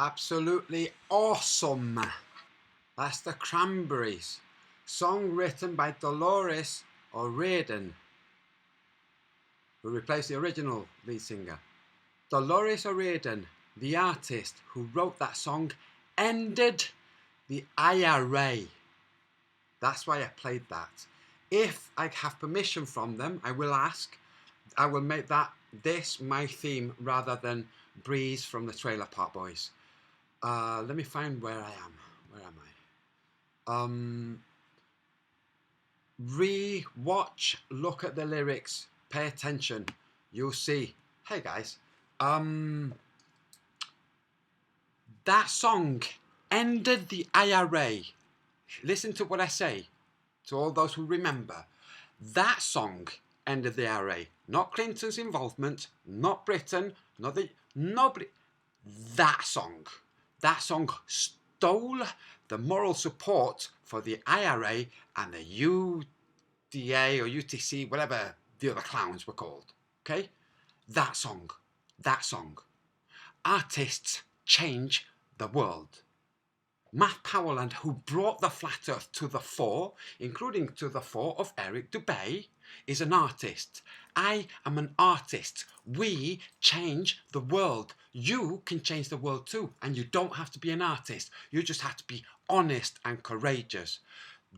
Absolutely awesome. That's the Cranberries. Song written by Dolores O'Riordan. who replaced the original lead singer. Dolores O'Riordan, the artist who wrote that song, ended the IRA. That's why I played that. If I have permission from them, I will ask. I will make this my theme rather than Breeze from the Trailer Park Boys. Let me find where I am. Where am I? Re-watch, look at the lyrics, pay attention. You'll see. Hey guys. That song ended the IRA. Listen to what I say. To all those who remember, that song ended the IRA. Not Clinton's involvement, not Britain, nobody. That song stole the moral support for the IRA and the UDA or UTC, whatever the other clowns were called. Okay? That song. Artists change the world. Matt Powerland, who brought the flat earth to the fore, including to the fore of Eric Dubay, is an artist. I am an artist. We change the world. You can change the world too, and you don't have to be an artist. You just have to be honest and courageous.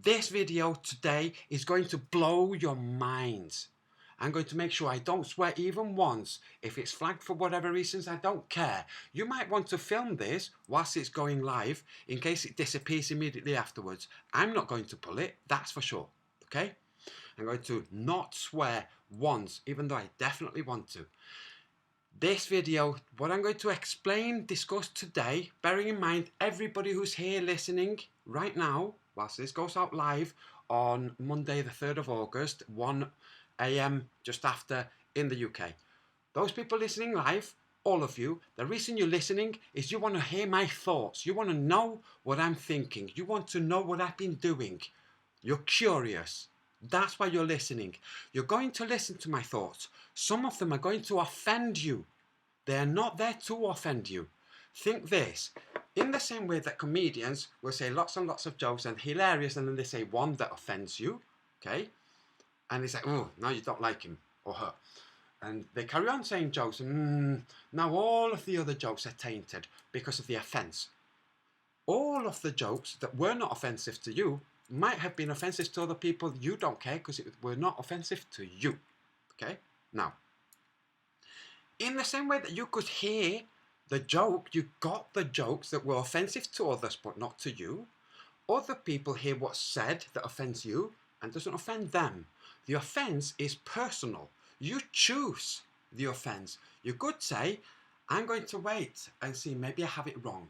This video today is going to blow your minds. I'm going to make sure I don't swear even once. If it's flagged for whatever reasons, I don't care. You might want to film this whilst it's going live in case it disappears immediately afterwards. I'm not going to pull it, that's for sure. Okay? I'm going to not swear once, even though I definitely want to. This video, what I'm going to explain, discuss today, bearing in mind everybody who's here listening right now, whilst this goes out live on Monday the 3rd of August, 1 AM just after in the UK. Those people listening live, all of you, the reason you're listening is you want to hear my thoughts. You want to know what I'm thinking. You want to know what I've been doing. You're curious. That's why you're listening. You're going to listen to my thoughts. Some of them are going to offend you. They're not there to offend you. Think this. In the same way that comedians will say lots and lots of jokes and hilarious, and then they say one that offends you, okay? And they say, oh, now you don't like him or her. And they carry on saying jokes, and now all of the other jokes are tainted because of the offence. All of the jokes that were not offensive to you might have been offensive to other people. You don't care because it were not offensive to you. Okay? Now, in the same way that you could hear the joke, you got the jokes that were offensive to others but not to you. Other people hear what's said that offends you and doesn't offend them. The offence is personal. You choose the offence. You could say, I'm going to wait and see, maybe I have it wrong.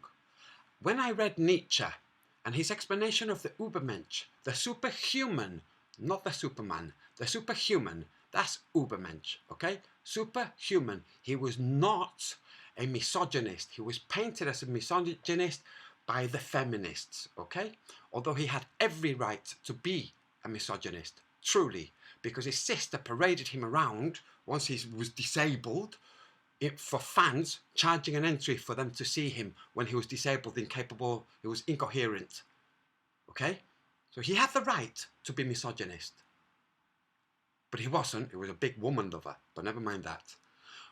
When I read Nietzsche and his explanation of the Übermensch, the superhuman, not the Superman, the superhuman, that's Übermensch, okay? Superhuman. He was not a misogynist. He was painted as a misogynist by the feminists, okay? Although he had every right to be a misogynist, truly, because his sister paraded him around once he was disabled for fans, charging an entry for them to see him when he was disabled, incapable, he was incoherent. Okay? So he had the right to be misogynist. But he wasn't. He was a big woman lover. But never mind that.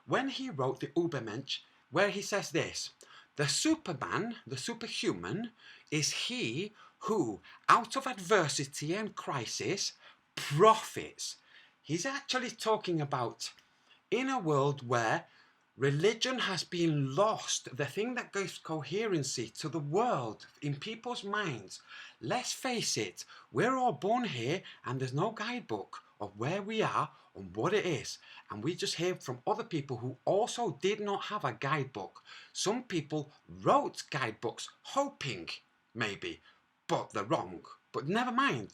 When he wrote the Übermensch, where he says this, the Superman, the superhuman, is he who, out of adversity and crisis, profits. He's actually talking about in a world where religion has been lost, the thing that gives coherency to the world in people's minds. Let's face it, we're all born here and there's no guidebook of where we are and what it is. And we just hear from other people who also did not have a guidebook. Some people wrote guidebooks hoping, maybe, but they're wrong. But never mind,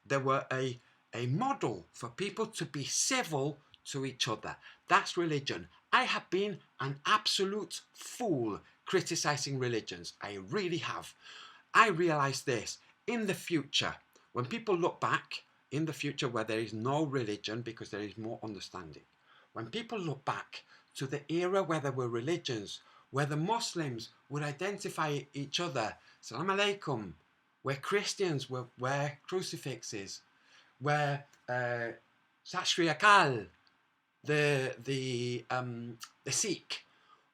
there were a model for people to be civil to each other. That's religion. I have been an absolute fool criticizing religions. I really have. I realize this. In the future, when people look back, in the future where there is no religion because there is more understanding, when people look back to the era where there were religions, where the Muslims would identify each other, Salam Alaikum, where Christians would wear crucifixes, where Sat Shri Akal, the Sikh,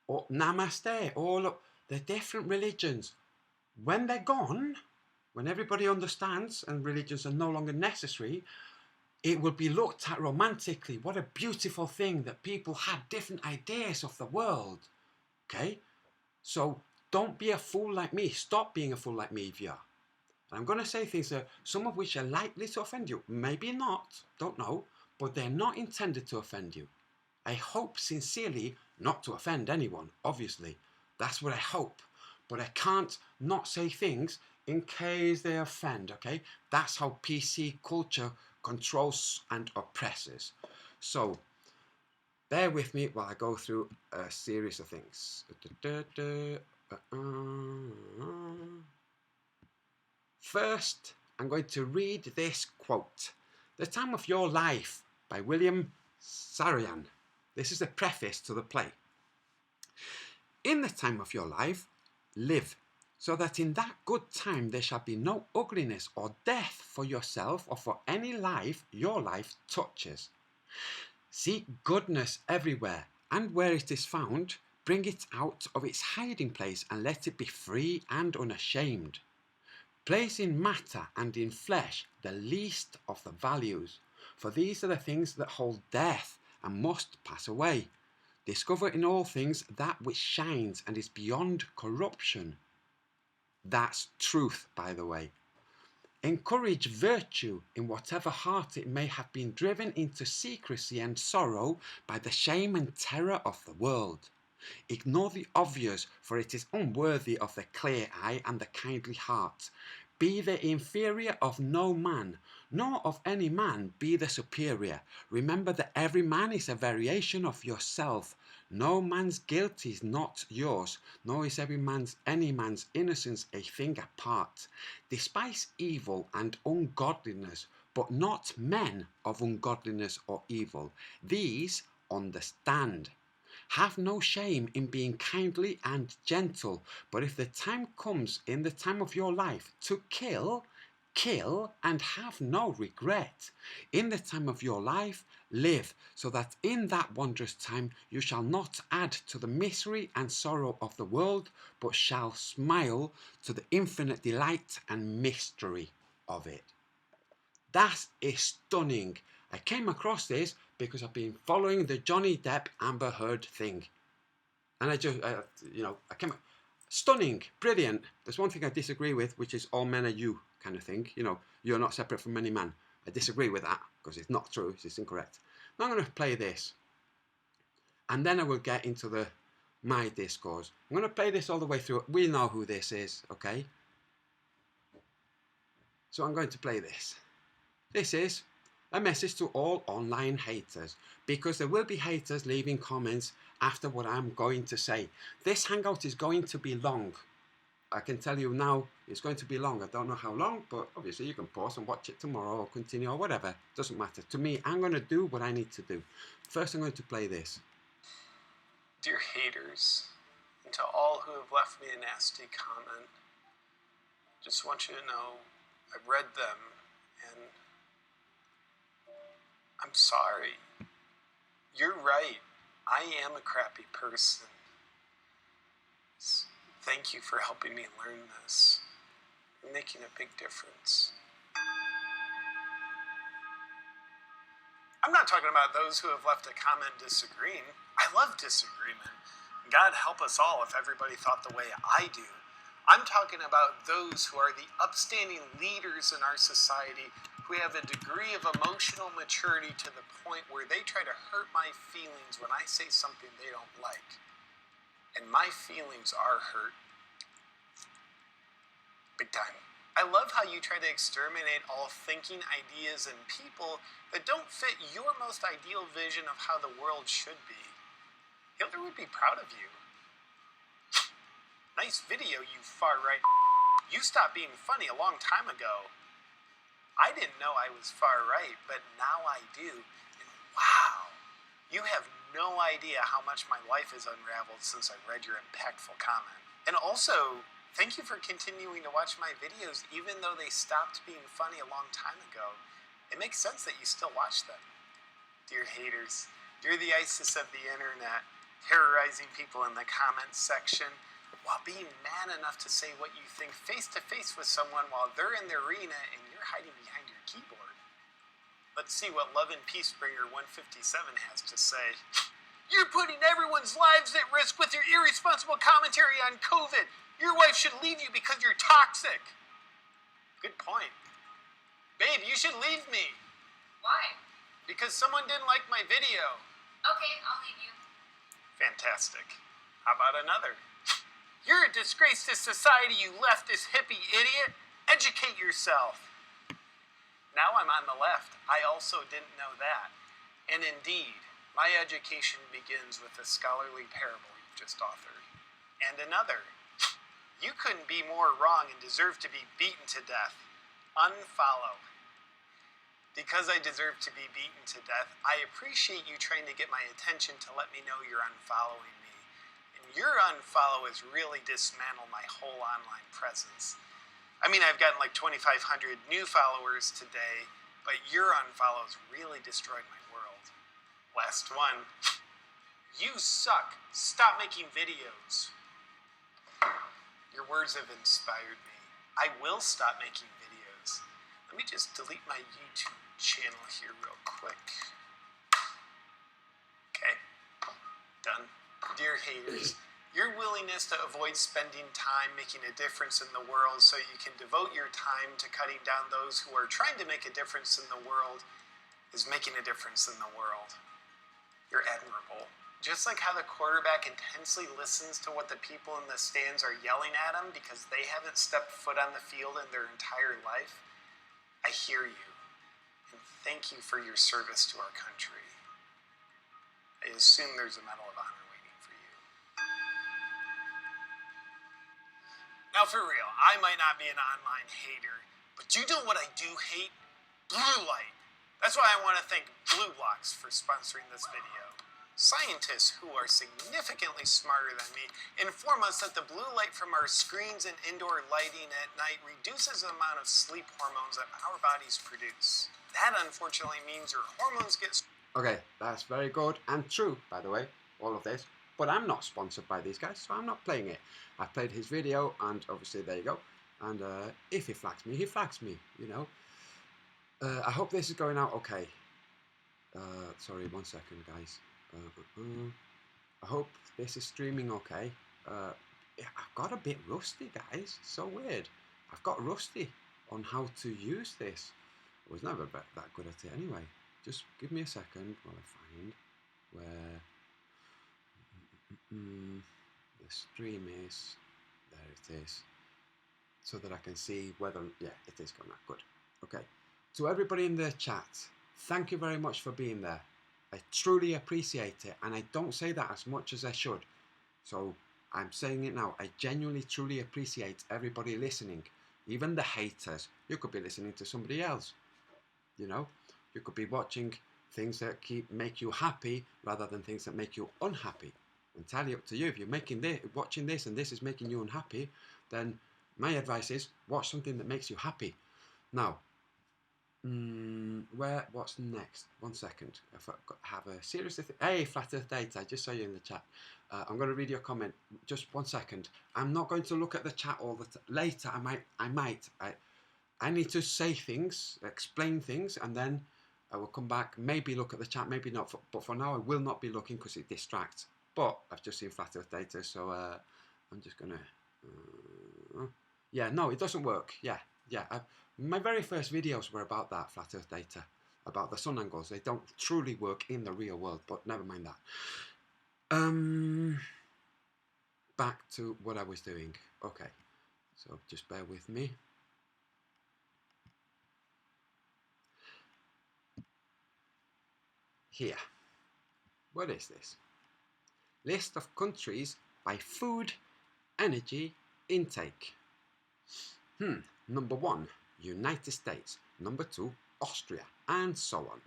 or Namaste, all of the different religions, when they're gone, when everybody understands and religions are no longer necessary, it will be looked at romantically. What a beautiful thing that people had different ideas of the world. Okay? So don't be a fool like me. Stop being a fool like me if you are. I'm going to say things that some of which are likely to offend you. Maybe not, don't know, but they're not intended to offend you. I hope sincerely not to offend anyone, obviously. That's what I hope. But I can't not say things in case they offend, okay? That's how PC culture controls and oppresses. So, bear with me while I go through a series of things. First, I'm going to read this quote. The Time of Your Life by William Sarian. This is the preface to the play. In the time of your life, live, so that in that good time there shall be no ugliness or death for yourself or for any life your life touches. Seek goodness everywhere, and where it is found, bring it out of its hiding place and let it be free and unashamed. Place in matter and in flesh the least of the values, for these are the things that hold death and must pass away. Discover in all things that which shines and is beyond corruption. That's truth, by the way. Encourage virtue in whatever heart it may have been driven into secrecy and sorrow by the shame and terror of the world. Ignore the obvious, for it is unworthy of the clear eye and the kindly heart. Be the inferior of no man, nor of any man be the superior. Remember that every man is a variation of yourself. No man's guilt is not yours, nor is any man's innocence a thing apart. Despise evil and ungodliness, but not men of ungodliness or evil. These understand. Have no shame in being kindly and gentle, but if the time comes in the time of your life to kill, kill and have no regret. In the time of your life, live, so that in that wondrous time you shall not add to the misery and sorrow of the world, but shall smile to the infinite delight and mystery of it. That is stunning. I came across this because I've been following the Johnny Depp Amber Heard thing. And I came, stunning, brilliant. There's one thing I disagree with, which is all men are you kind of thing. You're not separate from any man. I disagree with that because it's not true, it's incorrect. Now I'm going to play this. And then I will get into my discourse. I'm going to play this all the way through. We know who this is, okay? So I'm going to play this. This is a message to all online haters, because there will be haters leaving comments after what I'm going to say. This hangout is going to be long. I can tell you now, it's going to be long. I don't know how long, but obviously you can pause and watch it tomorrow or continue or whatever. Doesn't matter. To me, I'm going to do what I need to do. First, I'm going to play this. Dear haters, and to all who have left me a nasty comment, just want you to know I've read them and I'm sorry. You're right. I am a crappy person. Thank you for helping me learn this. You're making a big difference. I'm not talking about those who have left a comment disagreeing. I love disagreement. God help us all if everybody thought the way I do. I'm talking about those who are the upstanding leaders in our society who have a degree of emotional maturity to the point where they try to hurt my feelings when I say something they don't like. And my feelings are hurt. Big time. I love how you try to exterminate all thinking ideas and people that don't fit your most ideal vision of how the world should be. Hitler would be proud of you. Nice video, you far-right. You stopped being funny a long time ago. I didn't know I was far-right, but now I do. And wow, you have no idea how much my life has unraveled since I read your impactful comment. And also, thank you for continuing to watch my videos even though they stopped being funny a long time ago. It makes sense that you still watch them. Dear haters, You're the ISIS of the internet, terrorizing people in the comments section while being man enough to say what you think face to face with someone while they're in the arena and you're hiding behind your keyboard. Let's see what Love and Peacebringer 157 has to say. You're putting everyone's lives at risk with your irresponsible commentary on COVID. Your wife should leave you because you're toxic. Good point. Babe, you should leave me. Why? Because someone didn't like my video. Okay, I'll leave you. Fantastic. How about another? You're a disgrace to society, you leftist hippie idiot. Educate yourself. Now I'm on the left. I also didn't know that. And indeed, my education begins with the scholarly parable you've just authored. And another. You couldn't be more wrong and deserve to be beaten to death. Unfollow. Because I deserve to be beaten to death, I appreciate you trying to get my attention to let me know you're unfollowing me. And your unfollow has really dismantled my whole online presence. I mean, I've gotten like 2,500 new followers today, but your unfollows really destroyed my world. Last one. You suck. Stop making videos. Your words have inspired me. I will stop making videos. Let me just delete my YouTube channel here real quick. Okay. Done. Dear haters, your willingness to avoid spending time making a difference in the world so you can devote your time to cutting down those who are trying to make a difference in the world is making a difference in the world. You're admirable. Just like how the quarterback intensely listens to what the people in the stands are yelling at him because they haven't stepped foot on the field in their entire life, I hear you. And thank you for your service to our country. I assume there's a Medal of Honor waiting for you. Now for real, I might not be an online hater, but you know what I do hate? Blue light. That's why I want to thank Blue Blocks for sponsoring this video. Scientists who are significantly smarter than me inform us that the blue light from our screens and indoor lighting at night reduces the amount of sleep hormones that our bodies produce. That unfortunately means your hormones get... Okay, that's very good and true, by the way, all of this. But I'm not sponsored by these guys, so I'm not playing it. I played his video, and obviously there you go. And if he flags me, he flags me, you know. I hope this is going out okay. Sorry, 1 second, guys. I hope this is streaming okay. Yeah, I've got a bit rusty, guys. So weird. I've got rusty on how to use this. I was never that good at it anyway. Just give me a second while I find where the stream is. There it is. So that I can see whether, yeah, it is going out good. Okay. To everybody in the chat, thank you very much for being there. I truly appreciate it, and I don't say that as much as I should. So I'm saying it now. I genuinely, truly appreciate everybody listening. Even the haters. You could be listening to somebody else. You know, you could be watching things that make you happy rather than things that make you unhappy. Entirely up to you. If you're watching this and this is making you unhappy, then my advice is watch something that makes you happy. Now, what's next? 1 second. I have a serious thing. Hey, Flat Earth Data, I just saw you in the chat. I'm going to read your comment. Just 1 second. I'm not going to look at the chat all the time. Later, I might. I need to say things, explain things, and then I will come back. Maybe look at the chat, maybe not. But for now, I will not be looking because it distracts. But I've just seen Flat Earth Data, so I'm just going to... yeah, no, it doesn't work. Yeah. My very first videos were about that, Flat Earth Data, about the sun angles. They don't truly work in the real world, but never mind that. Back to what I was doing. Okay, so just bear with me. Here, what is this? List of countries by food energy intake. Number 1, United States. Number 2, Austria, and so on.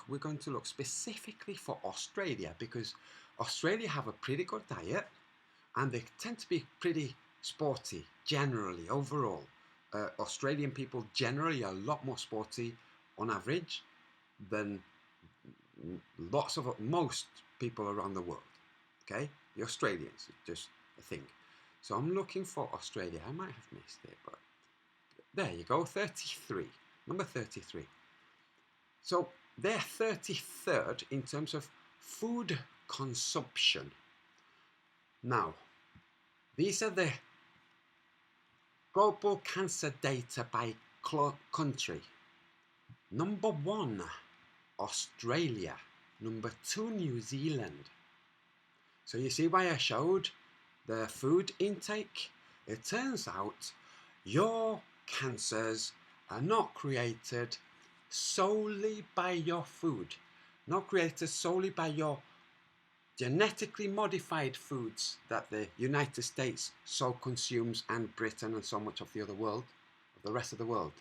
We're going to look specifically for Australia because Australia have a pretty good diet and they tend to be pretty sporty generally, overall. Australian people generally are a lot more sporty on average than most people around the world. Okay, the Australians, just a thing. So I'm looking for Australia. I might have missed it, but there you go, 33, number 33. So they're 33rd in terms of food consumption. Now, these are the global cancer data by country. Number 1, Australia. Number 2, New Zealand. So you see why I showed the food intake? It turns out your cancers are not created solely by your food, not created solely by your genetically modified foods that the United States so consumes, and Britain and so much of the other world, the rest of the world.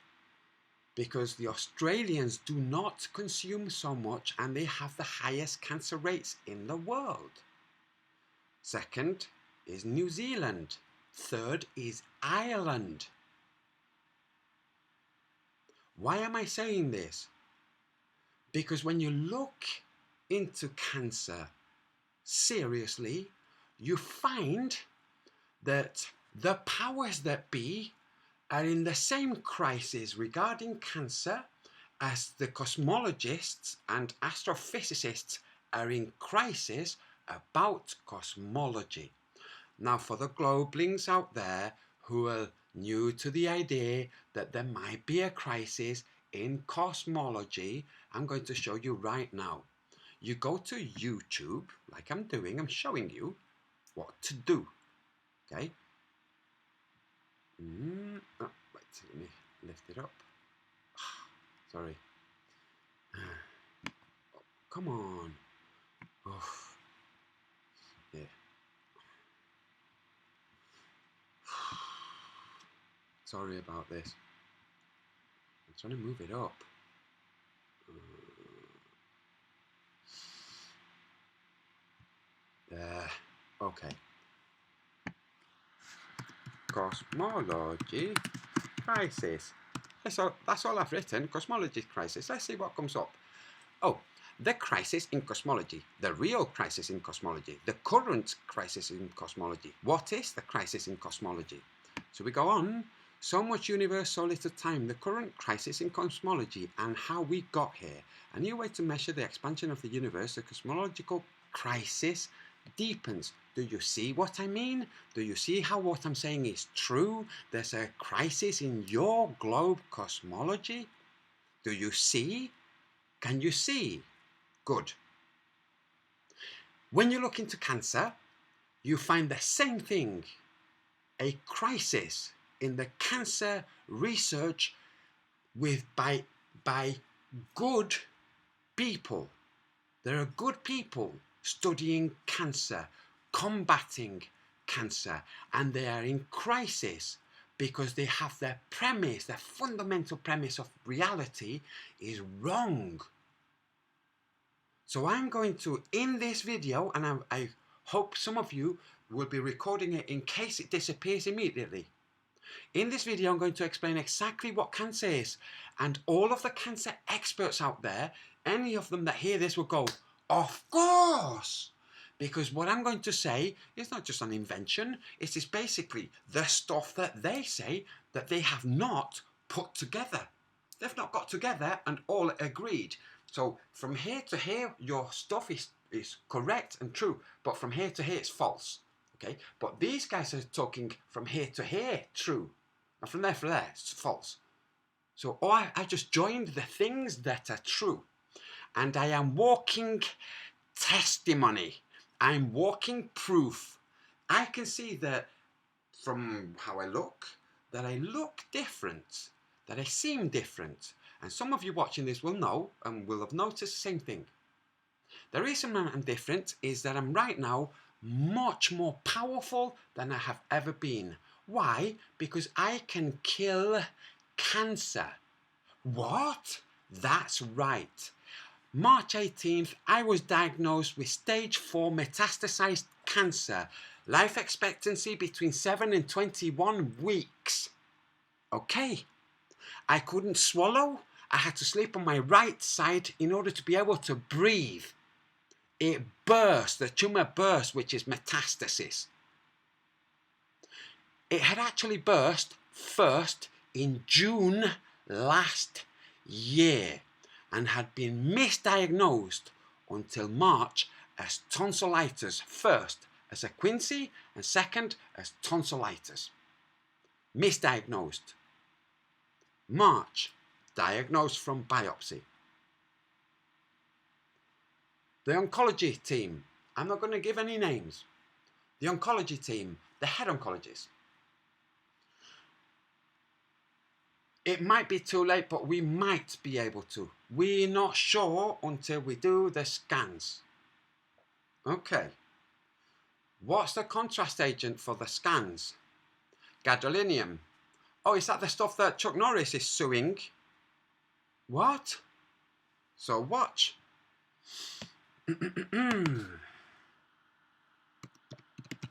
Because the Australians do not consume so much and they have the highest cancer rates in the world. Second is New Zealand. Third is Ireland. Why am I saying this? Because when you look into cancer seriously, you find that the powers that be are in the same crisis regarding cancer as the cosmologists and astrophysicists are in crisis about cosmology. Now, for the globelings out there who are new to the idea that there might be a crisis in cosmology, I'm going to show you right now. You go to YouTube, like I'm doing, I'm showing you what to do, okay? Oh, wait, let me lift it up. Sorry. Oh, come on. Oh. Yeah. Sorry about this. I'm trying to move it up. There. Okay. Cosmology crisis. That's all I've written. Cosmology crisis. Let's see what comes up. Oh, the crisis in cosmology. The real crisis in cosmology. The current crisis in cosmology. What is the crisis in cosmology? So we go on. So much universe, so little time. The current crisis in cosmology and how we got here. A new way to measure the expansion of the universe. The cosmological crisis deepens. Do you see what I mean? Do you see how what I'm saying is true? There's a crisis in your globe cosmology. Do you see? Can you see? Good. When you look into cancer, you find the same thing. A crisis in the cancer research by good people. There are good people studying cancer, combating cancer, and they are in crisis because they have their premise, their fundamental premise of reality is wrong. So I'm going to, in this video, and I hope some of you will be recording it in case it disappears immediately. In this video, I'm going to explain exactly what cancer is, and all of the cancer experts out there, any of them that hear this will go, of course! Because what I'm going to say is not just an invention, it is basically the stuff that they say that they have not put together. They've not got together and all agreed. So from here to here, your stuff is correct and true, but from here to here, it's false. Okay, but these guys are talking from here to here, true, and from there to there, it's false. So I just joined the things that are true, and I am walking testimony. I'm walking proof. I can see that from how I look, that I look different, that I seem different, and some of you watching this will know and will have noticed the same thing. The reason I'm different is that I'm right now much more powerful than I have ever been. Why? Because I can kill cancer. What? That's right. March 18th, I was diagnosed with stage 4 metastasized cancer. Life expectancy between 7 and 21 weeks. Okay. I couldn't swallow. I had to sleep on my right side in order to be able to breathe. It burst, the tumour burst, which is metastasis. It had actually burst first in June last year and had been misdiagnosed until March as tonsillitis, first as a quinsy and second as tonsillitis. Misdiagnosed. March, diagnosed from biopsy. The oncology team, I'm not going to give any names. The oncology team, the head oncologist. It might be too late, but we might be able to. We're not sure until we do the scans. Okay. What's the contrast agent for the scans? Gadolinium. Oh, is that the stuff that Chuck Norris is suing? What? So watch.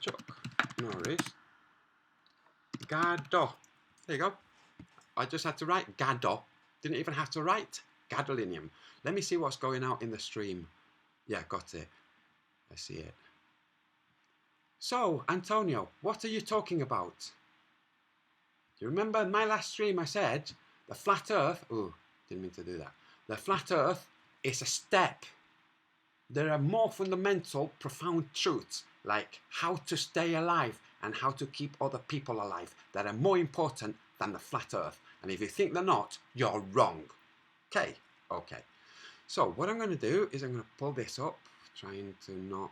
Chuck Norris. Gado. There you go. I just had to write Gado. Didn't even have to write gadolinium. Let me see what's going out in the stream. Yeah, got it. I see it. So, Antonio, what are you talking about? Do you remember in my last stream I said the flat earth, oh, didn't mean to do that. The flat earth is a step. There are more fundamental, profound truths like how to stay alive and how to keep other people alive that are more important than the flat earth. And if you think they're not, you're wrong. Okay, okay. So what I'm going to do is I'm going to pull this up, trying to not...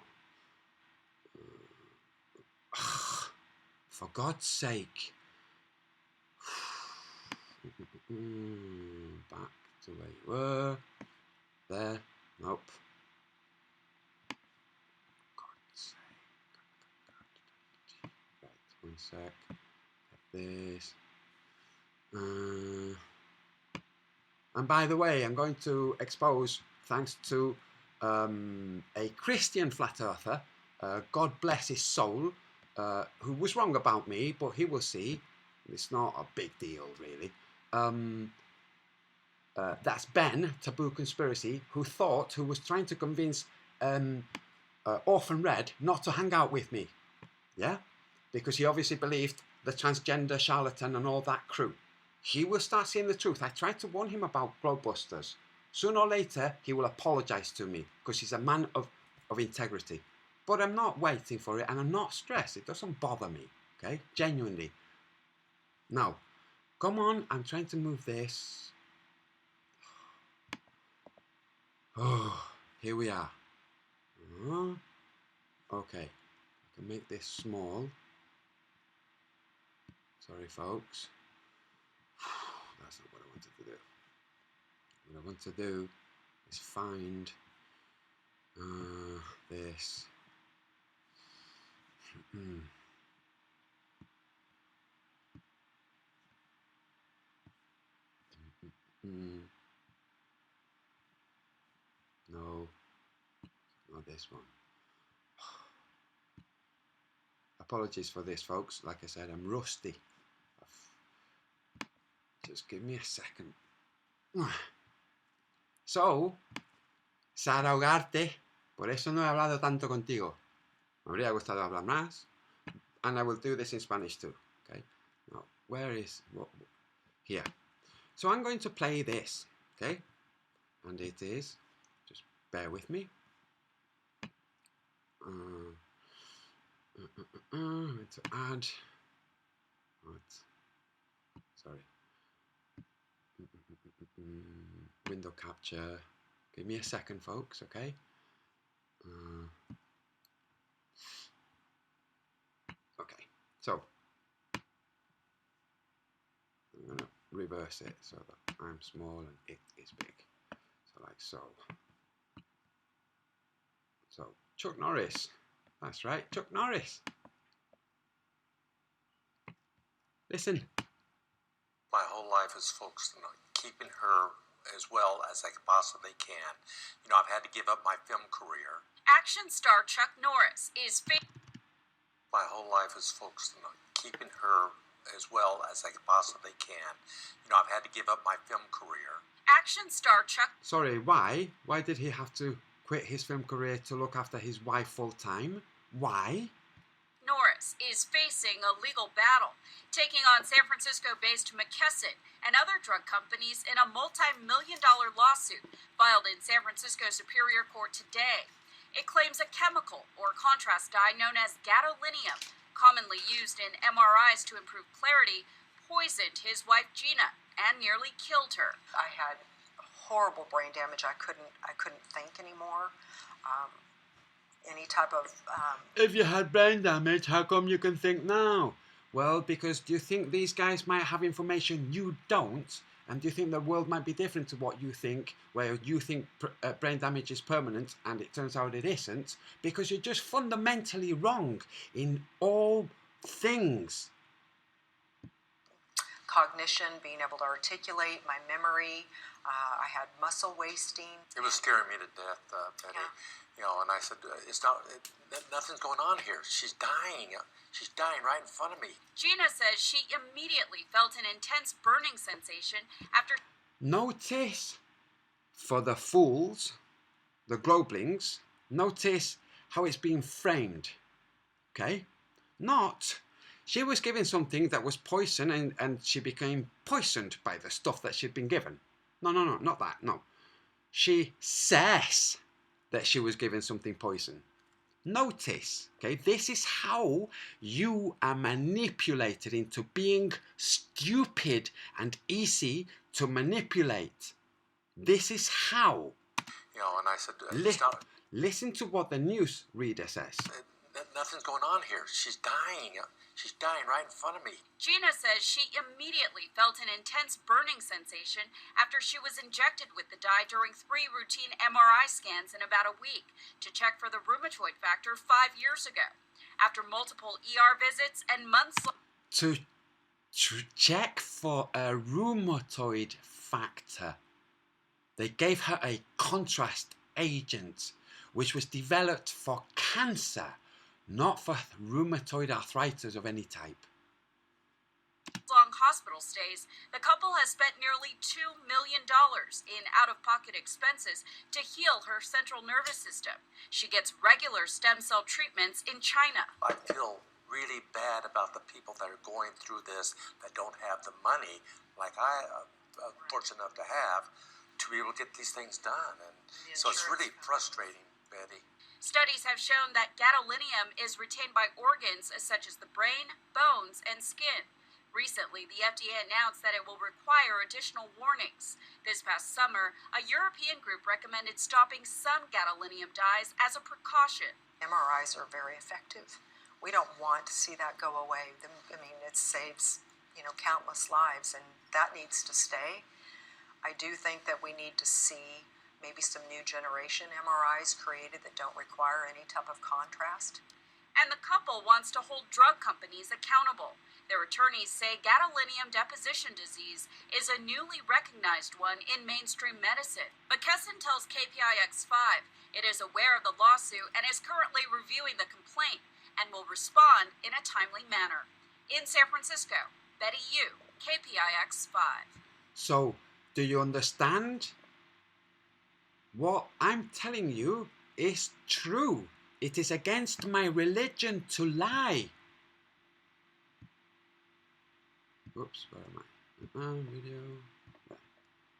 for God's sake. Back to where you were. There. Nope. God's sake. Right, one sec. Get this. And by the way, I'm going to expose, thanks to a Christian flat earther, God bless his soul, who was wrong about me, but he will see. It's not a big deal, really. That's Ben, Taboo Conspiracy, who was trying to convince Orphan Red not to hang out with me. Yeah? Because he obviously believed the transgender charlatan and all that crew. He will start seeing the truth. I tried to warn him about Globebusters. Sooner or later, he will apologise to me because he's a man of integrity. But I'm not waiting for it and I'm not stressed. It doesn't bother me, okay? Genuinely. Now, come on, I'm trying to move this. Oh, here we are. Okay, I can make this small. Sorry, folks. That's not what I wanted to do. What I want to do is find this. No, not this one. Apologies for this, folks. Like I said, I'm rusty. Just give me a second. So, Sara Ugarte, por eso no he hablado tanto contigo. Me habría gustado hablar más. And I will do this in Spanish too. Okay. Now, where is here? So I'm going to play this. Okay. And it is, just bear with me. To add. Sorry. Window capture. Give me a second, folks. Okay. Okay. So I'm gonna reverse it so that I'm small and it is big. So like so. So Chuck Norris. That's right, Chuck Norris. Listen. My whole life is focused on keeping her as well as I possibly can. You know, I've had to give up my film career. Action star Chuck Norris is My whole life is focused on keeping her as well as I possibly can. You know, I've had to give up my film career. Action star Chuck Sorry, why? Why did he have to quit his film career to look after his wife full time? Why? Norris is facing a legal battle, taking on San Francisco-based McKesson and other drug companies in a multi-million-dollar lawsuit filed in San Francisco Superior Court today. It claims a chemical or contrast dye known as gadolinium, commonly used in MRIs to improve clarity, poisoned his wife Gina and nearly killed her. I had horrible brain damage. I couldn't think anymore. Any type of If you had brain damage, how come you can think now? Well, because do you think these guys might have information you don't? And do you think the world might be different to what you think, where you think brain damage is permanent and it turns out it isn't? Because you're just fundamentally wrong in all things. cognition, being able to articulate, my memory. I had muscle wasting. It was scaring me to death, Betty. Yeah. You know, and I said, "It's not. Nothing's going on here. She's dying. She's dying right in front of me." Gina says she immediately felt an intense burning sensation after. Notice, for the fools, the globlings, notice how it's being framed. Okay? Not, she was given something that was poison and she became poisoned by the stuff that she'd been given. No, not that, no. She says that she was given something poison. Notice, okay, this is how you are manipulated into being stupid and easy to manipulate. This is how. You know, and I said, "It's not. Listen to what the news reader says. Nothing's going on here. She's dying. She's dying right in front of me." Gina says she immediately felt an intense burning sensation after she was injected with the dye during 3 routine MRI scans in about a week to check for the rheumatoid factor 5 years ago. After multiple ER visits and months To check for a rheumatoid factor, they gave her a contrast agent which was developed for cancer, not for rheumatoid arthritis of any type. long hospital stays, the couple has spent nearly $2 million in out-of-pocket expenses to heal her central nervous system. She gets regular stem cell treatments in China. I feel really bad about the people that are going through this that don't have the money, like I am fortunate enough to have, to be able to get these things done. And so it's really frustrating, Betty. Studies have shown that gadolinium is retained by organs such as the brain, bones, and skin. Recently, the FDA announced that it will require additional warnings. This past summer, a European group recommended stopping some gadolinium dyes as a precaution. MRIs are very effective. We don't want to see that go away. I mean, it saves, countless lives, and that needs to stay. I do think that we need to see maybe some new generation MRIs created that don't require any type of contrast. And the couple wants to hold drug companies accountable. Their attorneys say gadolinium deposition disease is a newly recognized one in mainstream medicine. McKesson tells KPIX5 it is aware of the lawsuit and is currently reviewing the complaint and will respond in a timely manner. In San Francisco, Betty Yu, KPIX5. So, do you understand? What I'm telling you is true. It is against my religion to lie. Oops, where am I? Video.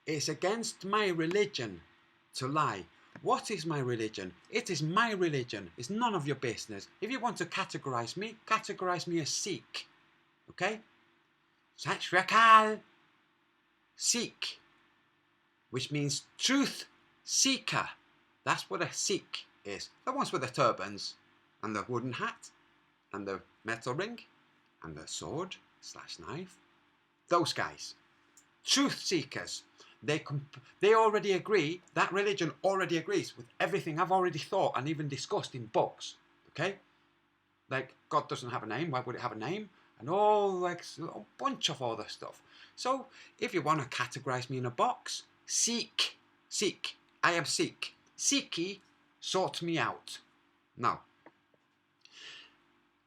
It's against my religion to lie. What is my religion? It is my religion. It's none of your business. If you want to categorize me as Sikh. Okay? Sat Shri Akal. Sikh. Which means truth seeker. That's what a Sikh is. The ones with the turbans and the wooden hat and the metal ring and the sword/knife. Those guys. Truth seekers. They already agree, that religion already agrees with everything I've already thought and even discussed in books. Okay? Like, God doesn't have a name, why would it have a name? And all, a bunch of other stuff. So, if you want to categorize me in a box, Sikh. I am Sikh. Sikhi, sort me out. Now,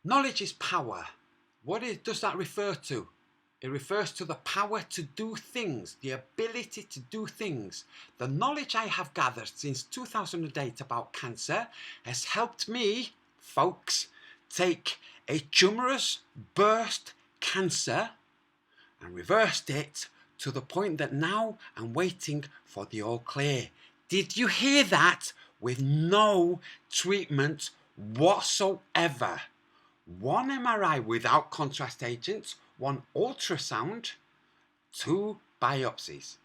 knowledge is power. What does that refer to? It refers to the power to do things, the ability to do things. The knowledge I have gathered since 2008 about cancer has helped me, folks, take a tumorous burst cancer and reversed it to the point that now I'm waiting for the all clear. Did you hear that? With no treatment whatsoever. 1 MRI without contrast agents, 1 ultrasound, 2 biopsies.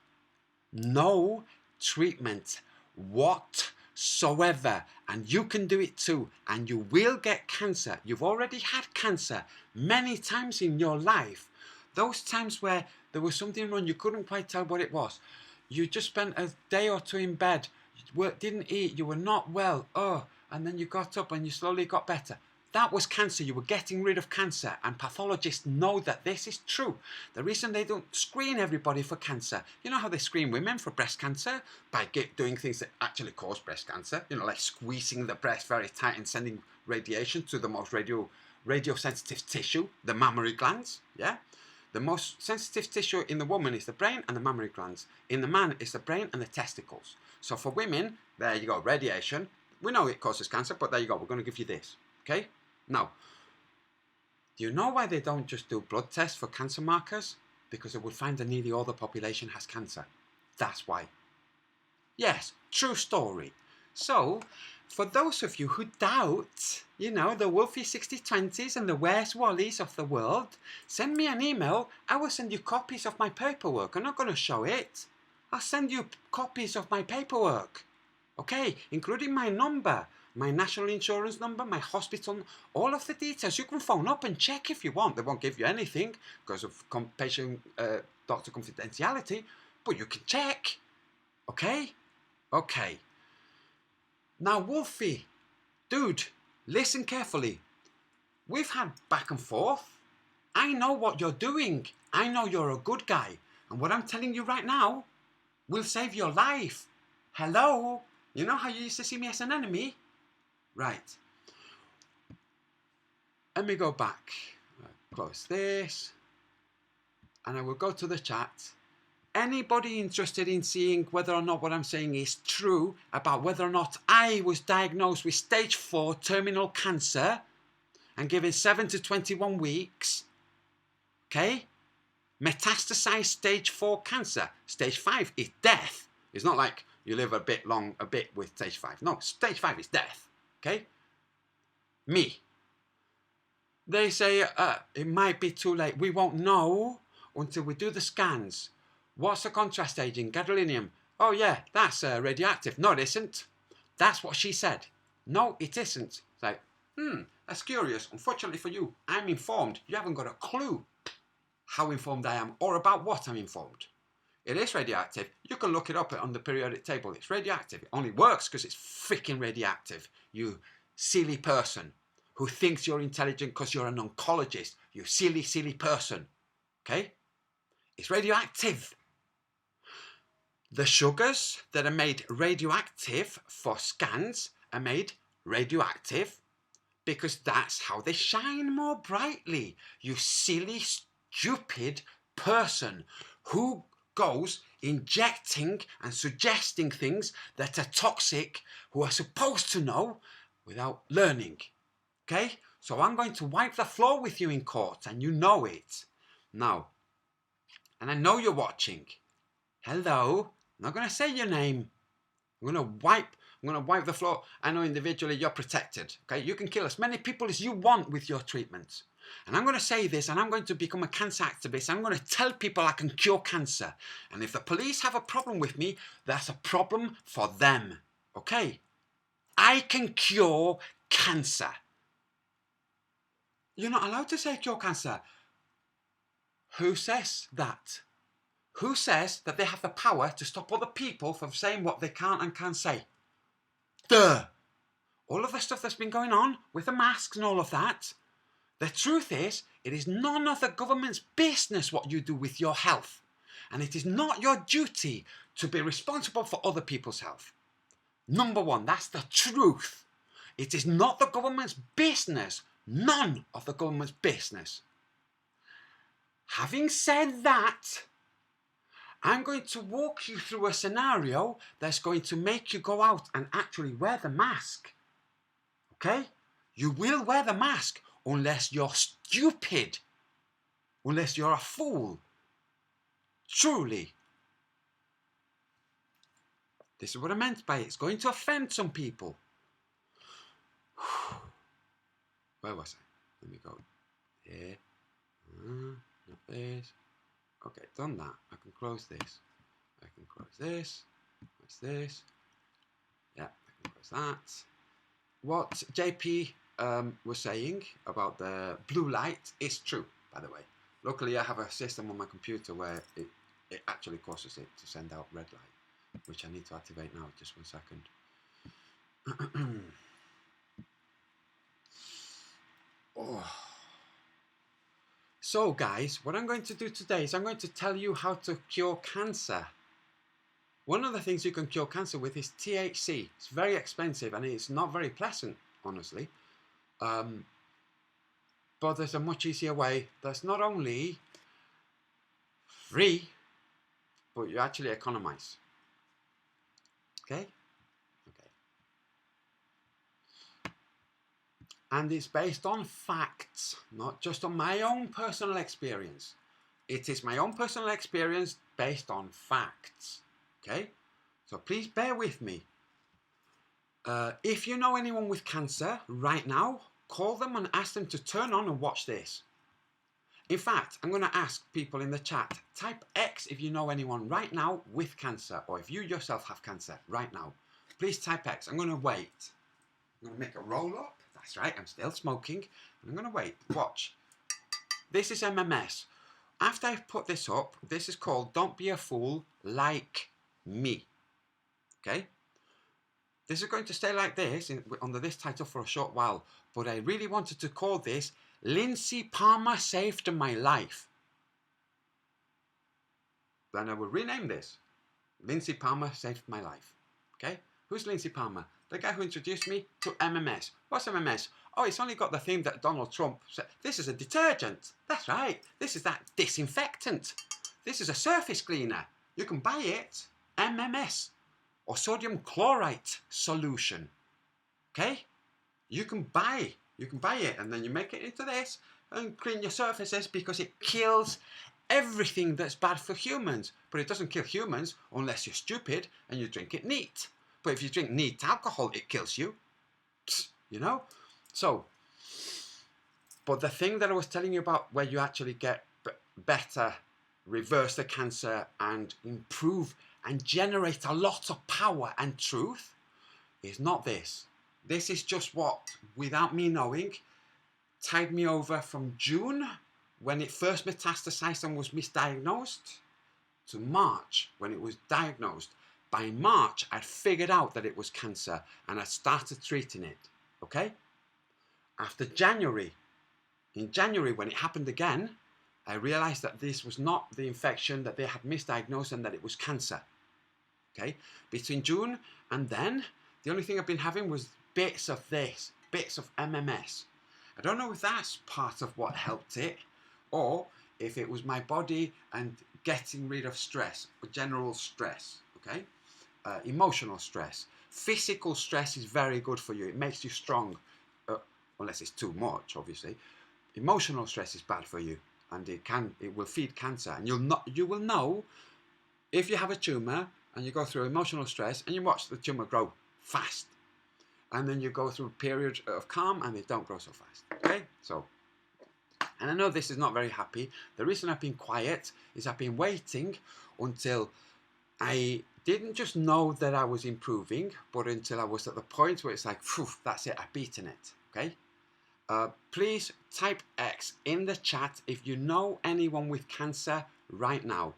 No treatment whatsoever. And you can do it too. And you will get cancer. You've already had cancer many times in your life. Those times where there was something wrong, you couldn't quite tell what it was. You just spent a day or 2 in bed, you didn't eat, you were not well, and then you got up and you slowly got better. That was cancer. You were getting rid of cancer, and pathologists know that this is true. The reason they don't screen everybody for cancer, you know how they screen women for breast cancer? By doing things that actually cause breast cancer, like squeezing the breast very tight and sending radiation to the most radio-sensitive tissue, the mammary glands, yeah? The most sensitive tissue in the woman is the brain and the mammary glands. In the man, it's the brain and the testicles. So for women, there you go, radiation. We know it causes cancer, but there you go, we're going to give you this, okay? Now, do you know why they don't just do blood tests for cancer markers? Because they would find that nearly all the population has cancer. That's why. Yes, true story. So, for those of you who doubt, the Wolfie 6020s and the Where's Wallies of the world, send me an email. I will send you copies of my paperwork. I'm not going to show it. I'll send you copies of my paperwork. Okay, including my number, my national insurance number, my hospital, all of the details. You can phone up and check if you want. They won't give you anything because of patient doctor confidentiality, but you can check. Okay? Okay. Now, Wolfie, dude, listen carefully. We've had back and forth. I know what you're doing. I know you're a good guy. And what I'm telling you right now will save your life. Hello? You know how you used to see me as an enemy? Right. Let me go back. Close this. And I will go to the chat. Anybody interested in seeing whether or not what I'm saying is true about whether or not I was diagnosed with stage 4 terminal cancer and given 7 to 21 weeks, okay? Metastasized stage 4 cancer. Stage 5 is death. It's not like you live a bit with stage 5. No, stage 5 is death, okay? Me. They say it might be too late. We won't know until we do the scans. What's the contrast agent? Gadolinium. Oh yeah, that's radioactive. No, it isn't. That's what she said. No, it isn't. It's like, that's curious. Unfortunately for you, I'm informed. You haven't got a clue how informed I am or about what I'm informed. It is radioactive. You can look it up on the periodic table. It's radioactive. It only works because it's freaking radioactive. You silly person who thinks you're intelligent because you're an oncologist. You silly, silly person. Okay? It's radioactive. The sugars that are made radioactive for scans are made radioactive because that's how they shine more brightly. You silly, stupid person who goes injecting and suggesting things that are toxic, who are supposed to know without learning. Okay? So I'm going to wipe the floor with you in court, and you know it. Now, and I know you're watching. Hello? I'm not going to say your name. I'm going to wipe the floor. I know individually you're protected. Okay? You can kill as many people as you want with your treatment. And I'm going to say this, and I'm going to become a cancer activist. I'm going to tell people I can cure cancer. And if the police have a problem with me, that's a problem for them. Okay? I can cure cancer. You're not allowed to say cure cancer. Who says that? Who says that they have the power to stop other people from saying what they can't and can't say? Duh! All of the stuff that's been going on with the masks and all of that, the truth is, it is none of the government's business what you do with your health. And it is not your duty to be responsible for other people's health. Number one, that's the truth. It is not the government's business. None of the government's business. Having said that, I'm going to walk you through a scenario that's going to make you go out and actually wear the mask. Okay? You will wear the mask unless you're stupid. Unless you're a fool. Truly. This is what I meant by it. It's going to offend some people. Where was I? Let me go here. Not this. Okay, done that. I can close this. I can close this. What's this? Yeah, I can close that. What JP was saying about the blue light is true, by the way. Luckily, I have a system on my computer where it actually causes it to send out red light, which I need to activate now. Just 1 second. Oh. So guys, what I'm going to do today is I'm going to tell you how to cure cancer. One of the things you can cure cancer with is THC. It's very expensive and it's not very pleasant, honestly. But there's a much easier way that's not only free, but you actually economize. Okay? Okay. And it's based on facts, not just on my own personal experience. It is my own personal experience based on facts. Okay? So please bear with me. If you know anyone with cancer right now, call them and ask them to turn on and watch this. In fact, I'm going to ask people in the chat, type X if you know anyone right now with cancer, or if you yourself have cancer right now. Please type X. I'm going to wait. I'm going to make a roll up. That's right, I'm still smoking. I'm going to wait. Watch. This is MMS. After I've put this up, this is called Don't Be a Fool Like Me. Okay? This is going to stay like this under this title for a short while, but I really wanted to call this Lindsay Palmer Saved My Life. Then I will rename this Lindsay Palmer Saved My Life. Okay? Who's Lindsay Palmer? The guy who introduced me to MMS. What's MMS? Oh, it's only got the theme that Donald Trump said. This is a detergent. That's right. This is that disinfectant. This is a surface cleaner. You can buy it. MMS. Or sodium chloride solution. Okay? You can buy it and then you make it into this and clean your surfaces because it kills everything that's bad for humans. But it doesn't kill humans unless you're stupid and you drink it neat. But if you drink neat alcohol, it kills you. You know? So, but the thing that I was telling you about where you actually get better, reverse the cancer and improve and generate a lot of power and truth is not this. This is just what, without me knowing, tied me over from June, when it first metastasized and was misdiagnosed, to March, when it was diagnosed. By March, I'd figured out that it was cancer and I started treating it. Okay? After January, in January, when it happened again, I realized that this was not the infection that they had misdiagnosed and that it was cancer. Okay? Between June and then, the only thing I've been having was bits of this, bits of MMS. I don't know if that's part of what helped it, or if it was my body and getting rid of stress, general stress, okay? Emotional stress. Physical stress is very good for you. It makes you strong, unless it's too much, obviously. Emotional stress is bad for you, and it will feed cancer. And you will know if you have a tumor and you go through emotional stress and you watch the tumor grow fast. And then you go through a period of calm and they don't grow so fast. Okay? So, and I know this is not very happy. The reason I've been quiet is I've been waiting until I didn't just know that I was improving, but until I was at the point where it's like, phew, that's it, I've beaten it. Okay? Please type X in the chat if you know anyone with cancer right now,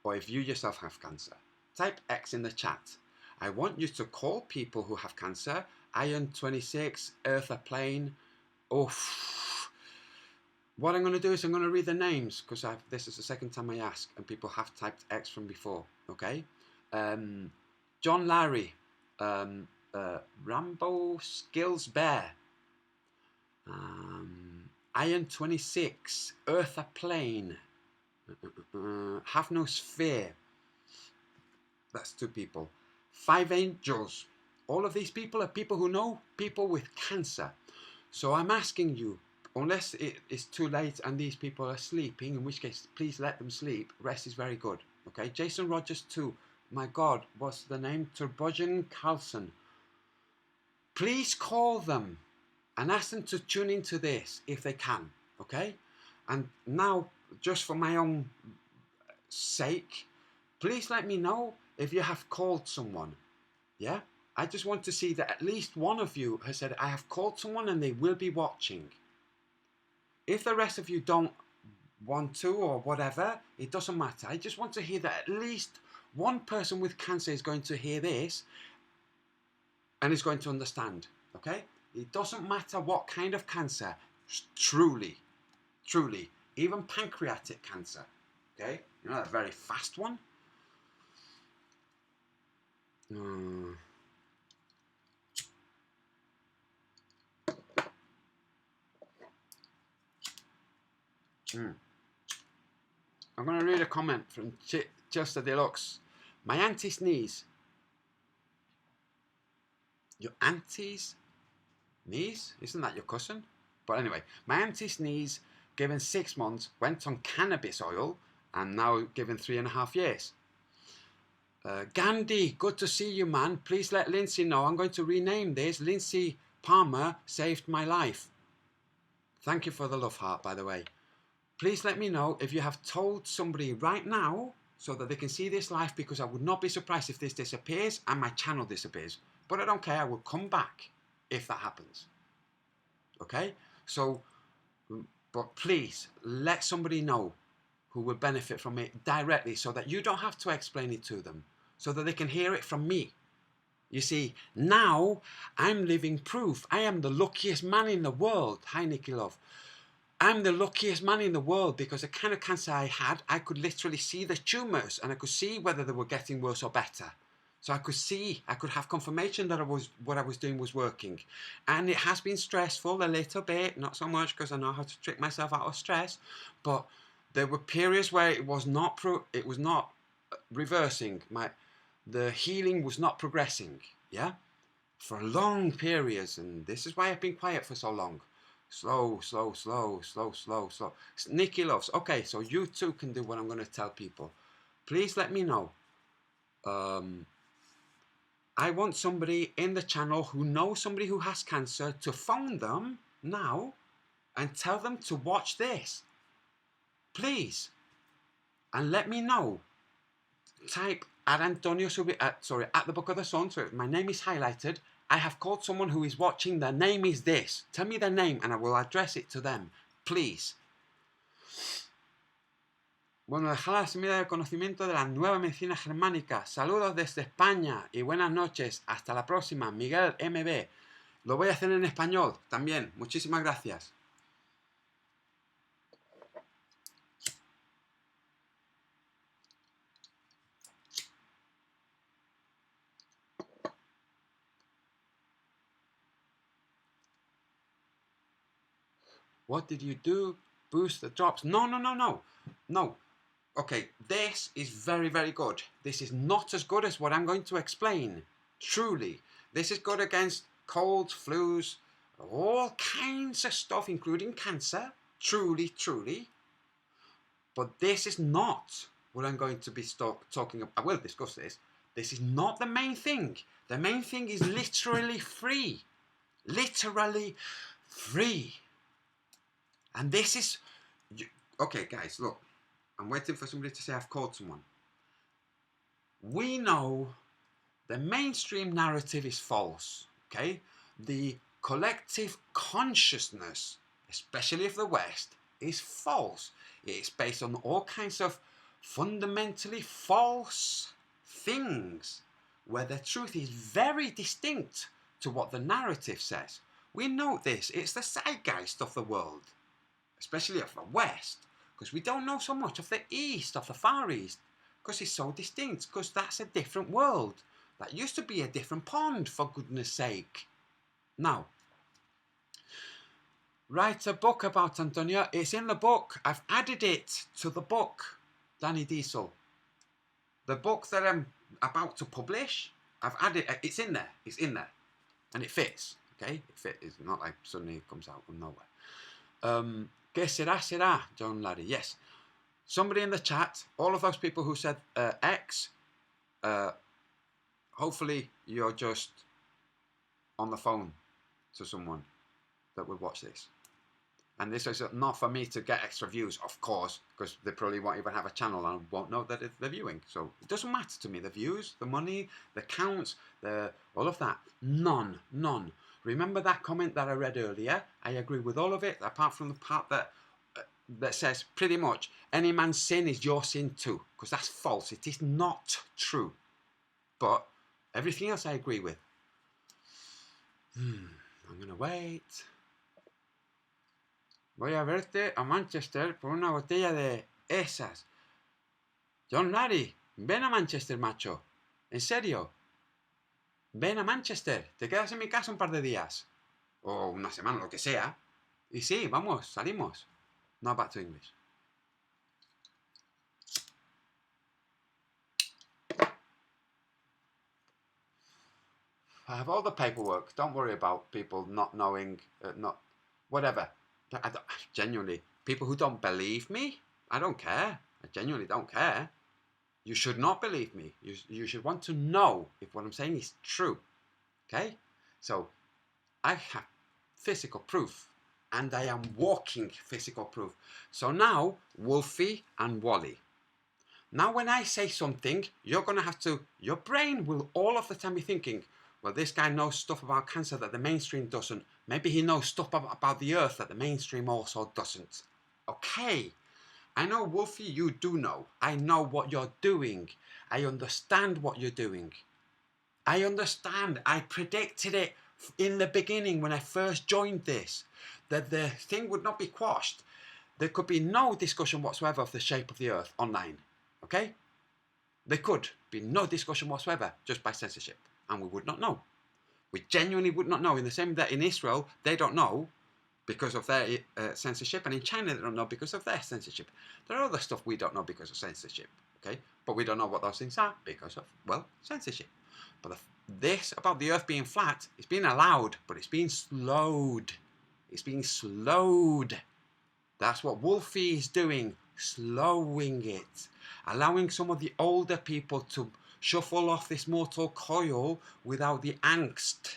or if you yourself have cancer. Type X in the chat. I want you to call people who have cancer. Iron 26, Eartha Plane. What I'm going to do is I'm going to read the names because this is the second time I ask and people have typed X from before. Okay? John Larry, Rambo Skills Bear, Iron 26, Eartha Plane, Have no fear. That's 2 people. 5 angels. All of these people are people who know people with cancer. So I'm asking you, unless it is too late and these people are sleeping, in which case please let them sleep. Rest is very good. Okay, Jason Rogers 2. My God, what's the name? Turbogen Carlson. Please call them and ask them to tune into this if they can. Okay, and now just for my own sake, please let me know if you have called someone. Yeah, I just want to see that at least one of you has said, I have called someone and they will be watching. If the rest of you don't want to or whatever, it doesn't matter. I just want to hear that at least one person with cancer is going to hear this and is going to understand. Okay, it doesn't matter what kind of cancer. Truly, even pancreatic cancer. Okay, you know that very fast one. I'm going to read a comment from Chester Deluxe. My auntie's niece. Your auntie's niece? Isn't that your cousin? But anyway, my auntie's niece, given 6 months, went on cannabis oil and now given 3.5 years. Gandhi, good to see you, man. Please let Lindsay know. I'm going to rename this. Lindsay Palmer saved my life. Thank you for the love heart, by the way. Please let me know if you have told somebody right now so that they can see this live, because I would not be surprised if this disappears and my channel disappears. But I don't care. I will come back if that happens. Okay? So, but please let somebody know who will benefit from it directly so that you don't have to explain it to them, so that they can hear it from me. You see, now I'm living proof. I am the luckiest man in the world. Hi, Nikki Love. I'm the luckiest man in the world because the kind of cancer I had, I could literally see the tumours and I could see whether they were getting worse or better. So I could have confirmation that what I was doing was working. And it has been stressful a little bit, not so much because I know how to trick myself out of stress, but there were periods where it was not reversing. The healing was not progressing, yeah? For long periods, and this is why I've been quiet for so long. Slow. Nikki loves. Okay, so you too can do what I'm going to tell people. Please let me know. I want somebody in the channel who knows somebody who has cancer to phone them now and tell them to watch this. Please. And let me know. Type at Antonio at the Book of the Sun. So my name is highlighted. I have called someone who is watching. Their name is this. Tell me their name and I will address it to them. Please. Bueno, dejar la semilla del conocimiento de la nueva medicina germánica. Saludos desde España y buenas noches. Hasta la próxima. Miguel MB. Lo voy a hacer en español también. Muchísimas gracias. What did you do? Boost the drops? No. Okay, this is very, very good. This is not as good as what I'm going to explain. Truly. This is good against colds, flus, all kinds of stuff, including cancer. Truly. But this is not what I'm going to be talking about. I will discuss this. This is not the main thing. The main thing is literally free. Literally free. And this is... Okay, guys, look. I'm waiting for somebody to say I've called someone. We know the mainstream narrative is false, okay? The collective consciousness, especially of the West, is false. It's based on all kinds of fundamentally false things where the truth is very distinct to what the narrative says. We know this. It's the zeitgeist of the world, especially of the West, because we don't know so much of the East, of the Far East, because it's so distinct, because that's a different world. That used to be a different pond, for goodness sake. Now, write a book about Antonio. It's in the book. I've added it to the book. Danny Diesel. The book that I'm about to publish, I've added, it's in there, and it fits, okay? It's not like suddenly it comes out from nowhere. Que será, John Laddie, yes. Somebody in the chat, all of those people who said X, hopefully you're just on the phone to someone that would watch this. And this is not for me to get extra views, of course, because they probably won't even have a channel and won't know that they're viewing. So it doesn't matter to me. The views, the money, the counts, all of that. None. Remember that comment that I read earlier? I agree with all of it, apart from the part that says pretty much any man's sin is your sin too, because that's false. It is not true. But everything else I agree with. I'm going to wait. Voy a verte a Manchester por una botella de esas. John Larry, ven a Manchester, macho. ¿En serio? Ven a Manchester. Te quedas en mi casa un par de días. O una semana, lo que sea. Y sí, vamos, salimos. Now back to English. I have all the paperwork. Don't worry about people not knowing, whatever. Genuinely, people who don't believe me, I don't care. I genuinely don't care. You should not believe me. You should want to know if what I'm saying is true. Okay? So, I have physical proof. And I am walking physical proof. So now, Wolfie and Wally. Now when I say something, you're going to have to, your brain will all of the time be thinking, well, this guy knows stuff about cancer that the mainstream doesn't. Maybe he knows stuff about the earth that the mainstream also doesn't. Okay. I know, Wolfie, you do know. I know what you're doing. I understand what you're doing. I understand. I predicted it in the beginning when I first joined this, that the thing would not be quashed. There could be no discussion whatsoever of the shape of the earth online. Okay? There could be no discussion whatsoever just by censorship. And we would not know. We genuinely would not know. In the same that in Israel, they don't know because of their censorship. And in China, they don't know because of their censorship. There are other stuff we don't know because of censorship. Okay? But we don't know what those things are because of, well, censorship. But this about the earth being flat, it's being allowed, but it's being slowed. It's being slowed. That's what Wolfie is doing. Slowing it. Allowing some of the older people to shuffle off this mortal coil without the angst,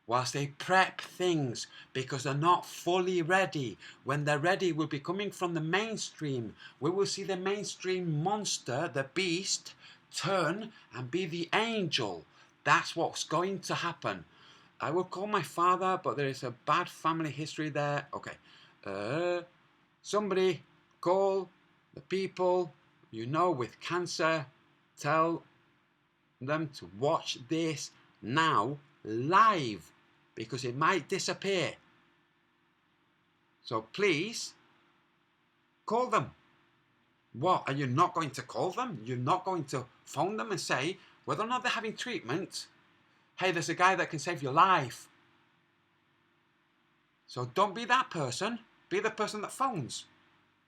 whilst they prep things because they're not fully ready. When they're ready, we'll be coming from the mainstream. We will see the mainstream monster, the beast, turn and be the angel. That's what's going to happen. I will call my father, but there is a bad family history there. Okay. Somebody call the people you know with cancer. Tell them to watch this now live because it might disappear. So please call them. What, are you not going to call them? You're not going to phone them and say whether or not they're having treatment? Hey, there's a guy that can save your life. So don't be that person. Be the person that phones.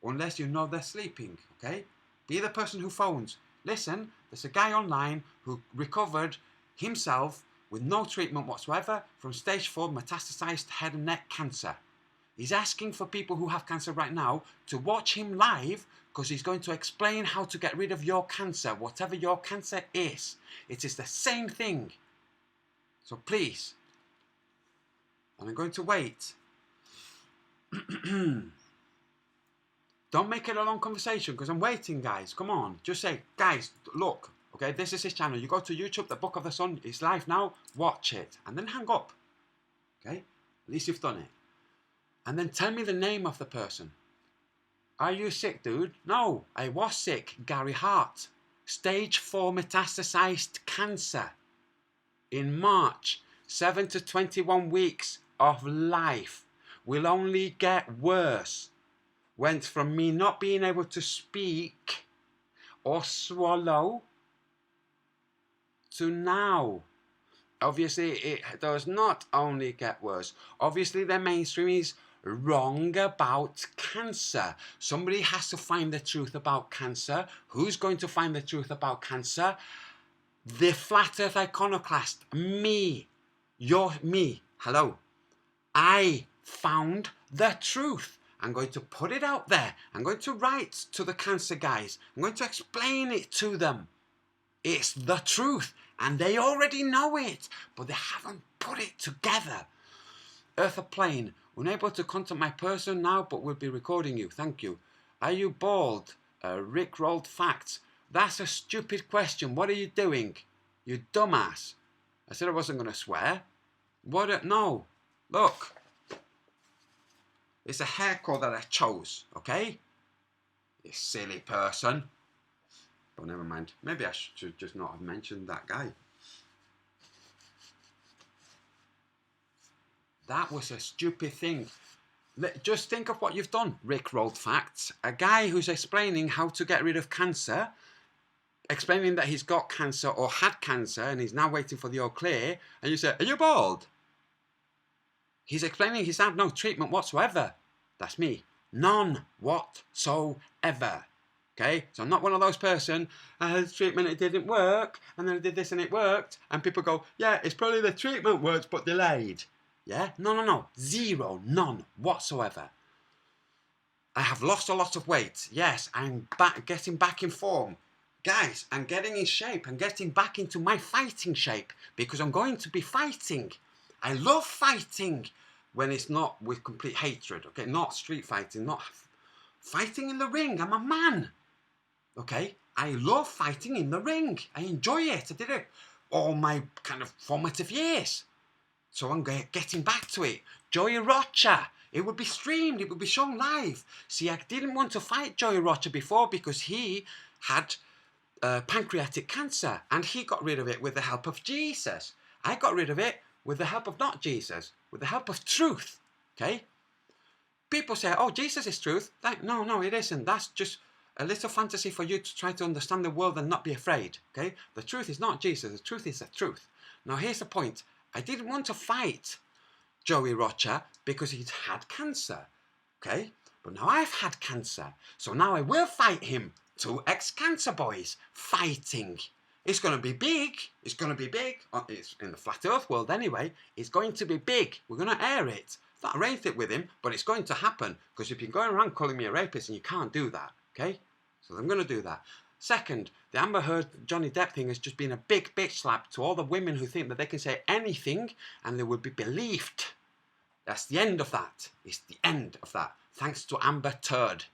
Unless you know they're sleeping, okay? Be the person who phones. Listen, there's a guy online who recovered himself with no treatment whatsoever from stage 4 metastasized head and neck cancer. He's asking for people who have cancer right now to watch him live because he's going to explain how to get rid of your cancer, whatever your cancer is. It is the same thing. So please, and I'm going to wait. Don't make it a long conversation because I'm waiting, guys. Come on. Just say, guys, look, okay, this is his channel. You go to YouTube, The Book of the Sun is live now. Watch it. And then hang up. Okay? At least you've done it. And then tell me the name of the person. Are you sick, dude? No, I was sick. Gary Hart. Stage 4 metastasized cancer. In March, 7 to 21 weeks of life will only get worse. Went from me not being able to speak or swallow to now. Obviously, it does not only get worse. Obviously, the mainstream is wrong about cancer. Somebody has to find the truth about cancer. Who's going to find the truth about cancer? The flat earth iconoclast. Me. You're me. Hello. I found the truth. I'm going to put it out there. I'm going to write to the cancer guys. I'm going to explain it to them. It's the truth. And they already know it. But they haven't put it together. Eartha Plain. Unable to contact my person now, but will be recording you. Thank you. Are you bald? Rick rolled facts. That's a stupid question. What are you doing? You dumbass. I said I wasn't going to swear. What? No. Look. It's a haircut that I chose, okay? You silly person. But never mind. Maybe I should just not have mentioned that guy. That was a stupid thing. Just think of what you've done, Rick Rolled Facts. A guy who's explaining how to get rid of cancer, explaining that he's got cancer or had cancer and he's now waiting for the all clear, and you say, are you bald? He's explaining he's had no treatment whatsoever. That's me. None whatsoever. Okay? So I'm not one of those person, I had treatment, it didn't work, and then I did this and it worked, and people go, yeah, it's probably the treatment works but delayed. Yeah? No. Zero. None whatsoever. I have lost a lot of weight. Yes, I'm getting back in form. Guys, I'm getting in shape. I'm getting back into my fighting shape because I'm going to be fighting. I love fighting when it's not with complete hatred. Okay? Not street fighting. Not fighting in the ring. I'm a man. Okay? I love fighting in the ring. I enjoy it. I did it all my kind of formative years. So I'm getting back to it. Joey Rocha. It would be streamed. It would be shown live. See, I didn't want to fight Joey Rocha before because he had pancreatic cancer. And he got rid of it with the help of Jesus. I got rid of it with the help of not Jesus. With the help of truth. Okay? People say, oh, Jesus is truth. No, it isn't. That's just a little fantasy for you to try to understand the world and not be afraid. Okay? The truth is not Jesus. The truth is the truth. Now, here's the point. I didn't want to fight Joey Rocha because he'd had cancer, okay? But now I've had cancer, so now I will fight him. 2 ex-cancer boys fighting. It's going to be big. It's going to be big. It's in the flat earth world anyway. It's going to be big. We're going to air it. Not arranged it with him, but it's going to happen because you've been going around calling me a rapist and you can't do that, okay? So I'm going to do that. Second, the Amber Heard Johnny Depp thing has just been a big bitch slap to all the women who think that they can say anything and they will be believed. That's the end of that. It's the end of that. Thanks to Amber Turd.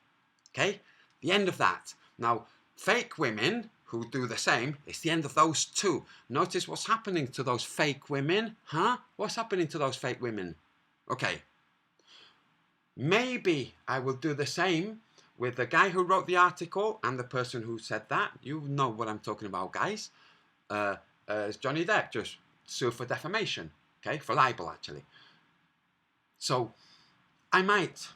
Okay? The end of that. Now, fake women who do the same, it's the end of those too. Notice what's happening to those fake women. Huh? What's happening to those fake women? Okay. Maybe I will do the same with the guy who wrote the article and the person who said that. You know what I'm talking about, guys. As Johnny Depp just sued for defamation. Okay? For libel, actually. So, I might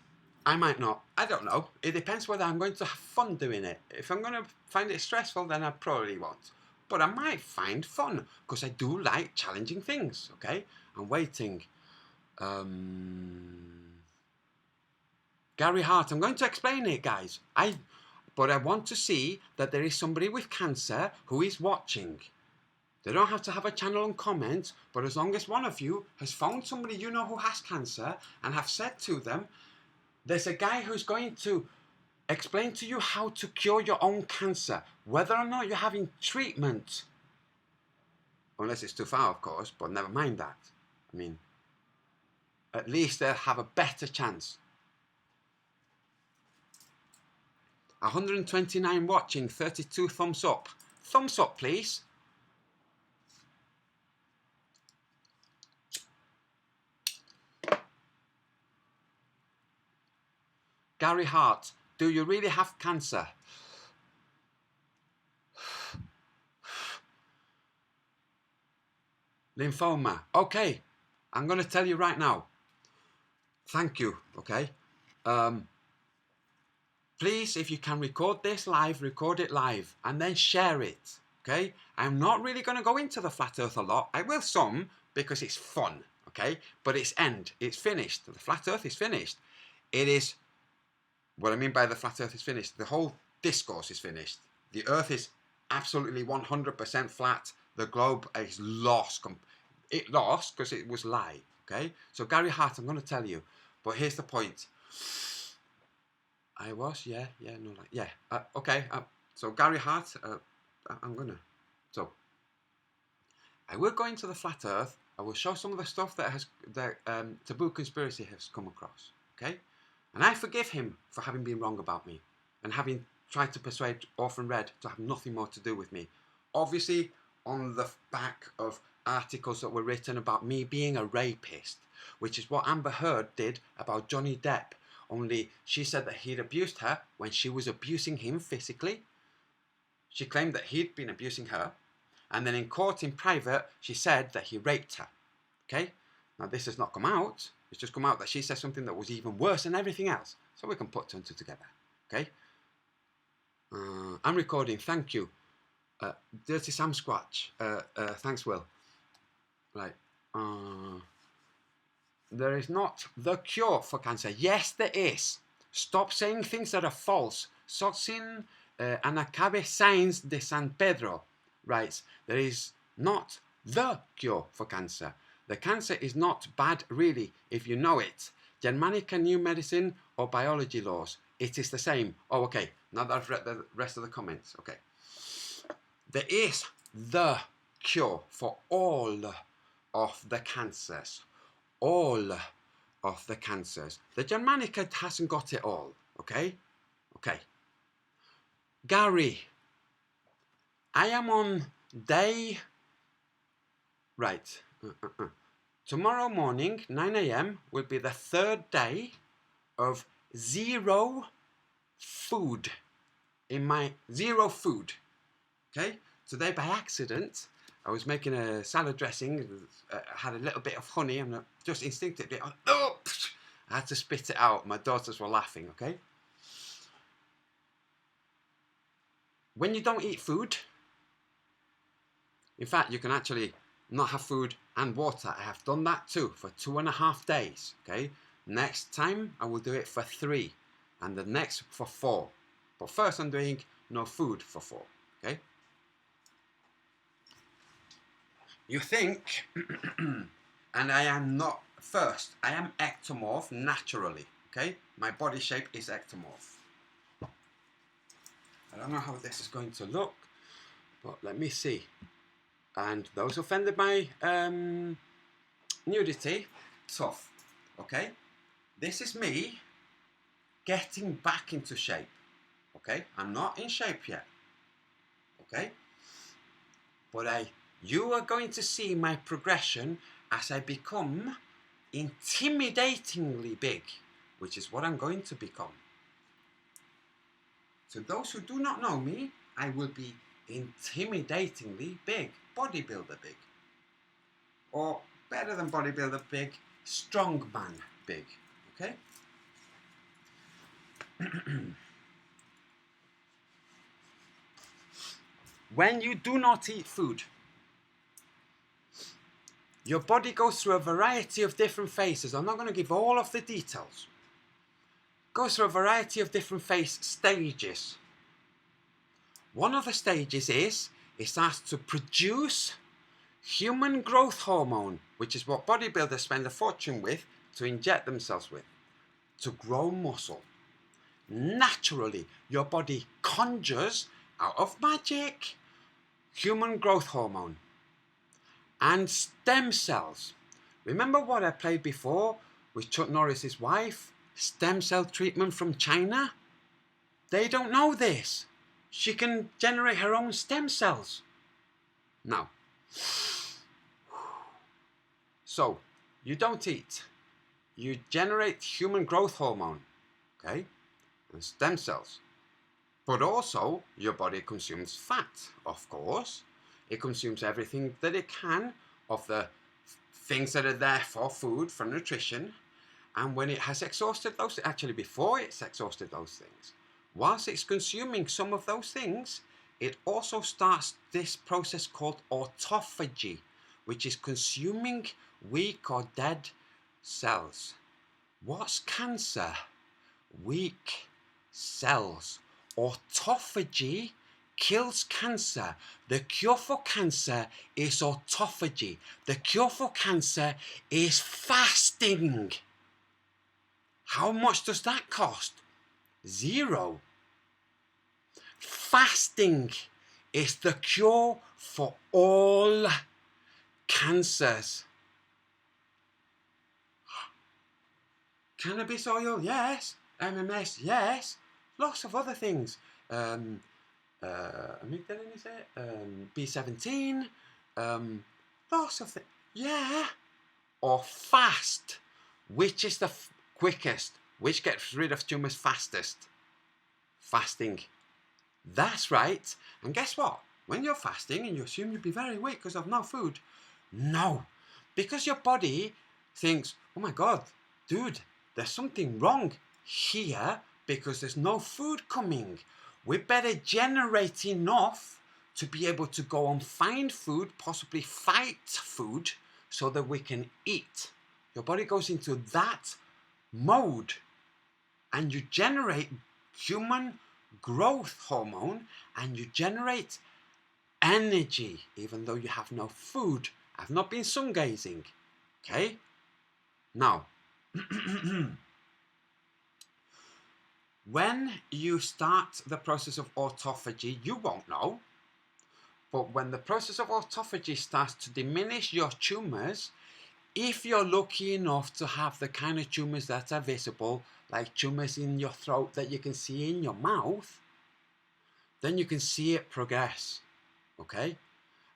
not. I don't know. It depends whether I'm going to have fun doing it. If I'm going to find it stressful, then I probably won't. But I might find fun, because I do like challenging things, okay? I'm waiting. Gary Hart, I'm going to explain it, guys. But I want to see that there is somebody with cancer who is watching. They don't have to have a channel and comment, but as long as one of you has found somebody you know who has cancer and have said to them, there's a guy who's going to explain to you how to cure your own cancer, whether or not you're having treatment. Unless it's too far, of course, but never mind that. I mean, at least they'll have a better chance. 129 watching, 32 thumbs up. Thumbs up, please. Gary Hart, do you really have cancer? Lymphoma. Okay, I'm going to tell you right now. Thank you, okay? Please, if you can record this live, record it live and then share it, okay? I'm not really going to go into the flat earth a lot. I will some because it's fun, okay? But it's it's finished. The flat Earth is finished. It is, what I mean by the flat Earth is finished, the whole discourse is finished. The Earth is absolutely 100% flat. The globe is lost. It lost because it was lie, okay? So Gary Hart, I'm going to tell you, but here's the point. Okay. So Gary Hart, so I will go into the flat Earth. I will show some of the stuff that Taboo Conspiracy has come across, okay? And I forgive him for having been wrong about me and having tried to persuade Orphan Red to have nothing more to do with me. Obviously, on the back of articles that were written about me being a rapist, which is what Amber Heard did about Johnny Depp. Only she said that he'd abused her when she was abusing him physically. She claimed that he'd been abusing her. And then in court, in private, she said that he raped her. Okay? Now, this has not come out. It's just come out that she said something that was even worse than everything else. So we can put two and two together. Okay? I'm recording. Thank you. Dirty Sam Squatch. Thanks, Will. Right. There is not the cure for cancer. Yes, there is. Stop saying things that are false. Sotzin Anacabe Sainz de San Pedro writes, there is not the cure for cancer. The cancer is not bad, really, if you know it. Germanica New Medicine or Biology Laws. It is the same. Oh, okay. Now that I've read the rest of the comments. Okay. There is the cure for all of the cancers. All of the cancers. The Germanica hasn't got it all. Okay? Okay. Gary, I am on day... Right. Tomorrow morning, 9 a.m. will be the third day of zero food. Zero food. Okay? Today, by accident, I was making a salad dressing. I had a little bit of honey. I'm just instinctively, I had to spit it out. My daughters were laughing, okay? When you don't eat food, in fact, you can actually not have food and water. I have done that too for 2.5 days, okay? Next time, I will do it for 3, and the next for 4. But first, I'm doing no food for 4, okay? You think, and I am not, first, I am ectomorph naturally, okay? My body shape is ectomorph. I don't know how this is going to look, but let me see. And those offended by nudity, tough, okay? This is me getting back into shape, okay? I'm not in shape yet, okay? But you are going to see my progression as I become intimidatingly big, which is what I'm going to become. To those who do not know me, I will be intimidatingly big, bodybuilder big. Or better than bodybuilder big, strongman big, okay? When you do not eat food, your body goes through a variety of different phases. I'm not going to give all of the details. Goes through a variety of different stages. One of the stages is it starts to produce human growth hormone, which is what bodybuilders spend a fortune with to inject themselves with, to grow muscle. Naturally, your body conjures out of magic human growth hormone and stem cells. Remember what I played before with Chuck Norris's wife? Stem cell treatment from China? They don't know this. She can generate her own stem cells. Now, so you don't eat. You generate human growth hormone, okay, and stem cells. But also, your body consumes fat, of course. It consumes everything that it can of the things that are there for food, for nutrition. And when it has exhausted those, actually before it's exhausted those things, whilst it's consuming some of those things, it also starts this process called autophagy, which is consuming weak or dead cells. What's cancer? Weak cells. Autophagy kills cancer. The cure for cancer is autophagy. The cure for cancer is fasting. How much does that cost? 0. Fasting is the cure for all cancers. Cannabis oil, yes. MMS, yes. Lots of other things. Amygdalin, is it? B17. Lots of things. Yeah. Or fast. Which is the quickest? Which gets rid of tumours fastest? Fasting. That's right. And guess what? When you're fasting and you assume you'll be very weak because of no food, no. Because your body thinks, oh my God, dude, there's something wrong here because there's no food coming. We better generate enough to be able to go and find food, possibly fight food, so that we can eat. Your body goes into that mode and you generate human growth hormone and you generate energy even though you have no food. I've not been sun gazing. Okay? Now, when you start the process of autophagy, you won't know. But when the process of autophagy starts to diminish your tumours, if you're lucky enough to have the kind of tumours that are visible, like tumours in your throat that you can see in your mouth, then you can see it progress. Okay?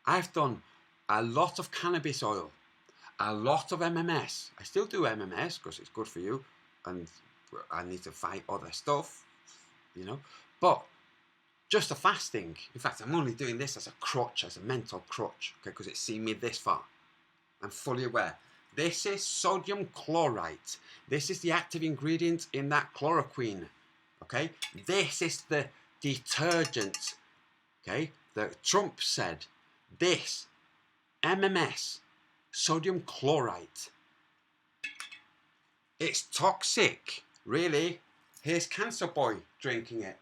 I've done a lot of cannabis oil, a lot of MMS. I still do MMS because it's good for you and I need to fight other stuff, you know. But just the fasting, in fact, I'm only doing this as a crutch, as a mental crutch, okay, because it's seen me this far. I'm fully aware. This is sodium chlorite. This is the active ingredient in that chloroquine, okay? This is the detergent, okay, that Trump said. This, MMS, sodium chlorite. It's toxic, really. Here's Cancer Boy drinking it.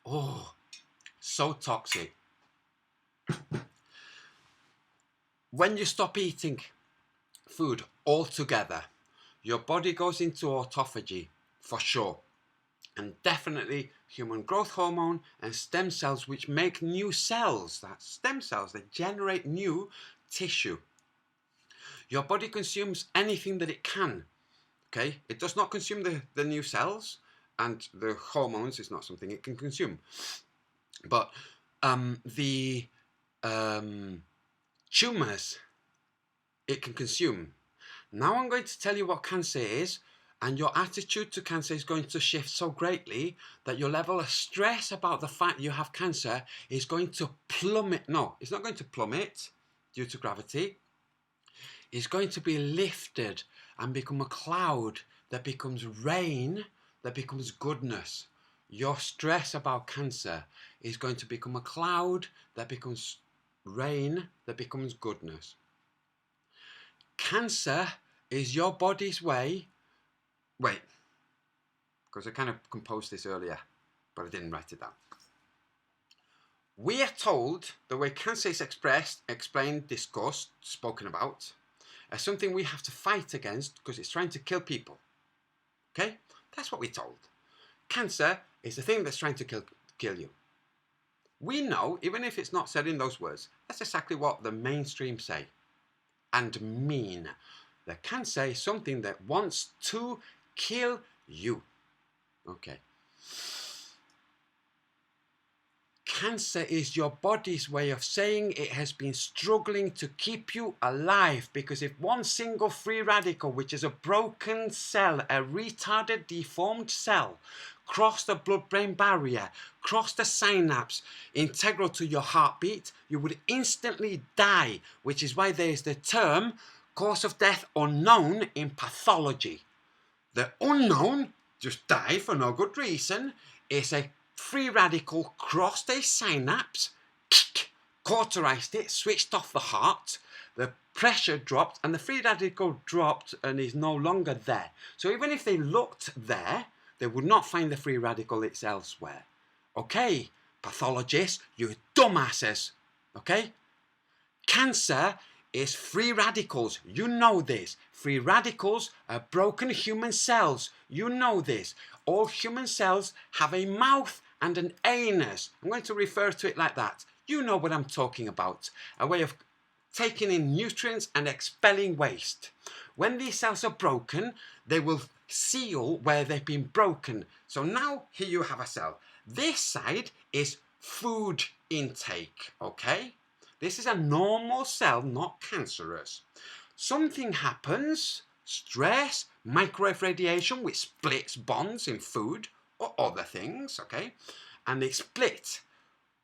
Oh, so toxic. When you stop eating food altogether, your body goes into autophagy for sure. And definitely human growth hormone and stem cells, which make new cells. That's stem cells that generate new tissue. Your body consumes anything that it can. Okay, it does not consume the new cells, and the hormones is not something it can consume. But the tumours it can consume. Now I'm going to tell you what cancer is, and your attitude to cancer is going to shift so greatly that your level of stress about the fact you have cancer is going to plummet. No, it's not going to plummet due to gravity. It's going to be lifted and become a cloud that becomes rain, that becomes goodness. Your stress about cancer is going to become a cloud that becomes rain, that becomes goodness. Cancer is your body's way. Wait, because I kind of composed this earlier, but I didn't write it down. We are told the way cancer is expressed, explained, discussed, spoken about, as something we have to fight against because it's trying to kill people. Okay? That's what we're told. Cancer is the thing that's trying to kill you. We know, even if it's not said in those words, that's exactly what the mainstream say and mean. The cancer is something that wants to kill you. Okay. Cancer is your body's way of saying it has been struggling to keep you alive, because if one single free radical, which is a broken cell, a retarded, deformed cell, crossed the blood-brain barrier, crossed the synapse, integral to your heartbeat, you would instantly die, which is why there is the term cause of death unknown in pathology. The unknown just died for no good reason. It's a free radical crossed a synapse, cauterized it, switched off the heart, the pressure dropped, and the free radical dropped and is no longer there. So even if they looked there, they would not find the free radical, it's elsewhere. Okay, pathologists, you dumbasses. Okay? Cancer is free radicals. You know this. Free radicals are broken human cells. You know this. All human cells have a mouth and an anus. I'm going to refer to it like that. You know what I'm talking about. A way of taking in nutrients and expelling waste. When these cells are broken, they will seal where they've been broken. So now here you have a cell. This side is food intake, okay? This is a normal cell, not cancerous. Something happens, stress, microwave radiation, which splits bonds in food or other things, okay? And they split.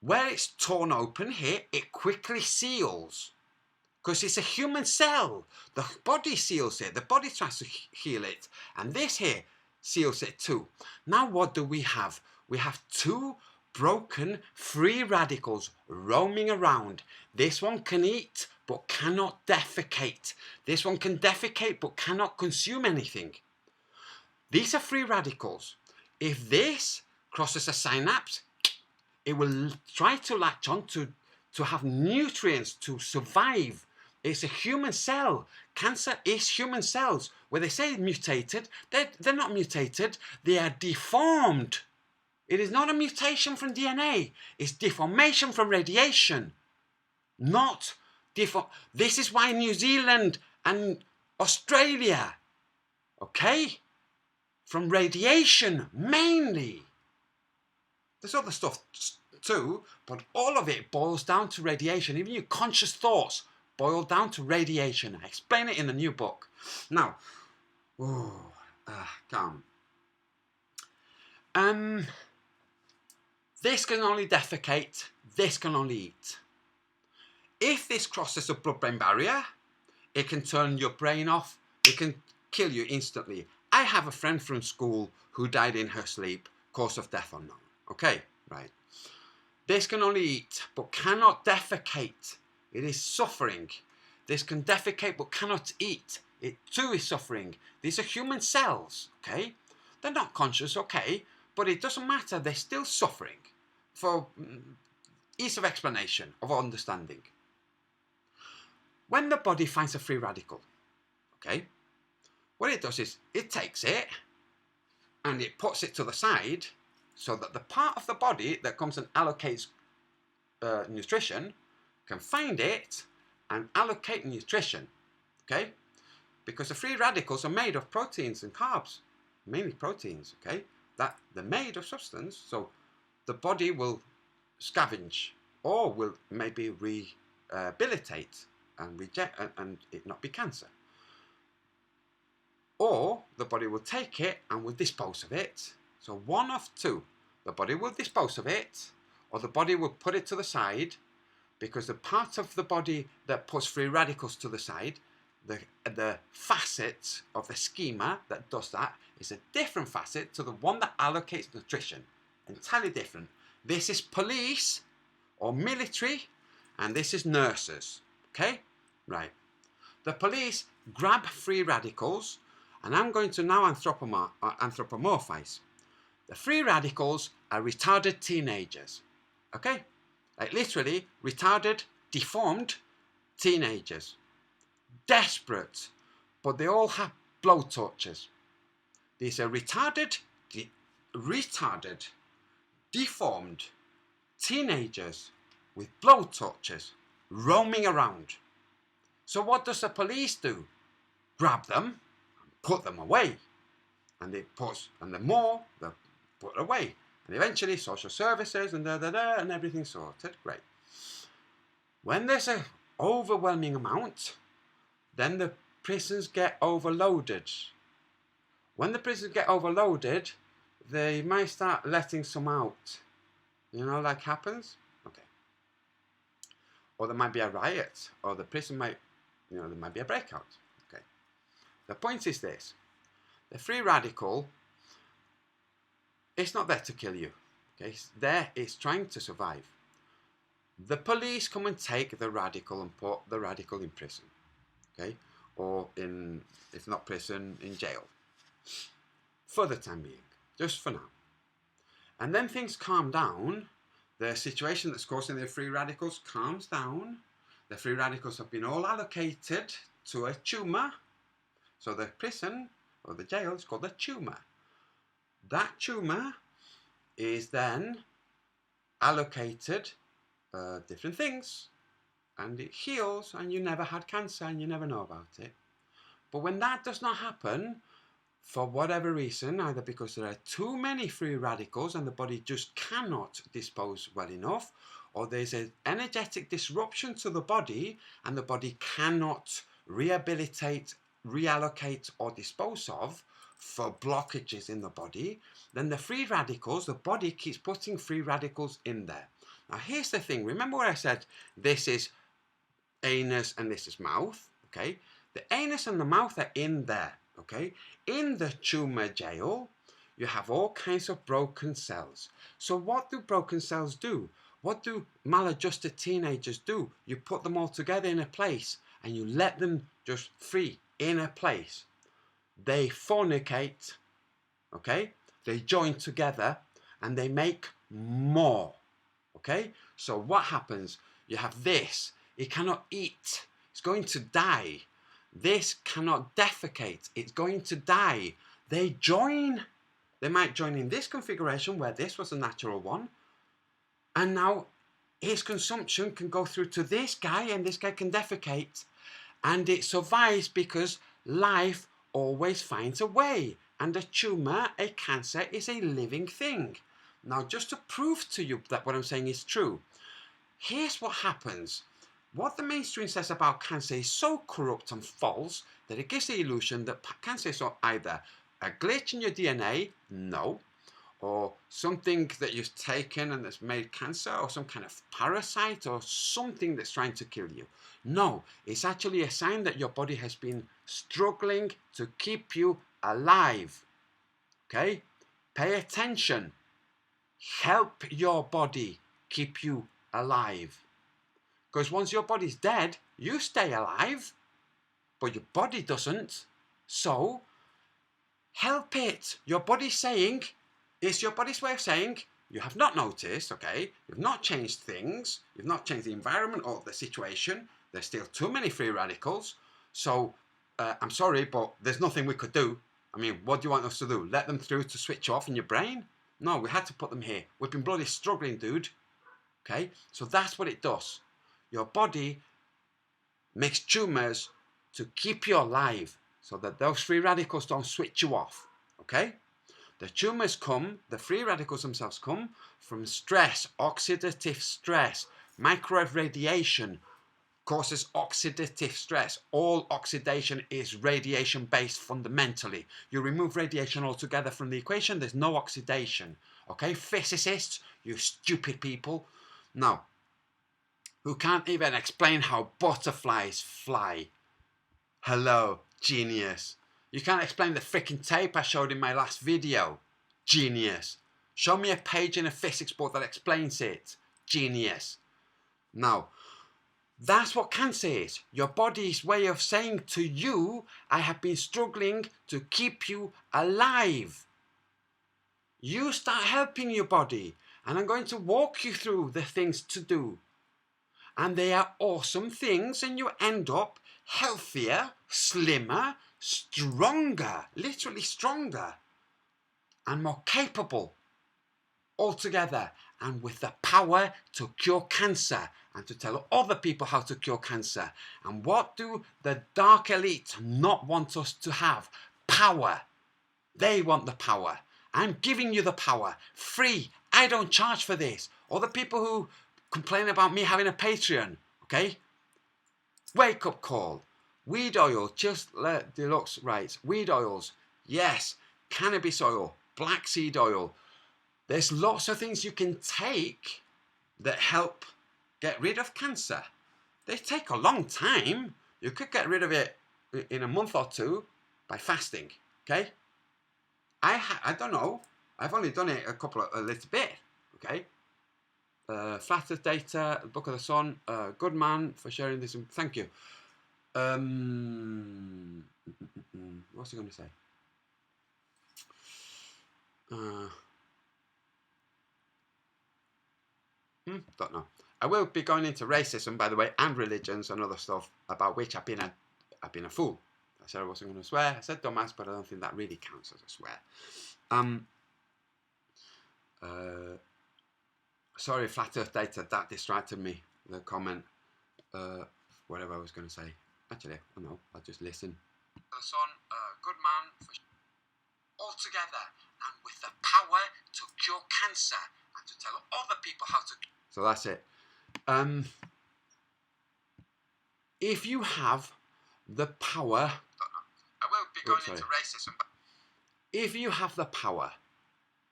Where it's torn open here, it quickly seals. Because it's a human cell. The body seals it. The body tries to heal it. And this here seals it too. Now what do we have? We have two broken free radicals roaming around. This one can eat but cannot defecate. This one can defecate but cannot consume anything. These are free radicals. If this crosses a synapse, it will try to latch on to have nutrients to survive. It's a human cell. Cancer is human cells. When they say mutated, they're not mutated. They are deformed. It is not a mutation from DNA. It's deformation from radiation. Not deform. This is why New Zealand and Australia, okay, from radiation mainly. There's other stuff too, but all of it boils down to radiation. Even your conscious thoughts boil down to radiation. I explain it in the new book. Now, calm. This can only defecate, this can only eat. If this crosses the blood-brain barrier, it can turn your brain off, it can kill you instantly. I have a friend from school who died in her sleep, cause of death unknown. Okay, right. This can only eat, but cannot defecate. It is suffering. This can defecate, but cannot eat. It too is suffering. These are human cells, okay? They're not conscious, okay? But it doesn't matter, they're still suffering. For ease of explanation, of understanding. When the body finds a free radical, okay? What it does is, it takes it, and it puts it to the side, so that the part of the body that comes and allocates nutrition can find it and allocate nutrition, okay? Because the free radicals are made of proteins and carbs, mainly proteins, okay? That they're made of substance, so the body will scavenge or will maybe rehabilitate and reject and it not be cancer. Or the body will take it and will dispose of it. So one of two. The body will dispose of it, or the body will put it to the side, because the part of the body that puts free radicals to the side, the facet of the schema that does that is a different facet to the one that allocates nutrition. Entirely different. This is police or military, and this is nurses. Okay? Right. The police grab free radicals, and I'm going to now anthropomorphize. The free radicals are retarded teenagers. Okay? Like literally retarded, deformed teenagers. Desperate, but they all have blowtorches. These are retarded, deformed teenagers with blowtorches roaming around. So what does the police do? Grab them, put them away, and the more they put away, and eventually social services and and everything's sorted. Great. When there's an overwhelming amount, then the prisons get overloaded. When the prisons get overloaded, they might start letting some out. You know, like happens? Okay. Or there might be a riot, or the prison might, there might be a breakout. Okay. The point is this. The free radical It's not there to kill you. Okay, it's trying to survive. The police come and take the radical and put the radical in prison. Okay, or in, if not prison, in jail. For the time being, just for now. And then things calm down. The situation that's causing the free radicals calms down. The free radicals have been all allocated to a tumour. So the prison or the jail is called a tumour. That tumour is then allocated different things, and it heals, and you never had cancer and you never know about it. But when that does not happen, for whatever reason, either because there are too many free radicals and the body just cannot dispose well enough, or there's an energetic disruption to the body and the body cannot rehabilitate, reallocate, or dispose of for blockages in the body, then the free radicals, the body keeps putting free radicals in there. Now here's the thing, remember where I said this is anus and this is mouth, okay? The anus and the mouth are in there, okay? In the tumour jail, you have all kinds of broken cells. So what do broken cells do? What do maladjusted teenagers do? You put them all together in a place and you let them just free in a place. They fornicate, okay? They join together and they make more, okay? So what happens? You have this. It cannot eat. It's going to die. This cannot defecate. It's going to die. They join. They might join in this configuration where this was a natural one. And now his consumption can go through to this guy and this guy can defecate. And it survives because life always finds a way. And a tumour, a cancer, is a living thing. Now, just to prove to you that what I'm saying is true, here's what happens. What the mainstream says about cancer is so corrupt and false that it gives the illusion that cancer is either a glitch in your DNA, no, or something that you've taken and that's made cancer, or some kind of parasite, or something that's trying to kill you. No, it's actually a sign that your body has been struggling to keep you alive. Okay? Pay attention. Help your body keep you alive. Because once your body's dead, you stay alive, but your body doesn't. So, help it. Your body's saying, it's your body's way of saying, you have not noticed, okay? You've not changed things. You've not changed the environment or the situation. There's still too many free radicals. So, I'm sorry, but there's nothing we could do. I mean, what do you want us to do? Let them through to switch off in your brain? No, we had to put them here. We've been bloody struggling, dude. Okay? So that's what it does. Your body makes tumours to keep you alive so that those free radicals don't switch you off. Okay? The tumours come, the free radicals themselves come from stress, oxidative stress. Microwave radiation causes oxidative stress. All oxidation is radiation based fundamentally. You remove radiation altogether from the equation, there's no oxidation. Okay? Physicists, you stupid people. Now, who can't even explain how butterflies fly. Hello, genius. You can't explain the freaking tape I showed in my last video. Genius. Show me a page in a physics book that explains it. Genius. Now, that's what cancer is. Your body's way of saying to you, I have been struggling to keep you alive. You start helping your body, and I'm going to walk you through the things to do. And they are awesome things, and you end up healthier, slimmer, stronger, literally stronger, and more capable altogether, and with the power to cure cancer and to tell other people how to cure cancer. And what do the dark elite not want us to have? Power. They want the power. I'm giving you the power. Free. I don't charge for this. All the people who complain about me having a Patreon, okay? Wake up call. Weed oil, just deluxe rights. Weed oils, yes. Cannabis oil, black seed oil. There's lots of things you can take that help get rid of cancer. They take a long time. You could get rid of it in a month or two by fasting, okay? I don't know. I've only done it a little bit, okay? Flat Earth Data, Book of the Sun, good man for sharing this. Thank you. What's he going to say? Don't know. I will be going into racism, by the way, and religions and other stuff about which I've been a fool. I said I wasn't going to swear. I said dumbass, but I don't think that really counts as a swear. Sorry, Flat Earth Data, that distracted me. The comment, whatever I was going to say. Actually, I don't know. I'll just listen. The son, good man, all together and with the power to cure cancer and to tell other people how to. So that's it. If you have the power, I will be going into racism. But if you have the power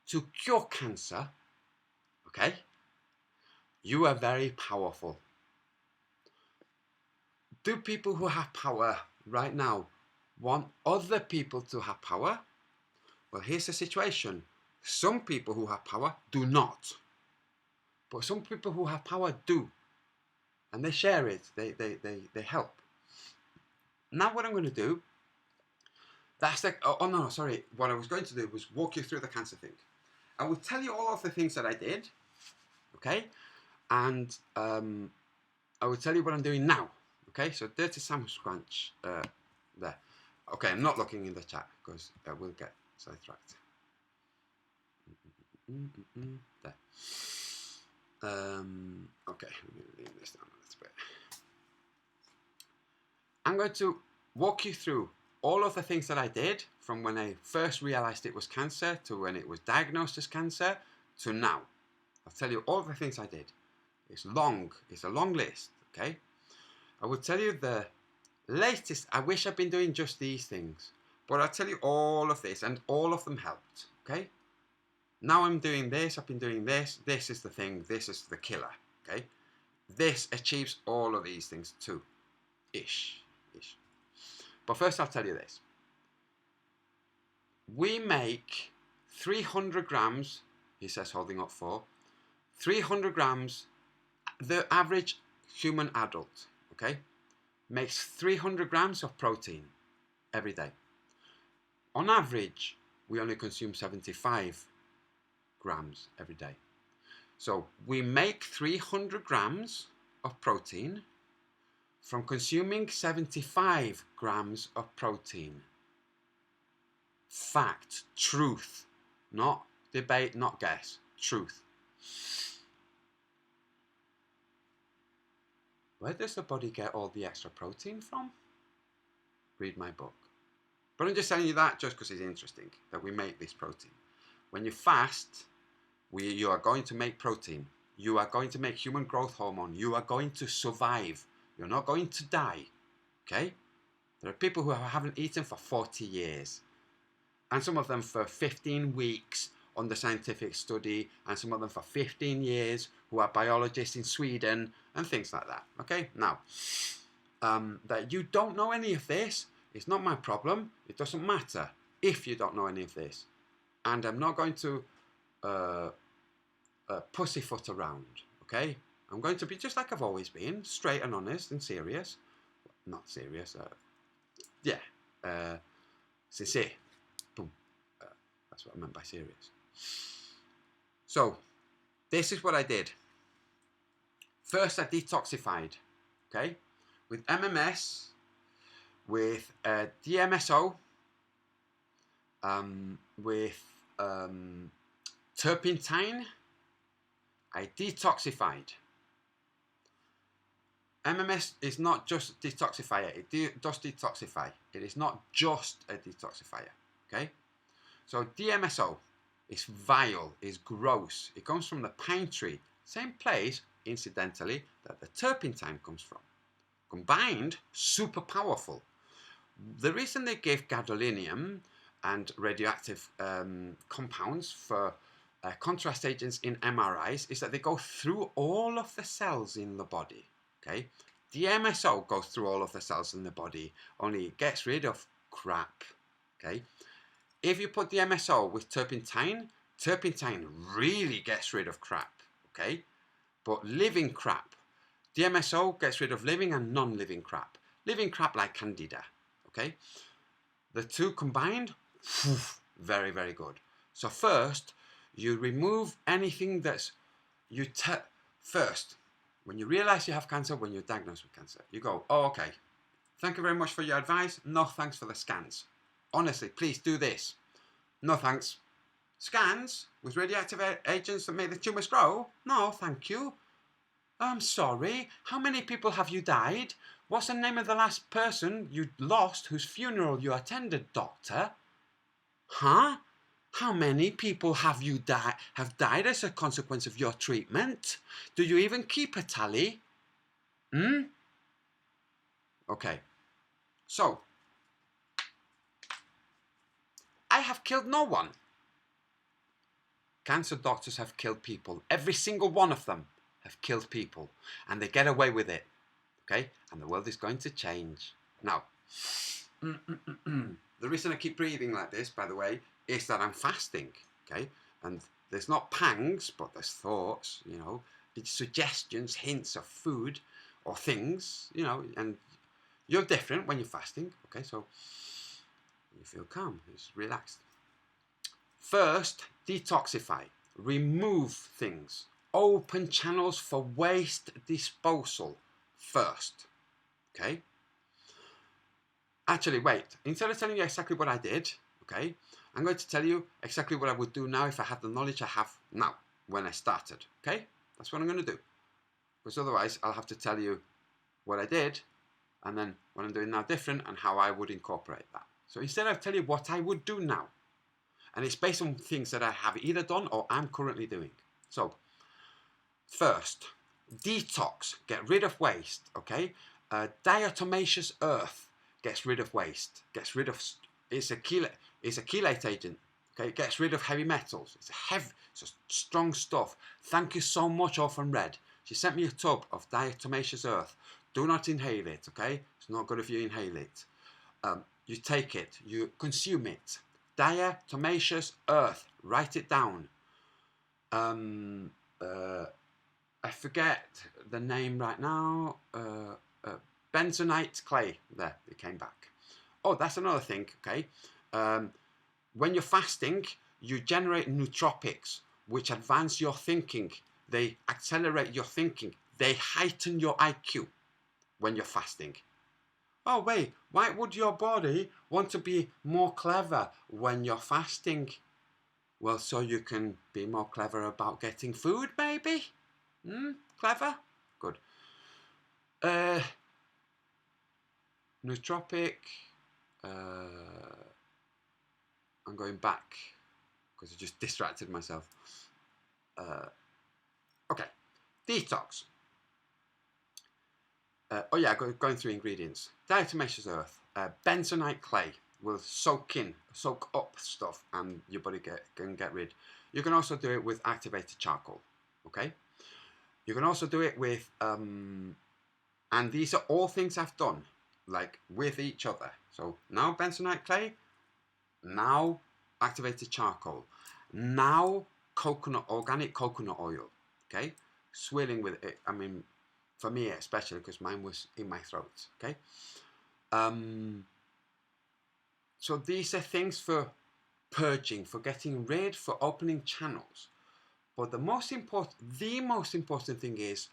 to cure cancer, okay, you are very powerful. Do people who have power right now want other people to have power? Well, here's the situation. Some people who have power do not. But some people who have power do. And they share it. They help. Now what I'm going to do, that's like, sorry. What I was going to do was walk you through the cancer thing. I will tell you all of the things that I did. Okay? And I will tell you what I'm doing now. Okay? So Dirty Sam Scrunch there. Okay, I'm not looking in the chat because I will get sidetracked. There. Okay, let me leave this down a little bit. I'm going to walk you through all of the things that I did from when I first realized it was cancer to when it was diagnosed as cancer to now. I'll tell you all the things I did. It's long. It's a long list, okay? I will tell you the latest. I wish I'd been doing just these things, but I'll tell you all of this, and all of them helped, okay? Now I'm doing this, I've been doing this, this is the thing, this is the killer, okay? This achieves all of these things too, ish. But first I'll tell you this. We make 300 grams, he says holding up 4, 300 grams, the average human adult, okay, makes 300 grams of protein every day. On average, we only consume 75 grams every day. So we make 300 grams of protein from consuming 75 grams of protein. Fact, truth, not debate, not guess, truth. Where does the body get all the extra protein from? Read my book. But I'm just telling you that just because it's interesting that we make this protein. When you fast, you are going to make protein. You are going to make human growth hormone. You are going to survive. You're not going to die. Okay? There are people who haven't eaten for 40 years. And some of them for 15 weeks on the scientific study. And some of them for 15 years who are biologists in Sweden and things like that. Okay? Now, that you don't know any of this, it's not my problem. It doesn't matter if you don't know any of this. And I'm not going to pussyfoot around, okay? I'm going to be just like I've always been, straight and honest and serious. Not serious, sincere. Boom. That's what I meant by serious. So, this is what I did. First, I detoxified, okay? With MMS, with DMSO, with turpentine, I detoxified. MMS is not just a detoxifier, it does detoxify. It is not just a detoxifier, okay? So DMSO is vile, is gross. It comes from the pine tree, same place, incidentally, that the turpentine comes from. Combined, super powerful. The reason they gave gadolinium and radioactive compounds for contrast agents in MRIs is that they go through all of the cells in the body, okay? DMSO goes through all of the cells in the body, only it gets rid of crap, okay? If you put DMSO with turpentine, Turpentine really gets rid of crap, okay? But living crap, DMSO gets rid of living and non-living crap. Living crap like Candida, okay? The two combined, very, very good. So first, you remove anything that's, first, when you realize you have cancer, when you're diagnosed with cancer, you go, oh, okay, thank you very much for your advice. No thanks for the scans. Honestly, please do this. No thanks. Scans with radioactive agents that make the tumours grow? No, thank you. I'm sorry. How many people have you died? What's the name of the last person you lost whose funeral you attended, doctor? Huh? How many people have died as a consequence of your treatment? Do you even keep a tally? Okay. So, I have killed no one. Cancer doctors have killed people. Every single one of them have killed people. And they get away with it. Okay? And the world is going to change. Now, the reason I keep breathing like this, by the way, is that I'm fasting. Okay? And there's not pangs, but there's thoughts, you know, suggestions, hints of food or things, you know, and you're different when you're fasting. Okay? So you feel calm, it's relaxed. First, detoxify, remove things, open channels for waste disposal first, okay? Actually, wait, instead of telling you exactly what I did, okay, I'm going to tell you exactly what I would do now if I had the knowledge I have now when I started, okay? That's what I'm going to do, because otherwise I'll have to tell you what I did and then what I'm doing now different and how I would incorporate that. So instead I'll tell you what I would do now. And it's based on things that I have either done or I'm currently doing. So, first, detox, get rid of waste, okay? Diatomaceous earth gets rid of waste, gets rid of, it's a chelate agent, okay? It gets rid of heavy metals. It's strong stuff. Thank you so much, Orphan Red. She sent me a tub of diatomaceous earth. Do not inhale it, okay? It's not good if you inhale it. You take it, you consume it. Diatomaceous earth, write it down. I forget the name right now. Benzonite clay. There, it came back. Oh, that's another thing, okay? When you're fasting, you generate nootropics, which advance your thinking. They accelerate your thinking. They heighten your IQ when you're fasting. Oh, wait, why would your body want to be more clever when you're fasting? Well, so you can be more clever about getting food, maybe? Clever? Good. Nootropic. I'm going back because I just distracted myself. Okay. Detox. Oh yeah, going through ingredients. Diatomaceous earth, benzonite clay will soak up stuff, and your body can get rid. You can also do it with activated charcoal. Okay. You can also do it with, and these are all things I've done, like with each other. So now benzonite clay, now activated charcoal, now organic coconut oil. Okay, swilling with it. I mean, for me especially, because mine was in my throat, okay? So these are things for purging, for getting rid, for opening channels. But the most important thing is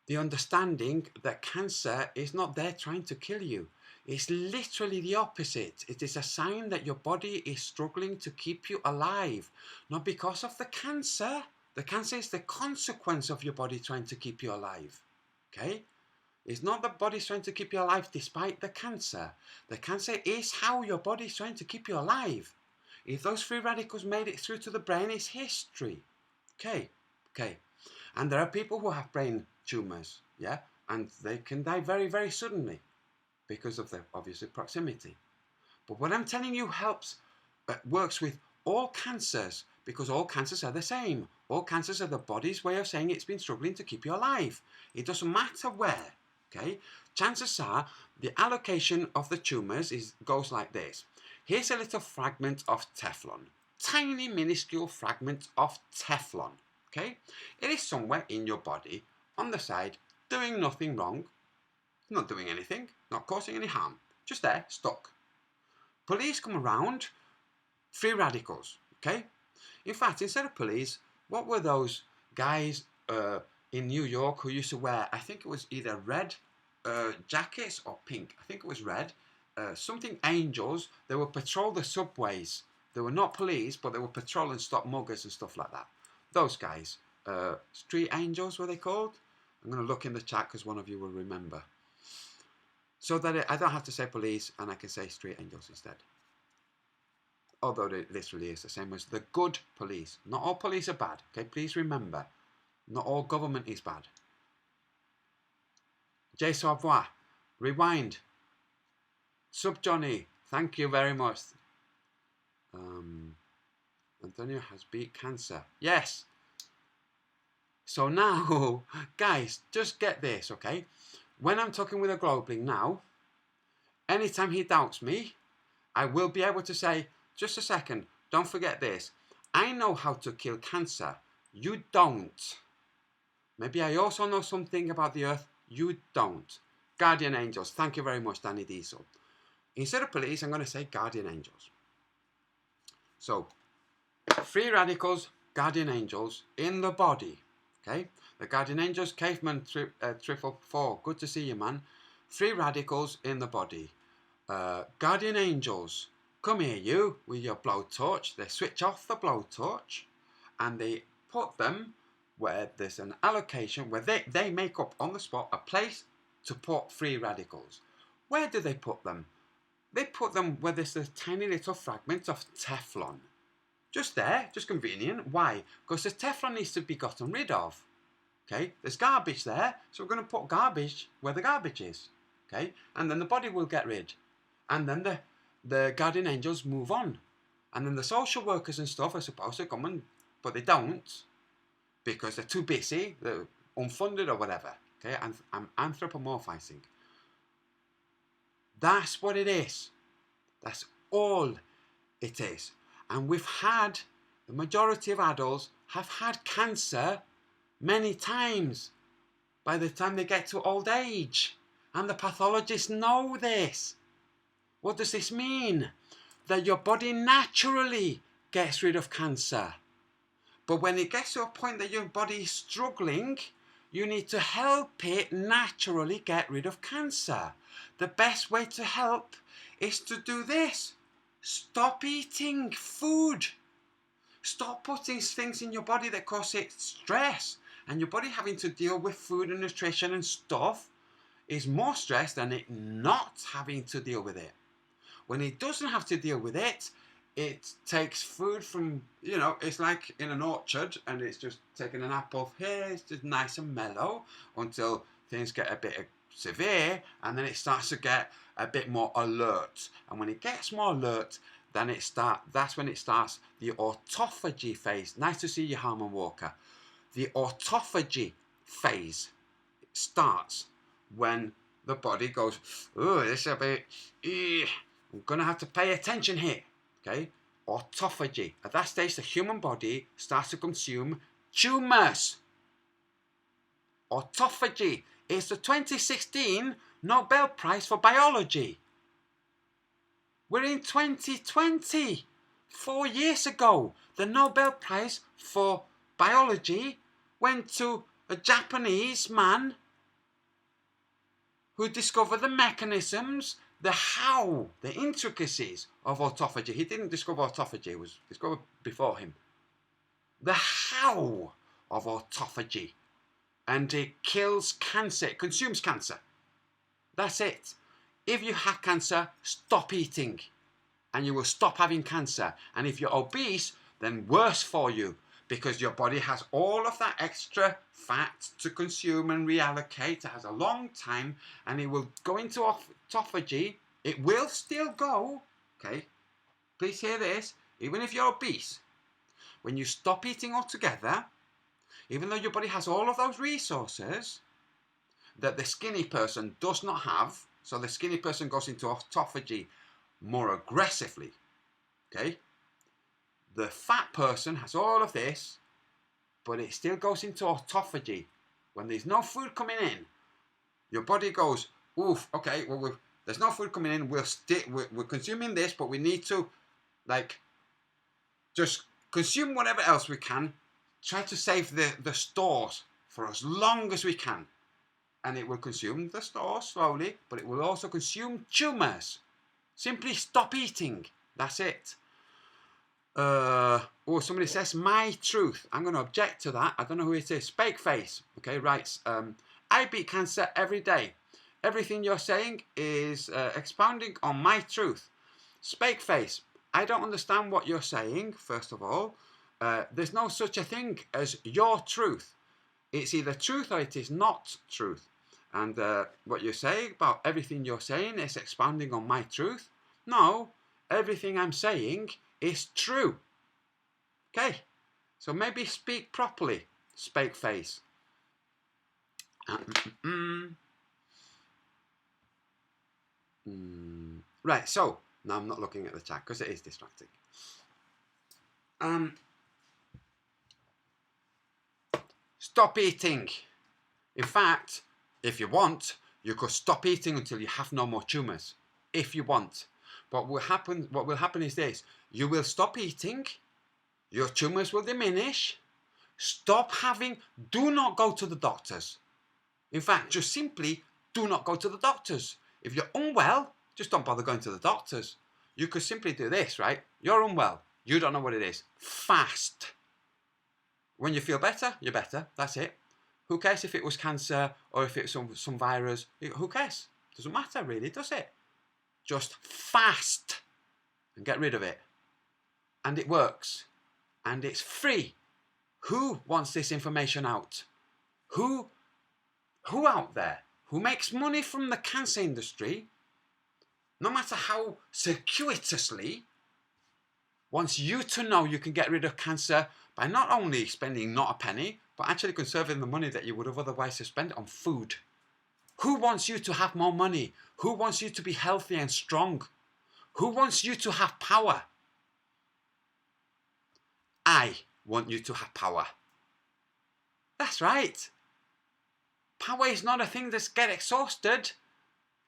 the understanding that cancer is not there trying to kill you. It's literally the opposite. It is a sign that your body is struggling to keep you alive, not because of the cancer. The cancer is the consequence of your body trying to keep you alive. Okay? It's not the body's trying to keep you alive despite the cancer. The cancer is how your body's trying to keep you alive. If those free radicals made it through to the brain, it's history. Okay? Okay. And there are people who have brain tumours, yeah? And they can die very, very suddenly because of the, obviously, proximity. But what I'm telling you works with all cancers, because all cancers are the same. All cancers are the body's way of saying it's been struggling to keep you alive. It doesn't matter where, okay? Chances are the allocation of the tumours goes like this. Here's a little fragment of Teflon. tiny minuscule fragment of Teflon. Okay, it is somewhere in your body on the side, doing nothing wrong, not doing anything, not causing any harm, just there, stuck. Police come around, free radicals. Okay, in fact, instead of police, what were those guys in New York who used to wear, I think it was either red jackets or pink, I think it was red, something angels. They would patrol the subways. They were not police, but they would patrol and stop muggers and stuff like that. Those guys, street angels were they called? I'm going to look in the chat because one of you will remember. So that I don't have to say police and I can say street angels instead. Although it literally is the same as the good police. Not all police are bad. Okay, please remember. Not all government is bad. J. Sauvoir, rewind. Sub Johnny, thank you very much. Antonio has beat cancer. Yes. So now, guys, just get this, okay? When I'm talking with a Globling now, anytime he doubts me, I will be able to say, just a second, don't forget this. I know how to kill cancer. You don't. Maybe I also know something about the earth. You don't. Guardian angels. Thank you very much, Danny Diesel. Instead of police, I'm going to say guardian angels. So, free radicals, guardian angels in the body. Okay? The guardian angels, Caveman 344. Good to see you, man. Free radicals in the body. Guardian angels. Come here, you, with your blowtorch. They switch off the blowtorch and they put them where there's an allocation, where they make up on the spot a place to put free radicals. Where do they put them? They put them where there's a tiny little fragment of Teflon. Just there, just convenient. Why? Because the Teflon needs to be gotten rid of. Okay, there's garbage there, so we're going to put garbage where the garbage is. Okay, and then the body will get rid. And then the guardian angels move on. And then the social workers and stuff are supposed to come but they don't because they're too busy, they're unfunded or whatever. Okay, and I'm anthropomorphizing. That's what it is. That's all it is. And we've had, the majority of adults have had cancer many times by the time they get to old age. And the pathologists know this. What does this mean? That your body naturally gets rid of cancer. But when it gets to a point that your body is struggling, you need to help it naturally get rid of cancer. The best way to help is to do this. Stop eating food. Stop putting things in your body that cause it stress. And your body having to deal with food and nutrition and stuff is more stress than it not having to deal with it. When it doesn't have to deal with it, it takes food from, you know, it's like in an orchard and it's just taking an apple here, it's just nice and mellow until things get a bit severe and then it starts to get a bit more alert. And when it gets more alert, then that's when it starts the autophagy phase. Nice to see you, Harmon Walker. The autophagy phase starts when the body goes, oh, this is a bit, I'm going to have to pay attention here. Okay? Autophagy. At that stage, the human body starts to consume tumours. Autophagy is the 2016 Nobel Prize for Biology. We're in 2020. 4 years ago, the Nobel Prize for Biology went to a Japanese man who discovered the mechanisms, the intricacies of autophagy. He didn't discover autophagy, it was discovered before him. The how of autophagy. And it kills cancer, it consumes cancer. That's it. If you have cancer, stop eating and you will stop having cancer. And if you're obese, then worse for you because your body has all of that extra fat to consume and reallocate. It has a long time and it will go into autophagy. It will still go, okay? Please hear this. Even if you're obese, when you stop eating altogether, even though your body has all of those resources that the skinny person does not have, so the skinny person goes into autophagy more aggressively, okay? the fat person has all of this, but it still goes into autophagy. When there's no food coming in, your body goes, oof, okay, well, there's no food coming in, we're consuming this, but we need to, like, just consume whatever else we can, try to save the stores for as long as we can. And it will consume the stores slowly, but it will also consume tumors. Simply stop eating. That's it. Somebody says my truth. I'm going to object to that. I don't know who it is. Fake face. Okay, writes, I beat cancer every day. Everything you're saying is expounding on my truth. Spake face. I don't understand what you're saying, first of all. There's no such a thing as your truth. It's either truth or it is not truth. And what you're saying about everything you're saying is expounding on my truth. No, everything I'm saying is true. Okay, so maybe speak properly, spake face. Right, so now I'm not looking at the chat because it is distracting. Stop eating. In fact, if you want, you could stop eating until you have no more tumours. If you want. But what will happen is this. You will stop eating. Your tumours will diminish. Do not go to the doctors. In fact, just simply do not go to the doctors. If you're unwell, just don't bother going to the doctors. You could simply do this, right? You're unwell. You don't know what it is. Fast. When you feel better, you're better. That's it. Who cares if it was cancer or if it's some virus? Who cares? Doesn't matter really, does it? Just fast and get rid of it. And it works. And it's free. Who wants this information out? Who out there who makes money from the cancer industry, no matter how circuitously, wants you to know you can get rid of cancer by not only spending not a penny, but actually conserving the money that you would have otherwise spent on food. Who wants you to have more money? Who wants you to be healthy and strong? Who wants you to have power? I want you to have power. That's right. Power is not a thing that's get exhausted.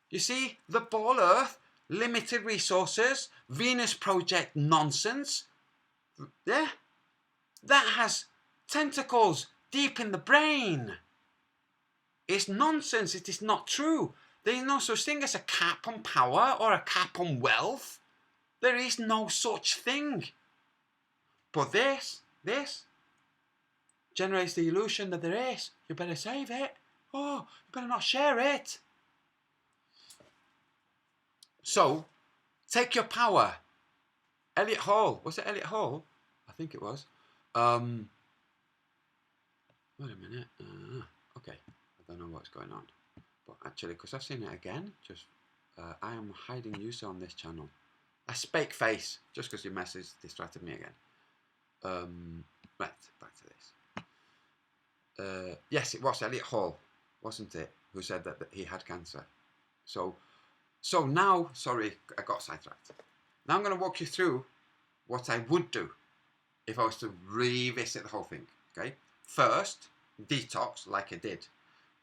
You see, the ball Earth, limited resources, Venus project nonsense. Yeah, that has tentacles deep in the brain. It's nonsense. It is not true. There is no such thing as a cap on power or a cap on wealth. There is no such thing. But this generates the illusion that there is. You better save it. Oh, you better not share it. So, take your power. Elliot Hall. Was it Elliot Hall? I think it was. Wait a minute. Okay. I don't know what's going on. But actually, because I've seen it again, I am hiding user on this channel. I spake face, just because your message distracted me again. Right, back to this. Yes, it was Elliot Hall, wasn't it, who said that he had cancer. So now, sorry, I got sidetracked. Now I'm going to walk you through what I would do if I was to revisit the whole thing, okay? First, detox, like I did.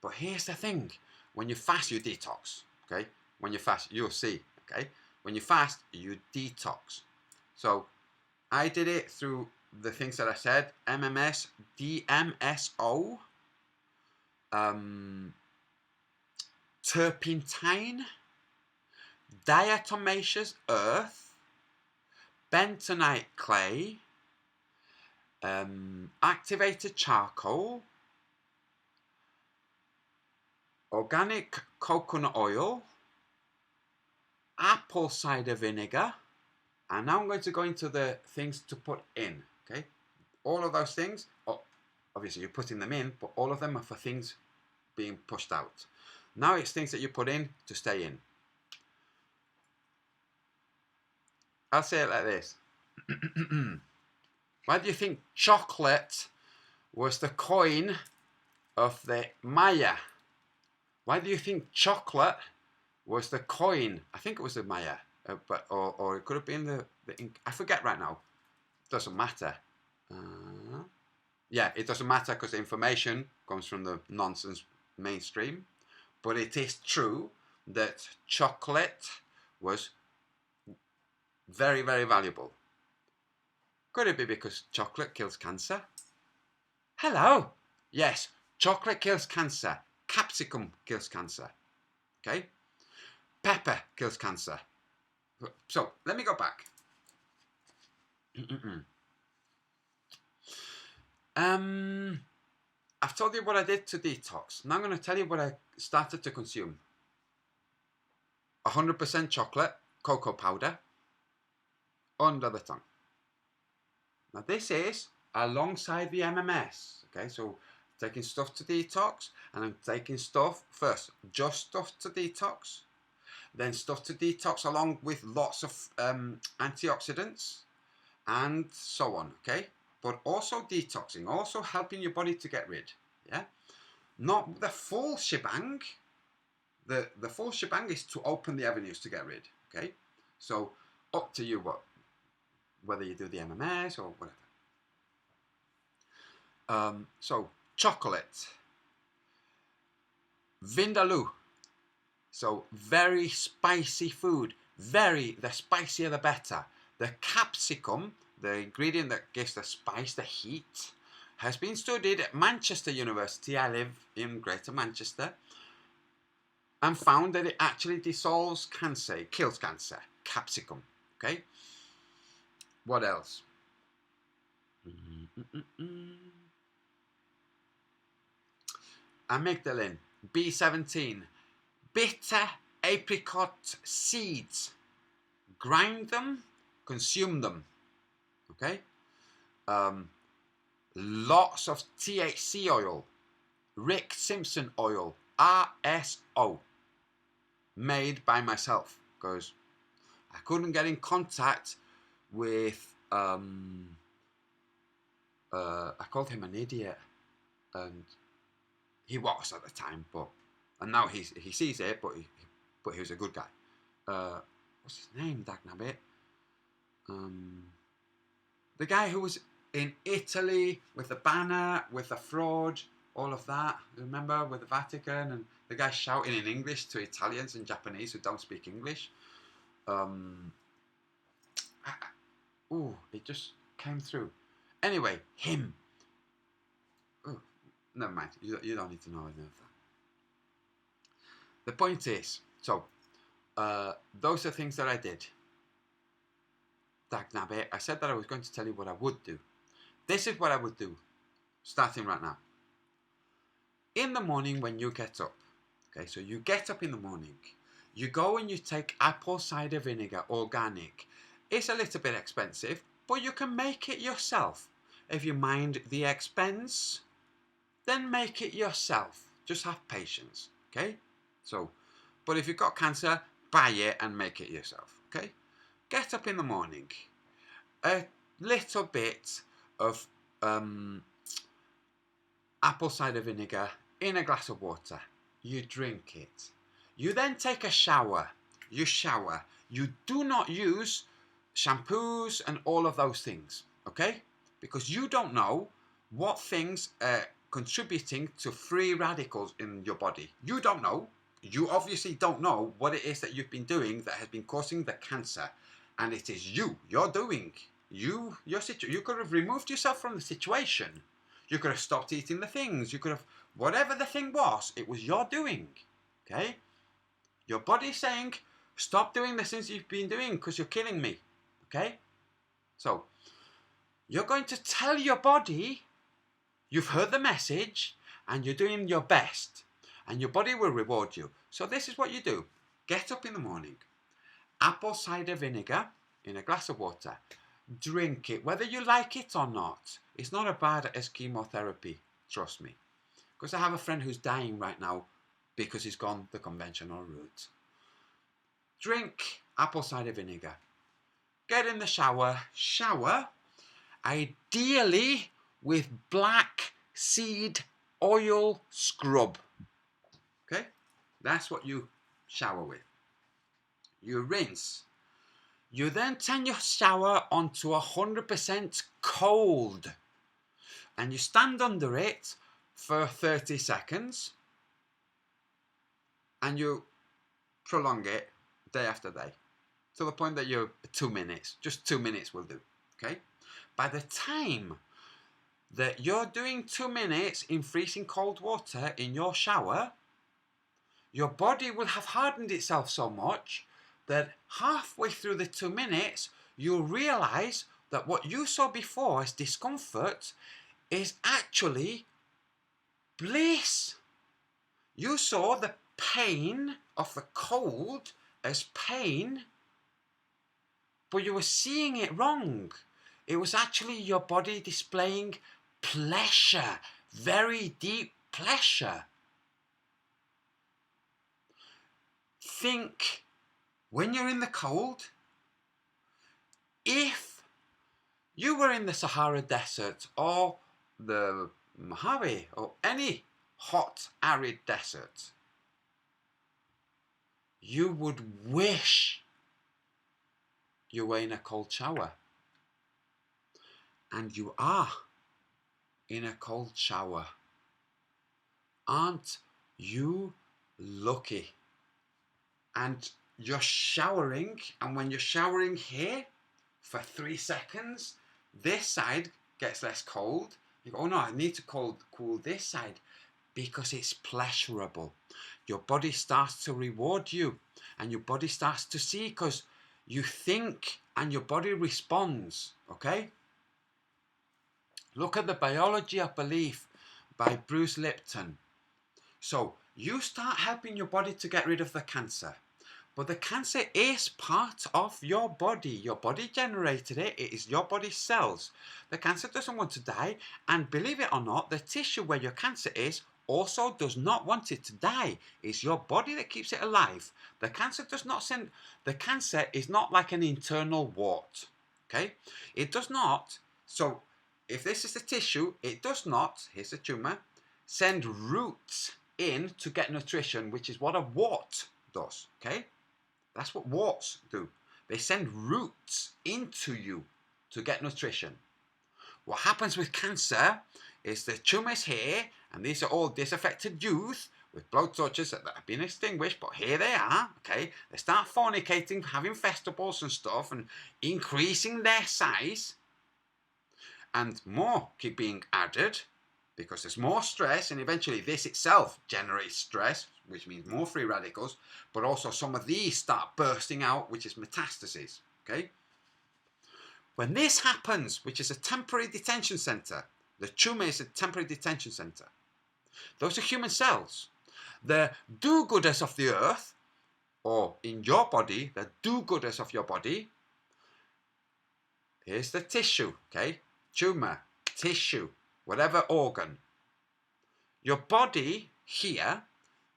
But here's the thing. When you fast, you detox, okay? When you fast, you'll see, okay? When you fast, you detox. So I did it through the things that I said, MMS, DMSO, turpentine, diatomaceous earth, bentonite clay, activated charcoal, organic coconut oil, apple cider vinegar, and now I'm going to go into the things to put in, okay? All of those things, obviously you're putting them in, but all of them are for things being pushed out. Now it's things that you put in to stay in. I'll say it like this. Why do you think chocolate was the coin of the Maya? Why do you think chocolate was the coin? I think it was the Maya, or it could have been the I forget right now. doesn't matter. Yeah, it doesn't matter because the information comes from the nonsense mainstream. But it is true that chocolate was very, very valuable. Could it be because chocolate kills cancer? Hello. Yes, chocolate kills cancer. Capsicum kills cancer. Okay? Pepper kills cancer. So, let me go back. I've told you what I did to detox. Now I'm going to tell you what I started to consume. 100% chocolate, cocoa powder, under the tongue. Now this is alongside the MMS. Okay, so taking stuff to detox, and I'm taking stuff first, just stuff to detox, then stuff to detox along with lots of antioxidants and so on. Okay, but also detoxing, also helping your body to get rid. Yeah, not the full shebang. The full shebang is to open the avenues to get rid. Okay, so up to you whether you do the MMS or whatever. So chocolate, vindaloo, so very spicy food. The spicier the better. The capsicum, the ingredient that gives the spice, the heat, has been studied at Manchester University. I live in Greater Manchester, and found that it actually dissolves cancer, it kills cancer. Capsicum. Okay. What else? Amygdalin, B17, bitter apricot seeds. Grind them, consume them. Okay? Lots of THC oil, Rick Simpson oil, RSO, made by myself because I couldn't get in contact with. I called him an idiot, and he was at the time, and now he sees it, but he was a good guy. What's his name, Dagnabbit? The guy who was in Italy with the banner, with the fraud, all of that. Remember, with the Vatican, and the guy shouting in English to Italians and Japanese who don't speak English. It just came through. Anyway, him. Oh, never mind. You don't need to know any of that. The point is, so those are things that I did. Dagnabbit, I said that I was going to tell you what I would do. This is what I would do, starting right now. In the morning when you get up, okay, so you get up in the morning, you go and you take apple cider vinegar, organic. It's a little bit expensive, but you can make it yourself. If you mind the expense, then make it yourself. Just have patience, okay? So, but if you've got cancer, buy it and make it yourself, okay? Get up in the morning, a little bit of apple cider vinegar in a glass of water. You drink it. You then take a shower. You shower. You do not use shampoos and all of those things, okay? Because you don't know what things are contributing to free radicals in your body. You don't know. You obviously don't know what it is that you've been doing that has been causing the cancer. And it is you're doing. You could have removed yourself from the situation. You could have stopped eating the things. You could have, whatever the thing was, it was your doing. Okay? Your body's saying, stop doing the things you've been doing because you're killing me. Okay? So, you're going to tell your body you've heard the message and you're doing your best. And your body will reward you. So this is what you do. Get up in the morning. Apple cider vinegar in a glass of water. Drink it, whether you like it or not. It's not as bad as chemotherapy, trust me. Because I have a friend who's dying right now because he's gone the conventional route. Drink apple cider vinegar. Get in the shower. Shower, ideally with black seed oil scrub. Okay? That's what you shower with. You rinse. You then turn your shower onto 100% cold. And you stand under it for 30 seconds. And you prolong it day after day. To the point that you're 2 minutes. Just 2 minutes will do. Okay? By the time that you're doing 2 minutes in freezing cold water in your shower, your body will have hardened itself so much that halfway through the 2 minutes, you'll realize that what you saw before as discomfort is actually bliss. You saw the pain of the cold as pain, but you were seeing it wrong. It was actually your body displaying pleasure, very deep pleasure. Think, when you're in the cold, if you were in the Sahara Desert or the Mojave or any hot, arid desert, you would wish you were in a cold shower. And you are in a cold shower. Aren't you lucky? And you're showering, and when you're showering here for 3 seconds, this side gets less cold. You go, oh no, I need to cool this side, because it's pleasurable. Your body starts to reward you, and your body starts to see, because you think and your body responds. Okay? Look at The Biology of Belief by Bruce Lipton. So you start helping your body to get rid of the cancer. But the cancer is part of your body. Your body generated it. It is your body's cells. The cancer doesn't want to die. And believe it or not, the tissue where your cancer is also does not want it to die. It's your body that keeps it alive. The cancer does not send... The cancer is not like an internal wart. Okay? It does not... So if this is the tissue, it does not, here's the tumour, send roots in to get nutrition, which is what a wart does. Okay? That's what warts do. They send roots into you to get nutrition. What happens with cancer is the tumour is here, and these are all disaffected youth with blowtorches that have been extinguished, but here they are, okay? They start fornicating, having festivals and stuff, and increasing their size, and more keep being added, because there's more stress, and eventually this itself generates stress, which means more free radicals, but also some of these start bursting out, which is metastases, okay? When this happens, which is a temporary detention center, the tumor is a temporary detention center. Those are human cells. The do-gooders of the earth, or in your body, the do-gooders of your body, here's the tissue, okay? Tumor, tissue, whatever organ. Your body here,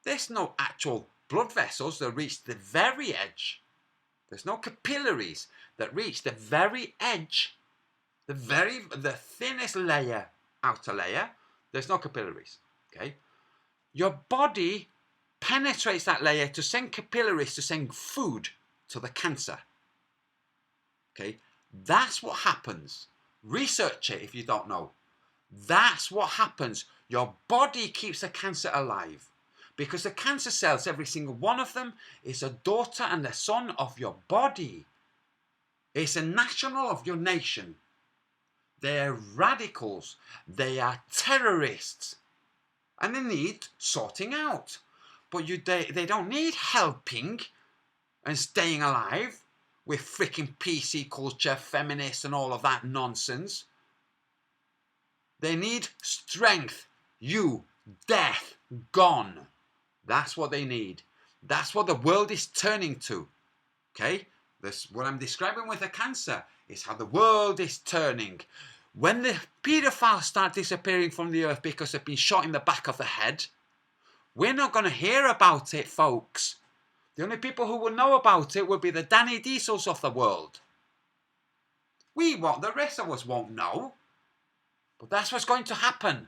there's no actual blood vessels that reach the very edge. There's no capillaries that reach the very edge, the thinnest layer, outer layer. There's no capillaries, okay? Your body penetrates that layer to send capillaries to send food to the cancer, okay? That's what happens. Research it if you don't know. That's what happens. Your body keeps the cancer alive. Because the cancer cells, every single one of them, is a daughter and a son of your body. It's a national of your nation. They're radicals. They are terrorists. And they need sorting out. But they don't need helping and staying alive with freaking PC culture, feminists and all of that nonsense. They need strength. You, death, gone. That's what they need. That's what the world is turning to. Okay? What I'm describing with the cancer is how the world is turning. When the paedophiles start disappearing from the earth because they've been shot in the back of the head, we're not going to hear about it, folks. The only people who will know about it will be the Danny Diesels of the world. We won't. The rest of us won't know. But that's what's going to happen.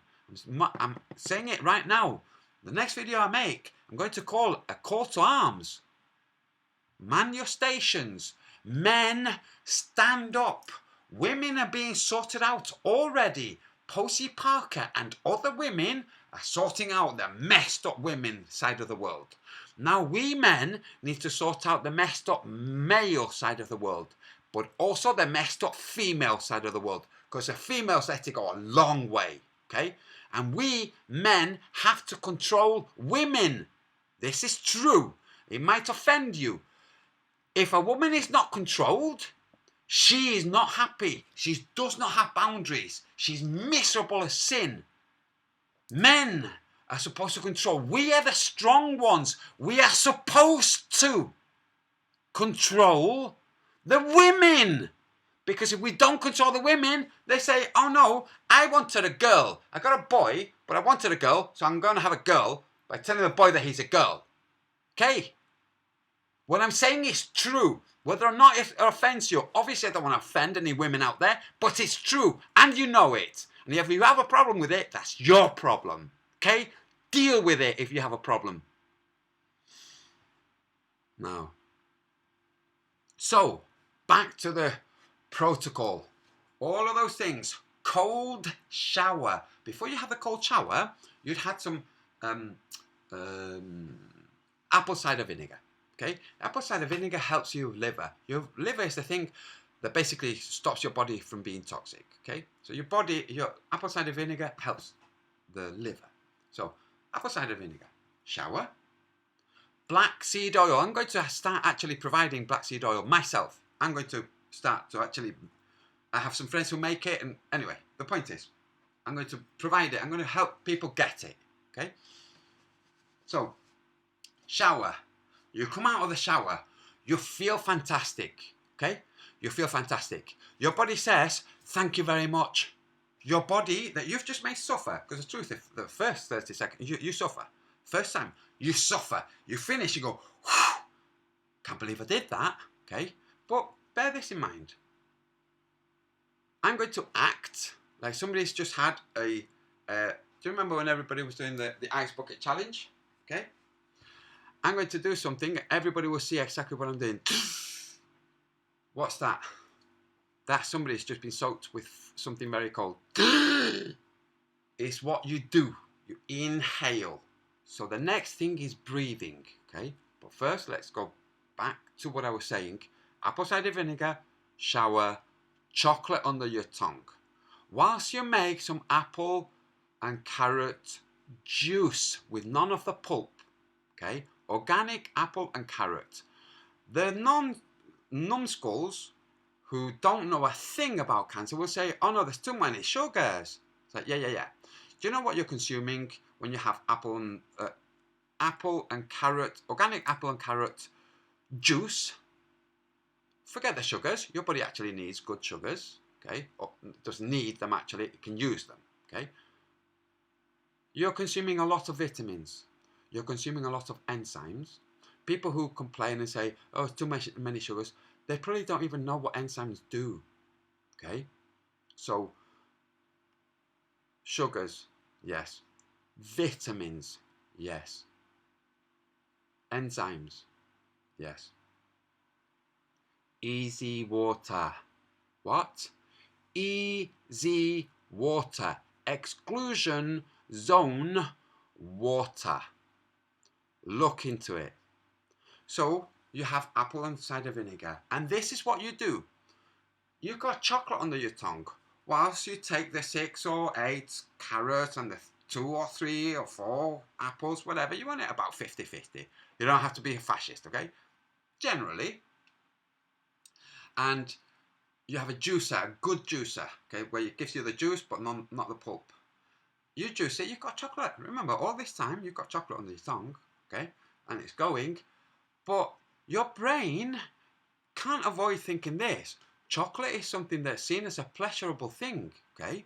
I'm saying it right now. The next video I make, I'm going to call a call to arms. Man your stations. Men, stand up. Women are being sorted out already. Posey Parker and other women are sorting out the messed up women side of the world. Now we men need to sort out the messed up male side of the world, but also the messed up female side of the world, because the females let it go a long way, okay? And we men have to control women. This is true. It might offend you. If a woman is not controlled, she is not happy. She does not have boundaries. She's miserable as sin. Men are supposed to control. We are the strong ones. We are supposed to control the women. Because if we don't control the women, they say, oh no, I wanted a girl. I got a boy, but I wanted a girl, so I'm going to have a girl by telling the boy that he's a girl. Okay? What I'm saying is true. Whether or not it offends you, obviously I don't want to offend any women out there, but it's true, and you know it. And if you have a problem with it, that's your problem. Okay? Deal with it if you have a problem. Now, so, back to the protocol. All of those things. Cold shower. Before you have the cold shower, you'd had some apple cider vinegar. Okay, apple cider vinegar helps your liver. Your liver is the thing that basically stops your body from being toxic. Okay, so your apple cider vinegar helps the liver. So apple cider vinegar, shower, black seed oil. I'm going to start actually providing black seed oil myself. I'm going to start to actually. I have some friends who make it, and anyway, the point is, I'm going to provide it. I'm going to help people get it. Okay, so shower. You come out of the shower, you feel fantastic, okay? You feel fantastic. Your body says, thank you very much. Your body that you've just made suffer, because the truth, if the first 30 seconds, you suffer. First time, you suffer. You finish, you go, whew, can't believe I did that, okay? But bear this in mind. I'm going to act like somebody's just had do you remember when everybody was doing the ice bucket challenge, okay? I'm going to do something, everybody will see exactly what I'm doing. What's that? That's somebody's just been soaked with something very cold. It's what you do. You inhale. So the next thing is breathing, okay? But first, let's go back to what I was saying. Apple cider vinegar, shower, chocolate under your tongue. Whilst you make some apple and carrot juice with none of the pulp, okay? Organic apple and carrot. The numbskulls who don't know a thing about cancer will say, oh no, there's too many sugars. It's like, yeah. Do you know what you're consuming when you have apple and carrot, organic apple and carrot juice? Forget the sugars. Your body actually needs good sugars, okay? Or doesn't need them actually, it can use them, okay? You're consuming a lot of vitamins. You're consuming a lot of enzymes. People who complain and say, oh, it's too many sugars, they probably don't even know what enzymes do. Okay? So, sugars, yes. Vitamins, yes. Enzymes, yes. Easy water. What? Easy water. Exclusion zone water. Look into it. So you have apple and cider vinegar, and this is what you do. You've got chocolate under your tongue whilst you take the 6 or 8 carrots and the 2 or 3 or 4 apples, whatever. You want it about 50-50. You don't have to be a fascist, okay? Generally. And you have a juicer, a good juicer, okay, where it gives you the juice but not the pulp. You juice it, you've got chocolate. Remember, all this time you've got chocolate under your tongue, okay, and it's going, but your brain can't avoid thinking this. Chocolate is something that's seen as a pleasurable thing, okay?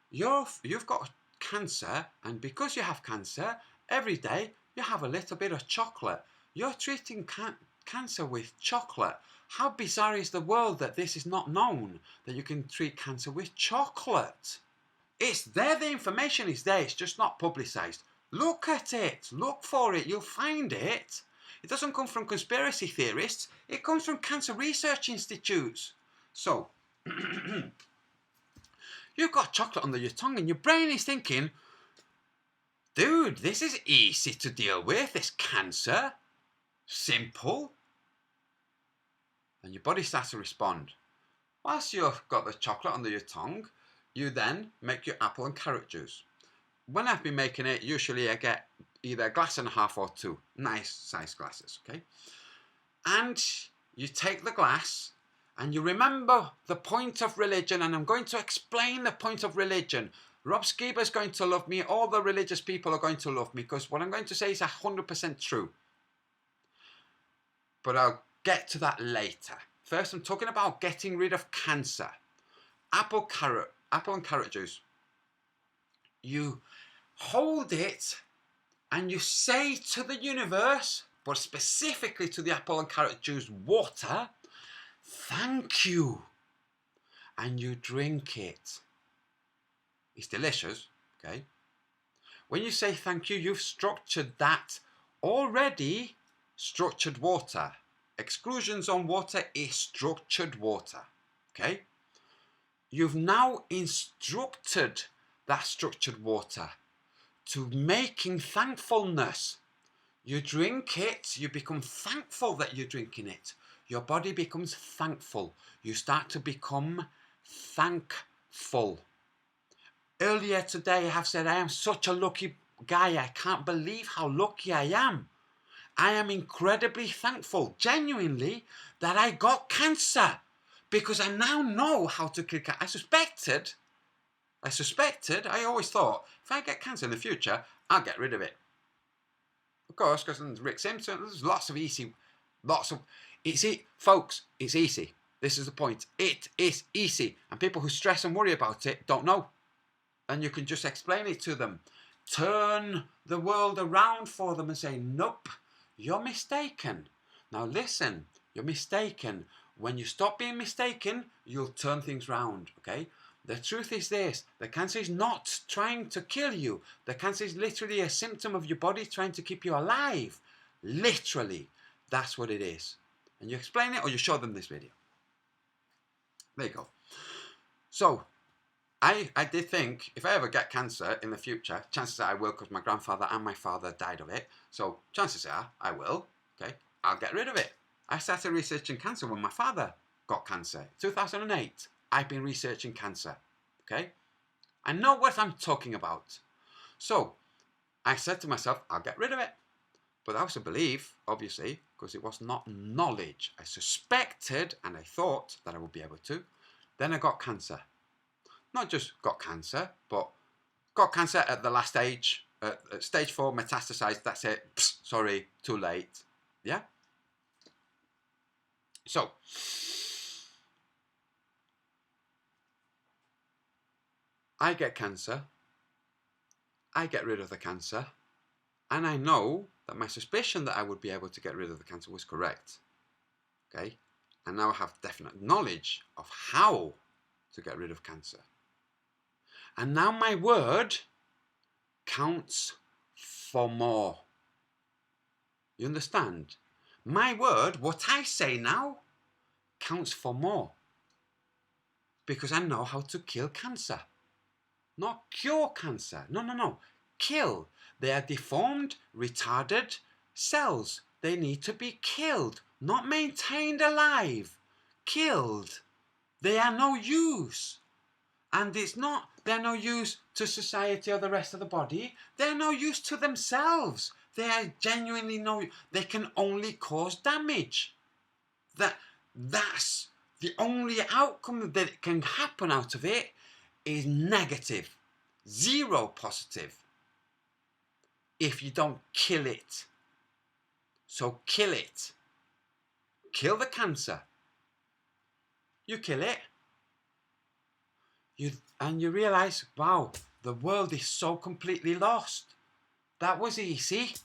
You've got cancer, and because you have cancer, every day you have a little bit of chocolate. You're treating cancer with chocolate. How bizarre is the world that this is not known, that you can treat cancer with chocolate? It's there, the information is there, it's just not publicised. Look at it, look for it, you'll find it. It doesn't come from conspiracy theorists. It comes from cancer research institutes. So, you've got chocolate under your tongue and your brain is thinking, dude, this is easy to deal with, this cancer. Simple. And your body starts to respond. Whilst you've got the chocolate under your tongue, you then make your apple and carrot juice. When I've been making it, usually I get either a glass and a half or two. Nice size glasses, okay? And you take the glass and you remember the point of religion, and I'm going to explain the point of religion. Rob Skiba's going to love me. All the religious people are going to love me because what I'm going to say is 100% true. But I'll get to that later. First, I'm talking about getting rid of cancer. Apple and carrot juice. You hold it and you say to the universe, but specifically to the apple and carrot juice water, thank you. And you drink it. It's delicious, okay? When you say thank you, you've structured that already structured water. Exclusions on water is structured water, okay? You've now instructed that structured water to making thankfulness. You drink it, you become thankful that you're drinking it. Your body becomes thankful. You start to become thankful. Earlier today I have said I am such a lucky guy. I can't believe how lucky I am. I am incredibly thankful, genuinely, that I got cancer. Because I now know how to kill cancer. I always thought, if I get cancer in the future, I'll get rid of it. Of course, because Rick Simpson, there's folks, it's easy. This is the point. It is easy. And people who stress and worry about it don't know. And you can just explain it to them. Turn the world around for them and say, nope, you're mistaken. Now listen, you're mistaken. When you stop being mistaken, you'll turn things round, okay? The truth is this, the cancer is not trying to kill you. The cancer is literally a symptom of your body trying to keep you alive. Literally, that's what it is. And you explain it or you show them this video. There you go. So, I did think, if I ever get cancer in the future, chances are I will because my grandfather and my father died of it. So, chances are I will, okay? I'll get rid of it. I started researching cancer when my father got cancer. 2008, I've been researching cancer, okay? I know what I'm talking about. So, I said to myself, I'll get rid of it. But that was a belief, obviously, because it was not knowledge. I suspected and I thought that I would be able to. Then I got cancer. Not just got cancer, but got cancer at the last stage. At stage 4, metastasized, that's it. Psst, sorry, too late. Yeah? So, I get cancer. I get rid of the cancer. And I know that my suspicion that I would be able to get rid of the cancer was correct. Okay? And now I have definite knowledge of how to get rid of cancer. And now my word counts for more. You understand? My word, what I say now, counts for more. Because I know how to kill cancer. Not cure cancer. No. Kill. They are deformed, retarded cells. They need to be killed, not maintained alive. Killed. They are no use. And they're no use to society or the rest of the body. They're no use to themselves. They are genuinely they can only cause damage. That's the only outcome that can happen out of it is negative. 0 positive. If you don't kill it. So kill it. Kill the cancer. You kill it. And you realise, wow, the world is so completely lost. That was easy.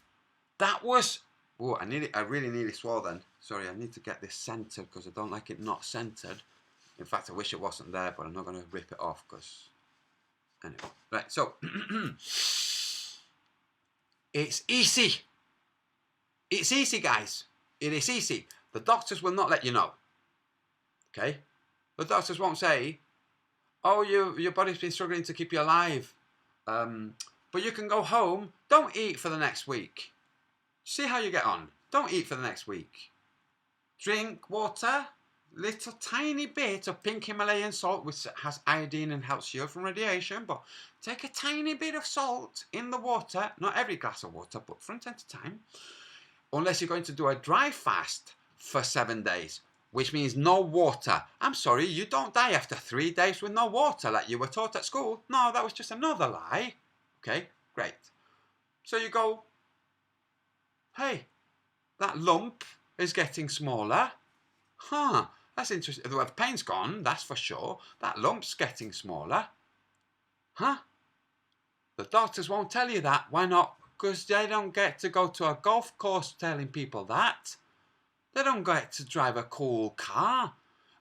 That was... Oh, I really nearly swore then. Sorry, I need to get this centred because I don't like it not centred. In fact, I wish it wasn't there, but I'm not going to rip it off because... Anyway, right, so... It's easy. It's easy, guys. It is easy. The doctors will not let you know. Okay? The doctors won't say, oh, your body's been struggling to keep you alive. But you can go home. Don't eat for the next week. See how you get on. Don't eat for the next week. Drink water. Little tiny bit of pink Himalayan salt, which has iodine and helps you from radiation. But take a tiny bit of salt in the water. Not every glass of water, but from time to time. Unless you're going to do a dry fast for 7 days, which means no water. I'm sorry, you don't die after 3 days with no water like you were taught at school. No, that was just another lie. Okay, great. So you go, hey, that lump is getting smaller. Huh, that's interesting. Well, the pain's gone, that's for sure. That lump's getting smaller. Huh? The doctors won't tell you that. Why not? Because they don't get to go to a golf course telling people that. They don't get to drive a cool car.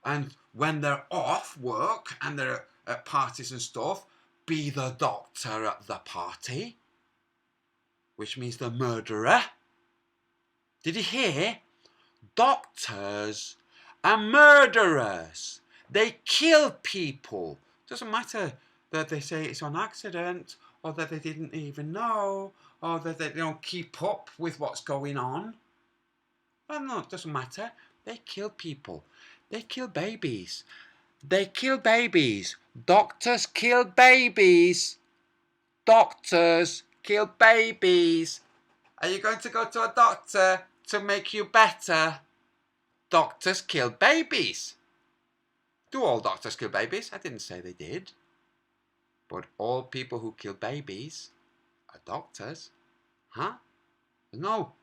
And when they're off work and they're at parties and stuff, be the doctor at the party. Which means the murderer. Did you hear? Doctors are murderers. They kill people. Doesn't matter that they say it's on accident, or that they didn't even know, or that they don't keep up with what's going on. Well, no, it doesn't matter. They kill people. They kill babies. They kill babies. Doctors kill babies. Doctors kill babies. Are you going to go to a doctor to make you better? Doctors kill babies. Do all doctors kill babies? I didn't say they did. But all people who kill babies are doctors. Huh? No.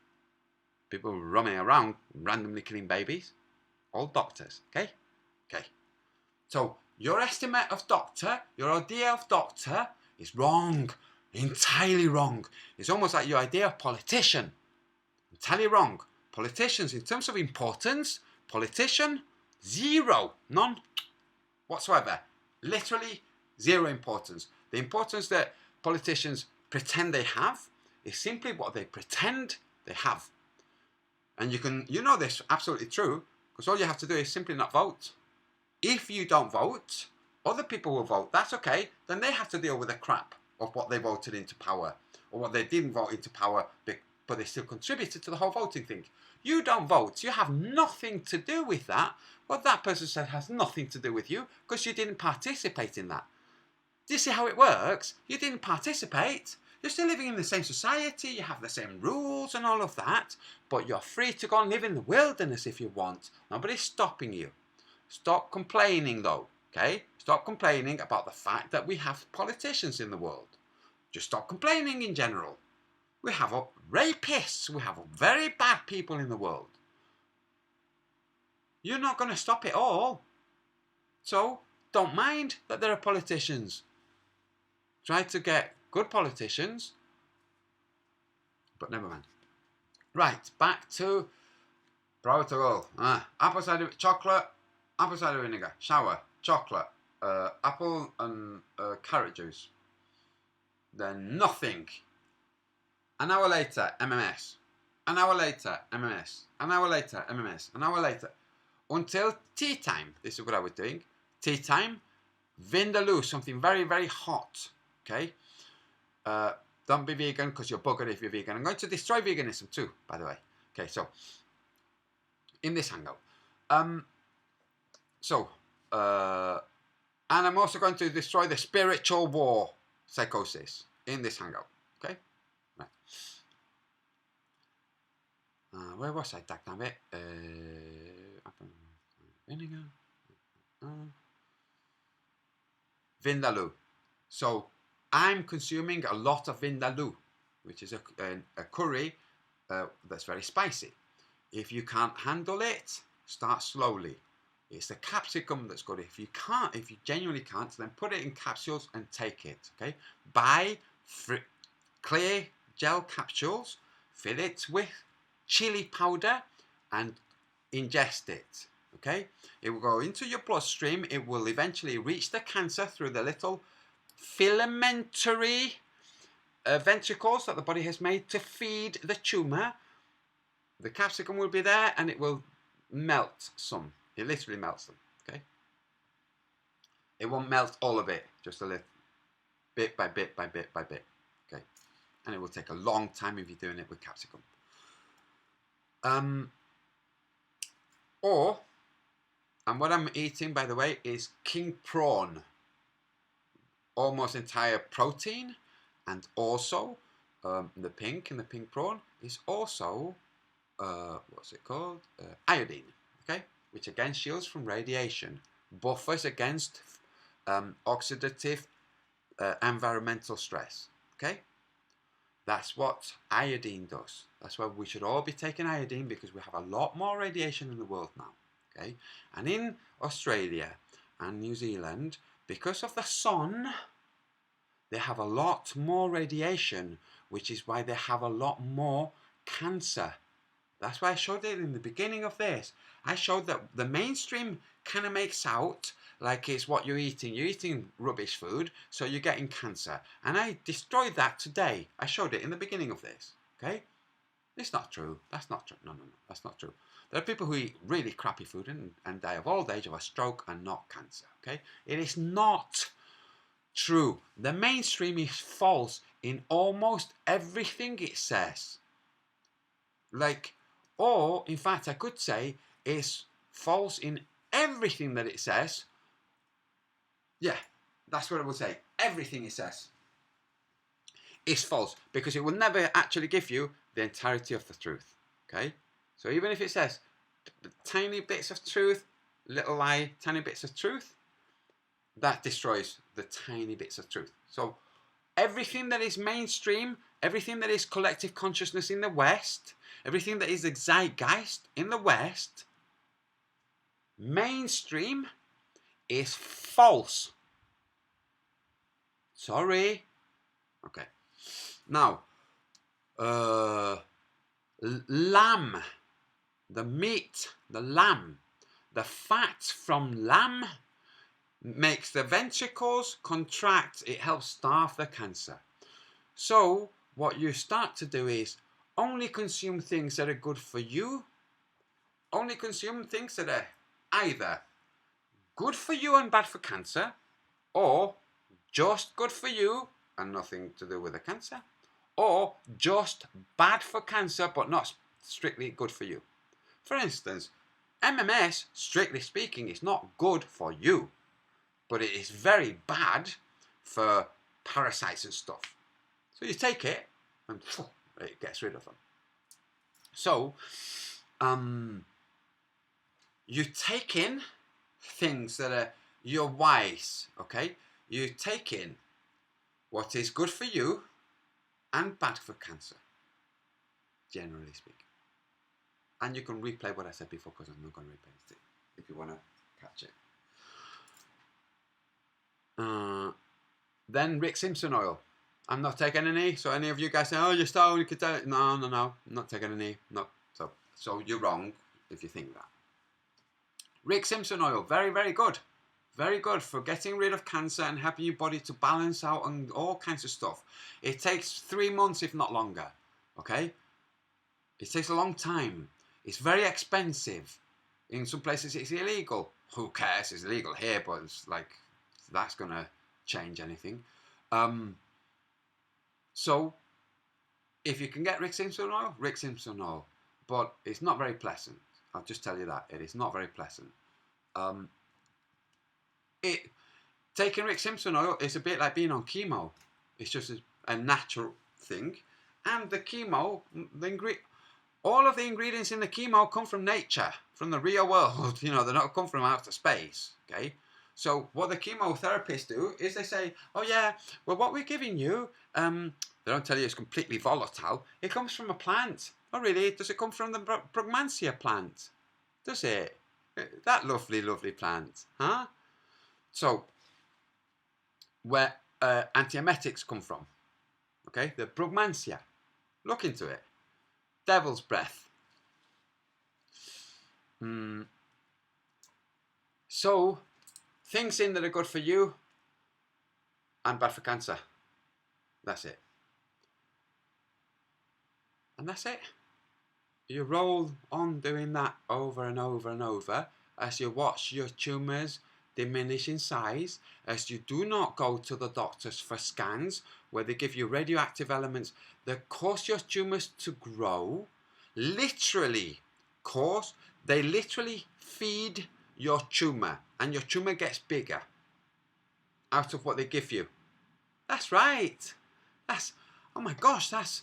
People roaming around randomly killing babies. All doctors. Okay? Okay. So your estimate of doctor, your idea of doctor is wrong. Entirely wrong. It's almost like your idea of politician. Entirely wrong. Politicians, in terms of importance, politician, zero. None whatsoever. Literally zero importance. The importance that politicians pretend they have is simply what they pretend they have. And you know this absolutely true, because all you have to do is simply not vote. If you don't vote, other people will vote. That's okay. Then they have to deal with the crap of what they voted into power, or what they didn't vote into power, but they still contributed to the whole voting thing. You don't vote. You have nothing to do with that. What that person said has nothing to do with you, because you didn't participate in that. Do you see how it works? You didn't participate. You're still living in the same society, you have the same rules and all of that, but you're free to go and live in the wilderness if you want. Nobody's stopping you. Stop complaining though, okay? Stop complaining about the fact that we have politicians in the world. Just stop complaining in general. We have rapists, we have very bad people in the world. You're not going to stop it all. So, don't mind that there are politicians. Try to get good politicians, but never mind. Right, back to protocol. Apple cider, chocolate, apple cider vinegar, shower, chocolate, apple and carrot juice. Then nothing. An hour later, MMS. An hour later, MMS. An hour later, MMS. An hour later. Until tea time. This is what I was doing. Tea time. Vindaloo, something very, very hot. Okay? Don't be vegan because you're buggered if you're vegan. I'm going to destroy veganism too, by the way. Okay, so in this hangout. And I'm also going to destroy the spiritual war psychosis in this hangout. Okay? Right. Where was I? Damn it. Vinegar. Vindaloo. So I'm consuming a lot of vindaloo, which is a curry that's very spicy. If you can't handle it, start slowly. It's the capsicum that's good. If you genuinely can't, then put it in capsules and take it. Okay. Buy clear gel capsules, fill it with chili powder, and ingest it. Okay. It will go into your bloodstream. It will eventually reach the cancer through the little filamentary ventricles that the body has made to feed the tumour. The capsicum will be there and it will melt some. It literally melts them, okay? It won't melt all of it, just a little, bit by bit by bit by bit, okay? And it will take a long time if you're doing it with capsicum. And what I'm eating, by the way, is king prawn. Almost entire protein, and also the pink in the pink prawn is also what's it called? Iodine, okay, which again shields from radiation, buffers against oxidative environmental stress. Okay, that's what iodine does. That's why we should all be taking iodine, because we have a lot more radiation in the world now. Okay, and in Australia and New Zealand, because of the sun, they have a lot more radiation, which is why they have a lot more cancer. That's why I showed it in the beginning of this. I showed that the mainstream kind of makes out like it's what you're eating. You're eating rubbish food, so you're getting cancer. And I destroyed that today. I showed it in the beginning of this. Okay? It's not true. That's not true. No, that's not true. There are people who eat really crappy food and die of old age of a stroke and not cancer. Okay? It is not true. The mainstream is false in almost everything it says. Or in fact, I could say it's false in everything that it says. Yeah, that's what I would say. Everything it says is false, because it will never actually give you the entirety of the truth. Okay? So even if it says tiny bits of truth, little lie, tiny bits of truth, that destroys the tiny bits of truth. So everything that is mainstream, everything that is collective consciousness in the West, everything that is the zeitgeist in the West, mainstream is false. Sorry. Okay. Now, lamb, the meat, the lamb, the fat from lamb makes the ventricles contract. It helps starve the cancer. So what you start to do is only consume things that are good for you. Only consume things that are either good for you and bad for cancer, or just good for you and nothing to do with the cancer, or just bad for cancer but not strictly good for you. For instance, MMS, strictly speaking, is not good for you, but it is very bad for parasites and stuff. So you take it and it gets rid of them. So you take in things that are, you're wise, okay? You take in what is good for you and bad for cancer, generally speaking. And you can replay what I said before, because I'm not going to replay it if you want to catch it. Then Rick Simpson oil. I'm not taking any. So any of you guys say, "Oh, you're stoned, you could tell it." No, I'm not taking any. No. So you're wrong if you think that. Rick Simpson oil, very, very good. Very good for getting rid of cancer and helping your body to balance out and all kinds of stuff. It takes 3 months, if not longer. Okay? It takes a long time. It's very expensive. In some places it's illegal. Who cares? It's illegal here, but it's like, that's going to change anything. So, if you can get Rick Simpson oil, Rick Simpson oil. But it's not very pleasant. I'll just tell you that. It is not very pleasant. Taking Rick Simpson oil is a bit like being on chemo. It's just a natural thing. And the chemo, all of the ingredients in the chemo come from nature, from the real world. They don't come from outer space. Okay? So what the chemotherapists do is they say, "Oh yeah, well what we're giving you," they don't tell you it's completely volatile. It comes from a plant. Oh really? Does it come from the Brugmansia plant? Does it? That lovely, lovely plant, huh? So where antiemetics come from, okay? The Brugmansia. Look into it. Devil's breath. So things in that are good for you and bad for cancer. That's it. And that's it. You roll on doing that over and over and over as you watch your tumours diminish in size, as you do not go to the doctors for scans where they give you radioactive elements that cause your tumours to grow. Literally, they literally feed your tumour, and your tumour gets bigger out of what they give you. That's right. Oh my gosh, that's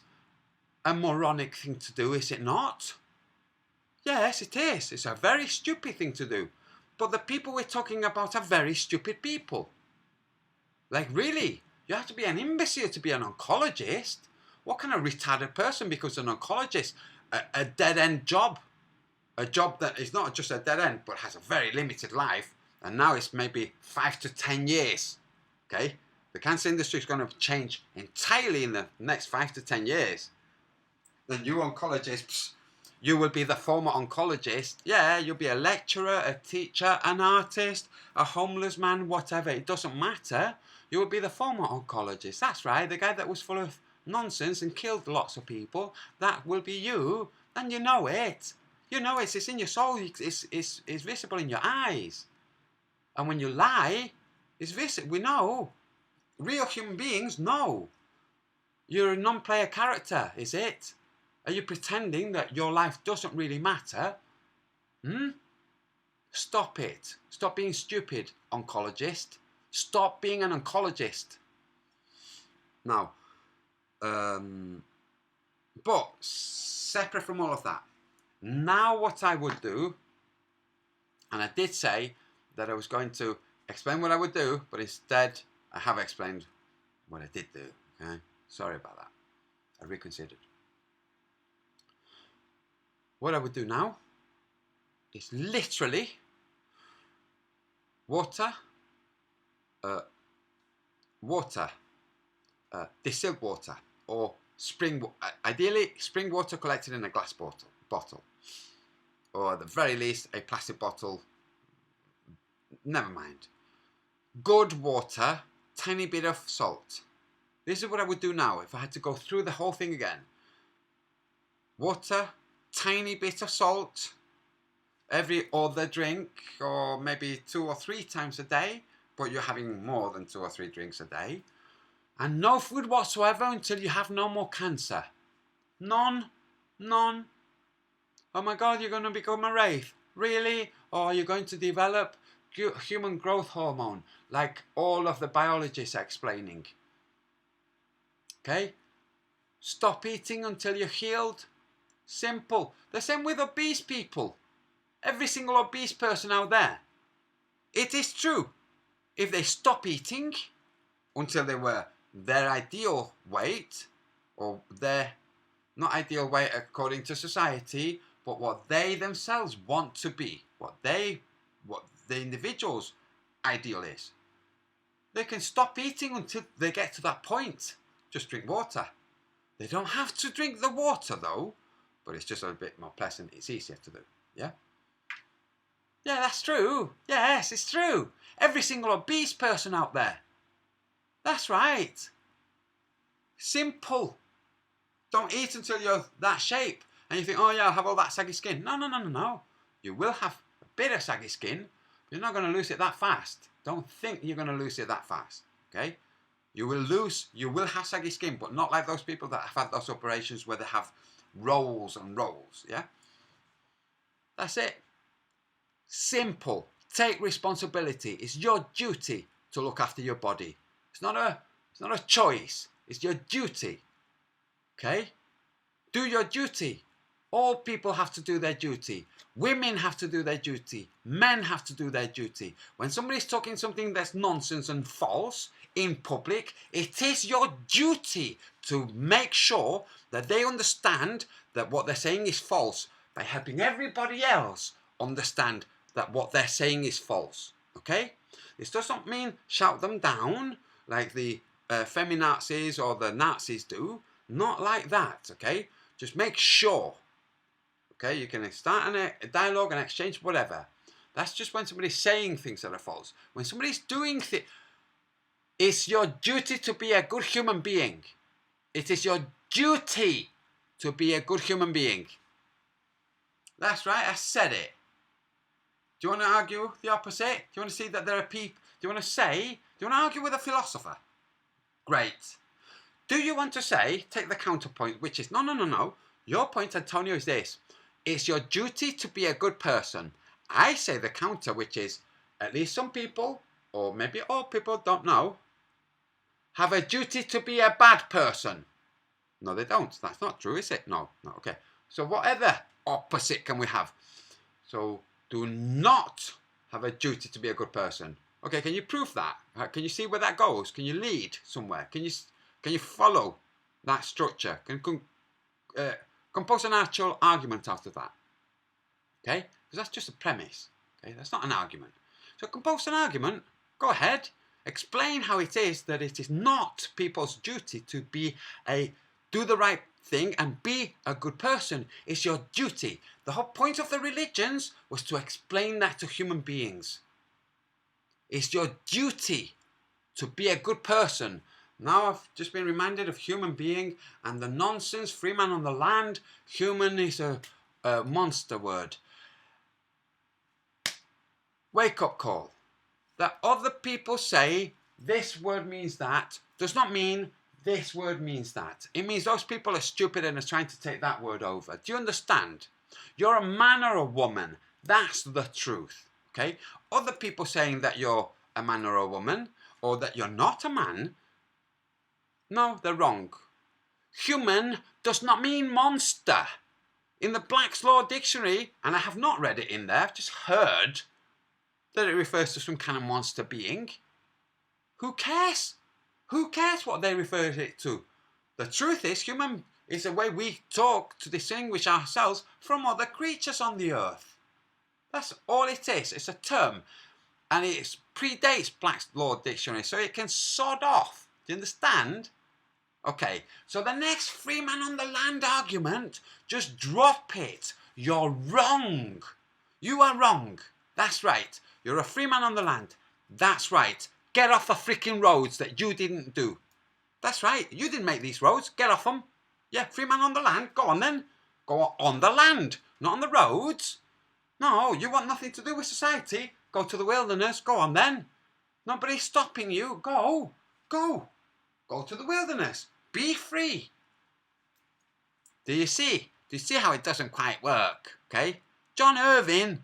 a moronic thing to do, is it not? Yes, it is. It's a very stupid thing to do. But the people we're talking about are very stupid people. Like, really? You have to be an imbecile to be an oncologist? What kind of retarded person becomes an oncologist? A dead-end job. A job that is not just a dead end, but has a very limited life. And now it's maybe 5 to 10 years. Okay? The cancer industry is going to change entirely in the next 5 to 10 years. The new oncologists, you will be the former oncologist. Yeah, you'll be a lecturer, a teacher, an artist, a homeless man, whatever. It doesn't matter. You will be the former oncologist. That's right, the guy that was full of nonsense and killed lots of people. That will be you, and you know it. You know it. It's in your soul. It's visible in your eyes. And when you lie, it's visible. We know. Real human beings know. You're a non-player character, is it? Are you pretending that your life doesn't really matter? Stop it. Stop being stupid, oncologist. Stop being an oncologist. Now, but separate from all of that, now what I would do, and I did say that I was going to explain what I would do, but instead I have explained what I did do. Okay, sorry about that. I reconsidered. What I would do now is literally distilled water, or ideally spring water collected in a glass bottle, or at the very least a plastic bottle. Never mind. Good water, tiny bit of salt. This is what I would do now if I had to go through the whole thing again. Water, tiny bit of salt, every other drink, or maybe 2 or 3 times a day, but you're having more than 2 or 3 drinks a day. And no food whatsoever until you have no more cancer. None. Oh my God, you're going to become a wraith. Really? Or you're going to develop human growth hormone, like all of the biologists are explaining. Okay? Stop eating until you're healed. Simple. The same with obese people. Every single obese person out there. It is true. If they stop eating until they were their ideal weight, or their not ideal weight according to society, but what they themselves want to be, what the individual's ideal is, they can stop eating until they get to that point. Just drink water. They don't have to drink the water though, but it's just a bit more pleasant. It's easier to do. Yeah? Yeah, that's true. Yes, it's true. Every single obese person out there. That's right. Simple. Don't eat until you're that shape and you think, oh yeah, I'll have all that saggy skin. No. You will have a bit of saggy skin, but you're not going to lose it that fast. Don't think you're going to lose it that fast. Okay? You will have saggy skin, but not like those people that have had those operations where they have rolls and rolls. Yeah? That's it. Simple. Take responsibility. It's your duty to look after your body. It's not a choice. It's your duty. Okay? Do your duty. All people have to do their duty. Women have to do their duty. Men have to do their duty. When somebody's talking something that's nonsense and false in public, it is your duty to make sure that they understand that what they're saying is false by helping everybody else understand that what they're saying is false. Okay? This doesn't mean shout them down like the feminazis or the Nazis do. Not like that, okay? Just make sure. Okay, you can start a dialogue, an exchange, whatever. That's just when somebody's saying things that are false. When somebody's doing things, it's your duty to be a good human being. It is your duty to be a good human being. That's right, I said it. Do you want to argue the opposite? Do you want to see that there are people... Do you want to argue with a philosopher? Great. Do you want to say, take the counterpoint, which is, no. Your point, Antonio, is this. It's your duty to be a good person. I say the counter, which is, at least some people, or maybe all people, don't know, have a duty to be a bad person. No, they don't. That's not true, is it? No. Okay. So what other opposite can we have? So do not have a duty to be a good person. Okay, can you prove that? Can you see where that goes? Can you lead somewhere? Can you follow that structure? Can compose an actual argument out of that? Okay, because that's just a premise. Okay, that's not an argument. So compose an argument. Go ahead. Explain how it is that it is not people's duty to do the right thing and be a good person. It's your duty. The whole point of the religions was to explain that to human beings. It's your duty to be a good person. Now I've just been reminded of human being and the nonsense, free man on the land. Human is a monster word. Wake up call. That other people say this word means that does not mean this word means that. It means those people are stupid and are trying to take that word over. Do you understand? You're a man or a woman. That's the truth. Okay? Other people saying that you're a man or a woman or that you're not a man, no, they're wrong. Human does not mean monster. In the Black's Law Dictionary, and I have not read it in there, I've just heard that it refers to some kind of monster being. Who cares? Who cares what they refer it to? The truth is, human is a way we talk to distinguish ourselves from other creatures on the earth. That's all it is. It's a term. And it predates Black's Law Dictionary, so it can sod off. Do you understand? Okay, so the next free man on the land argument, just drop it. You're wrong. You are wrong. That's right. You're a free man on the land. That's right. Get off the freaking roads that you didn't do. That's right. You didn't make these roads. Get off them. Yeah, free man on the land. Go on then. Go on the land, not on the roads. No, you want nothing to do with society. Go to the wilderness. Go on then. Nobody's stopping you. Go. Go. Go to the wilderness. Be free. Do you see? Do you see how it doesn't quite work? Okay? John Irving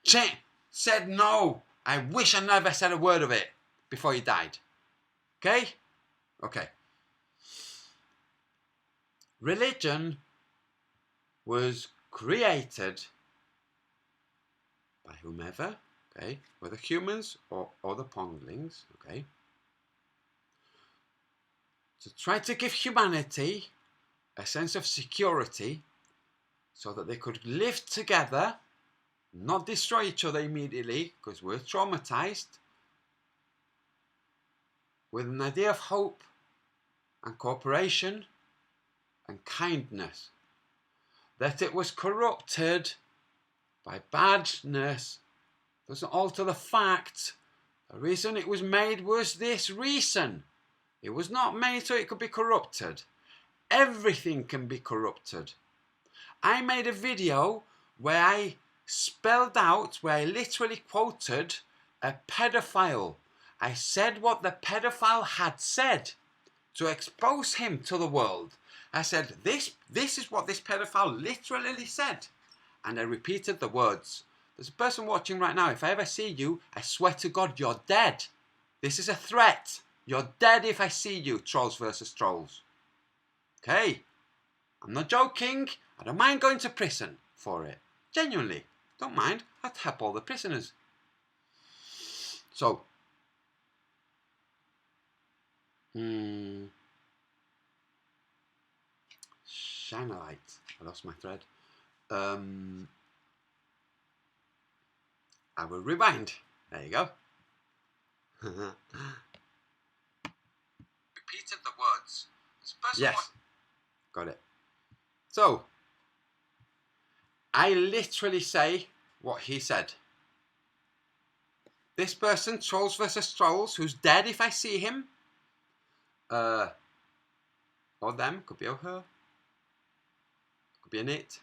said no. I wish I never said a word of it before he died. Okay? Okay. Religion was created by whomever, okay, whether humans or the ponglings, okay, to try to give humanity a sense of security so that they could live together, not destroy each other immediately because we're traumatized, with an idea of hope and cooperation and kindness. That it was corrupted by badness doesn't alter the fact the reason it was made was this reason. It was not made so it could be corrupted. Everything can be corrupted. I made a video where I spelled out, where I literally quoted a pedophile. I said what the pedophile had said to expose him to the world. I said, this is what this pedophile literally said. And I repeated the words. There's a person watching right now. If I ever see you, I swear to God, you're dead. This is a threat. You're dead if I see you, trolls versus trolls. Okay? I'm not joking. I don't mind going to prison for it. Genuinely. Don't mind. I'd help all the prisoners. So. Shine a light. I lost my thread. I will rewind. There you go. Repeated the words. Yes. Got it. So, I literally say what he said. This person, trolls versus trolls, who's dead if I see him, or them, could be a her, could be an it,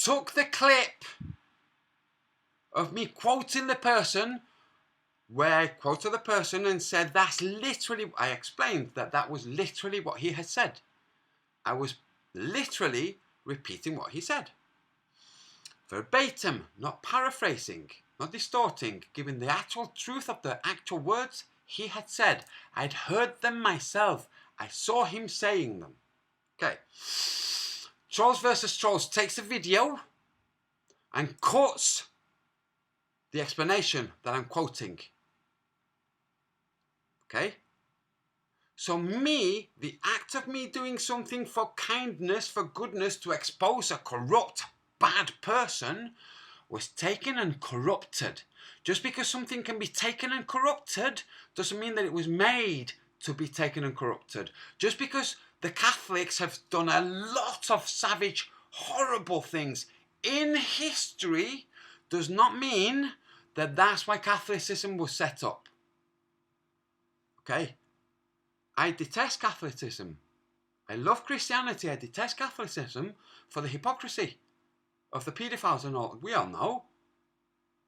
took the clip of me quoting the person, where I quoted the person and said that's literally, I explained that that was literally what he had said. I was literally repeating what he said. Verbatim, not paraphrasing, not distorting, giving the actual truth of the actual words he had said. I'd heard them myself. I saw him saying them. Okay. Trolls versus Trolls takes a video and cuts the explanation that I'm quoting. Okay? So me, the act of me doing something for kindness, for goodness, to expose a corrupt, bad person, was taken and corrupted. Just because something can be taken and corrupted doesn't mean that it was made to be taken and corrupted. Just because the Catholics have done a lot of savage, horrible things in history does not mean that that's why Catholicism was set up. Okay? I detest Catholicism. I love Christianity. I detest Catholicism for the hypocrisy of the paedophiles and all. We all know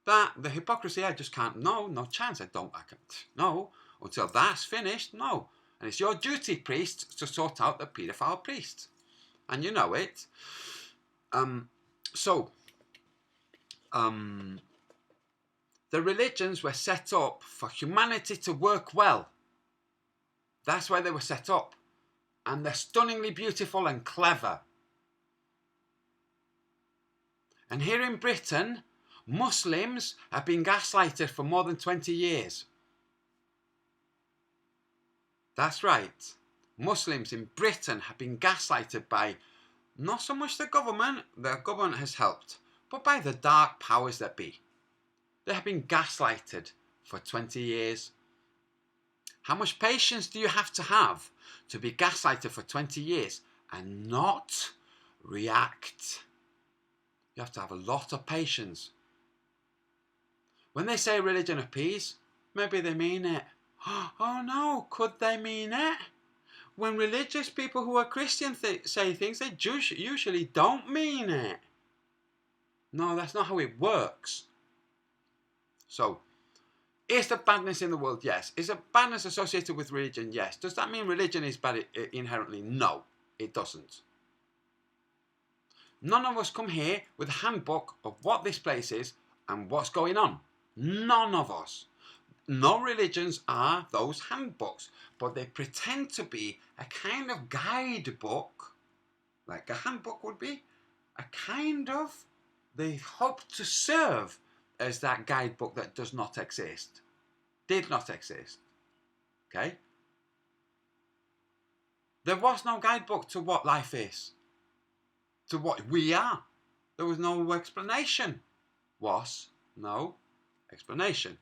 that the hypocrisy, I just can't, no chance. I can't, no, until that's finished, no. And it's your duty, priests, to sort out the paedophile priests. And you know it. The religions were set up for humanity to work well. That's why they were set up. And they're stunningly beautiful and clever. And here in Britain, Muslims have been gaslighted for more than 20 years. That's right. Muslims in Britain have been gaslighted by not so much the government has helped, but by the dark powers that be. They have been gaslighted for 20 years. How much patience do you have to be gaslighted for 20 years and not react? You have to have a lot of patience. When they say religion of peace, maybe they mean it. Oh no, could they mean it? When religious people who are Christian say things, they usually don't mean it. No, that's not how it works. So, is there badness in the world? Yes. Is there badness associated with religion? Yes. Does that mean religion is bad inherently? No, it doesn't. None of us come here with a handbook of what this place is and what's going on. None of us. No religions are those handbooks, but they pretend to be a kind of guidebook, like a handbook would be, a kind of, they hope to serve as that guidebook that does not exist, did not exist. Okay? There was no guidebook to what life is, to what we are. There was no explanation. No explanation.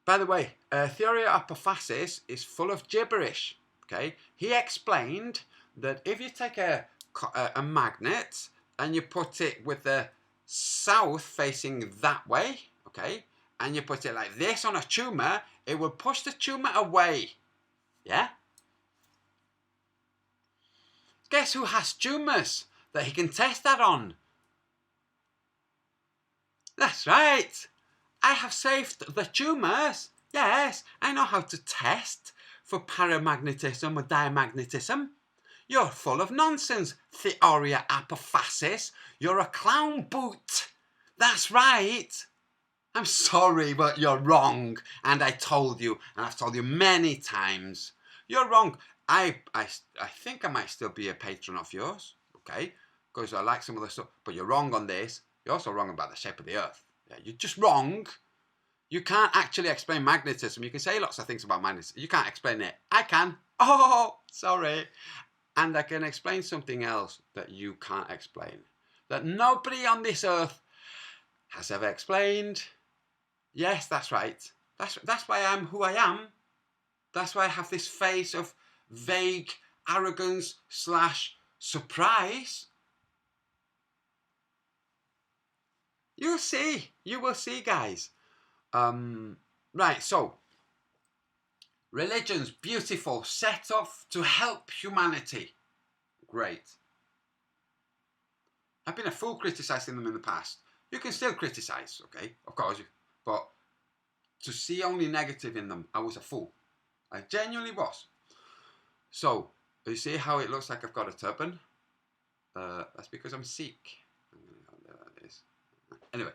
By the way, Theoria Apophasis is full of gibberish. Okay, he explained that if you take a magnet and you put it with the south facing that way, okay, and you put it like this on a tumour, it will push the tumour away. Yeah? Guess who has tumours that he can test that on? That's right. I have saved the tumours. Yes, I know how to test for paramagnetism or diamagnetism. You're full of nonsense, Theoria Apophasis. You're a clown boot. That's right. I'm sorry, but you're wrong. And I told you, and I've told you many times. You're wrong. I think I might still be a patron of yours, okay? Because I like some of the stuff. But you're wrong on this. You're also wrong about the shape of the earth. Yeah, you're just wrong. You can't actually explain magnetism. You can say lots of things about magnetism. You can't explain it. I can. Oh, sorry. And I can explain something else that you can't explain. That nobody on this earth has ever explained. Yes, that's right. That's why I'm who I am. That's why I have this face of vague arrogance / surprise. You'll see. You will see, guys. Right, so religion's beautiful, set up to help humanity. Great. I've been a fool criticising them in the past. You can still criticise, okay, of course, but to see only negative in them, I was a fool. I genuinely was. So, you see how it looks like I've got a turban? That's because I'm Sikh. Anyway,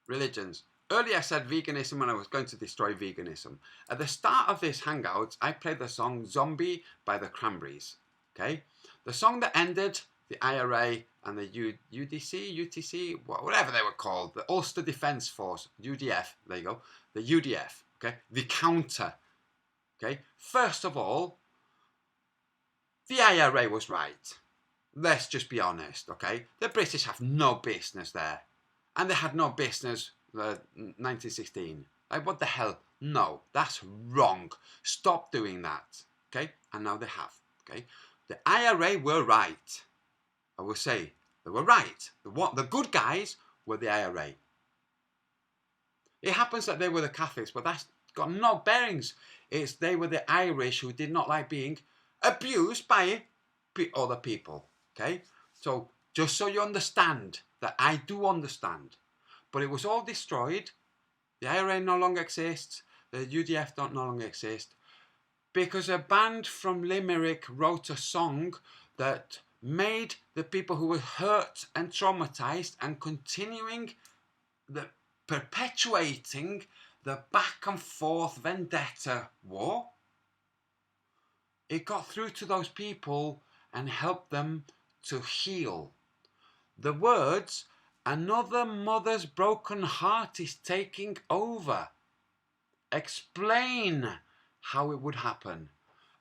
religions. Earlier I said veganism and I was going to destroy veganism. At the start of this hangout, I played the song Zombie by the Cranberries. Okay? The song that ended the IRA and the UTC, whatever they were called, the Ulster Defence Force, UDF, there you go, the UDF, okay? The counter, okay? First of all, the IRA was right. Let's just be honest, okay? The British have no business there. And they had no business 1916. Like, what the hell? No, that's wrong. Stop doing that, okay? And now they have, okay? The IRA were right. I will say, they were right. The good guys were the IRA. It happens that they were the Catholics, but that's got no bearings. It's they were the Irish who did not like being abused by other people. Okay? So, just so you understand, that I do understand. But it was all destroyed. The IRA no longer exists. The UDF don't no longer exist. Because a band from Limerick wrote a song that made the people who were hurt and traumatized and perpetuating the back and forth vendetta war. It got through to those people and helped them to heal. The words, another mother's broken heart is taking over, explain how it would happen.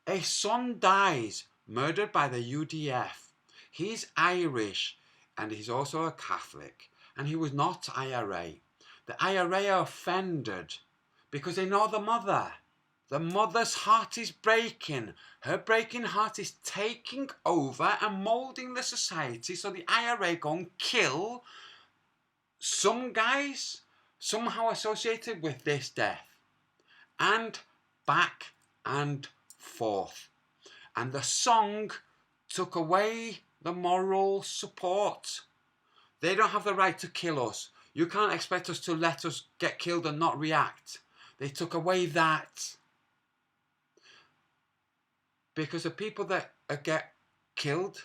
A son dies, murdered by the UDF. He's Irish and he's also a Catholic, and he was not IRA. The IRA are offended because they know the mother. The mother's heart is breaking. Her breaking heart is taking over and moulding the society, so the IRA go and kill some guys somehow associated with this death. And back and forth. And the song took away the moral support. They don't have the right to kill us. You can't expect us to let us get killed and not react. They took away that. Because the people that get killed,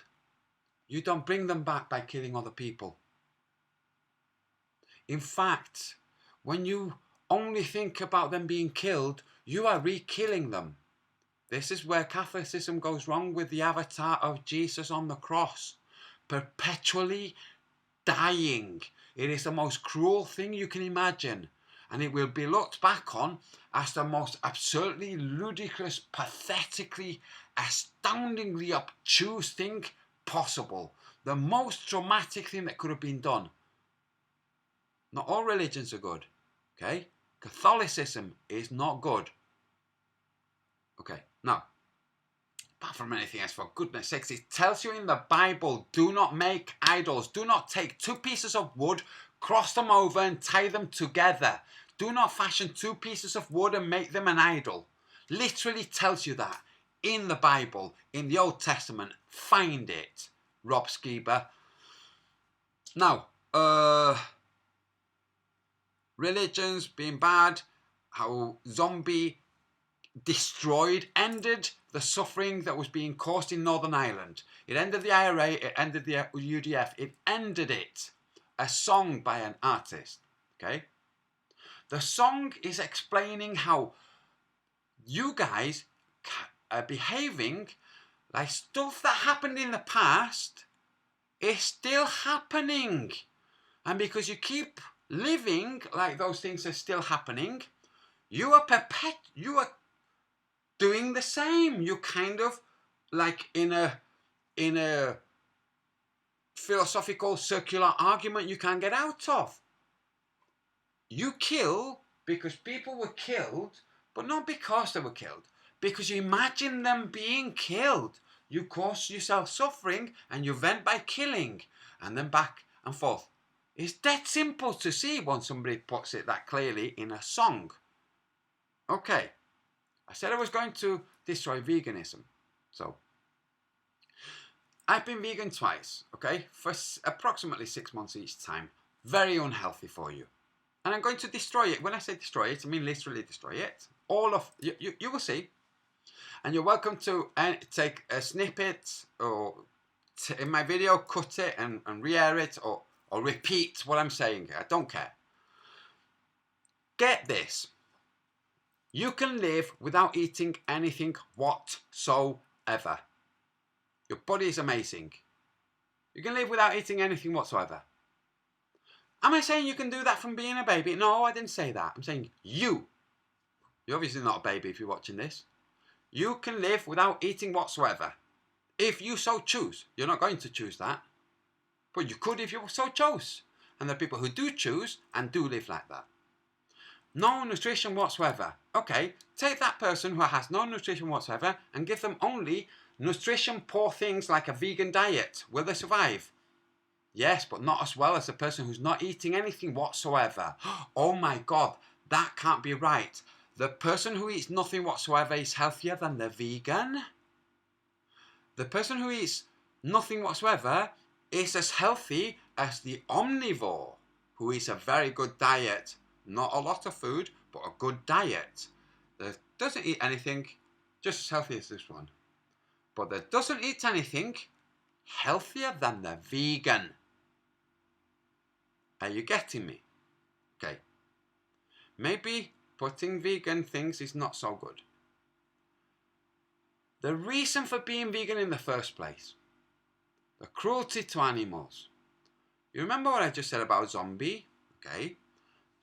you don't bring them back by killing other people. In fact, when you only think about them being killed, you are re-killing them. This is where Catholicism goes wrong with the avatar of Jesus on the cross. Perpetually dying. It is the most cruel thing you can imagine. And it will be looked back on as the most absurdly ludicrous, pathetically, astoundingly obtuse thing possible. The most dramatic thing that could have been done. Not all religions are good. Okay? Catholicism is not good. Okay, now, apart from anything else, for goodness sakes, it tells you in the Bible, do not make idols. Do not take two pieces of wood, cross them over and tie them together. Do not fashion two pieces of wood and make them an idol. Literally tells you that in the Bible, in the Old Testament. Find it, Rob Skiba. Now, religions being bad, how zombie destroyed, ended the suffering that was being caused in Northern Ireland. It ended the IRA, it ended the UDF, it ended it. A song by an artist, okay? The song is explaining how you guys are behaving like stuff that happened in the past is still happening. And because you keep living like those things are still happening, you are doing the same. You kind of like in a philosophical circular argument you can't get out of. You kill because people were killed, but not because they were killed. Because you imagine them being killed. You cause yourself suffering and you vent by killing, and then back and forth. It's that simple to see when somebody puts it that clearly in a song. Okay. I said I was going to destroy veganism. So, I've been vegan twice, okay, for approximately 6 months each time. Very unhealthy for you. And I'm going to destroy it. When I say destroy it, I mean literally destroy it. All of you will see. And you're welcome to take a snippet or in my video, cut it and re-air it or repeat what I'm saying. I don't care. Get this. You can live without eating anything whatsoever. Your body is amazing. You can live without eating anything whatsoever. Am I saying you can do that from being a baby? No, I didn't say that. I'm saying you're obviously not a baby if you're watching this. You can live without eating whatsoever. If you so choose. You're not going to choose that. But you could if you so chose. And there are people who do choose and do live like that. No nutrition whatsoever. Okay, take that person who has no nutrition whatsoever and give them only nutrition poor things like a vegan diet. Will they survive? Yes, but not as well as the person who's not eating anything whatsoever. Oh my God, that can't be right. The person who eats nothing whatsoever is healthier than the vegan. The person who eats nothing whatsoever is as healthy as the omnivore, who eats a very good diet. Not a lot of food, but a good diet. That doesn't eat anything, just as healthy as this one. But that doesn't eat anything healthier than the vegan. Are you getting me? Okay. Maybe putting vegan things is not so good. The reason for being vegan in the first place, the cruelty to animals. You remember what I just said about zombie? Okay.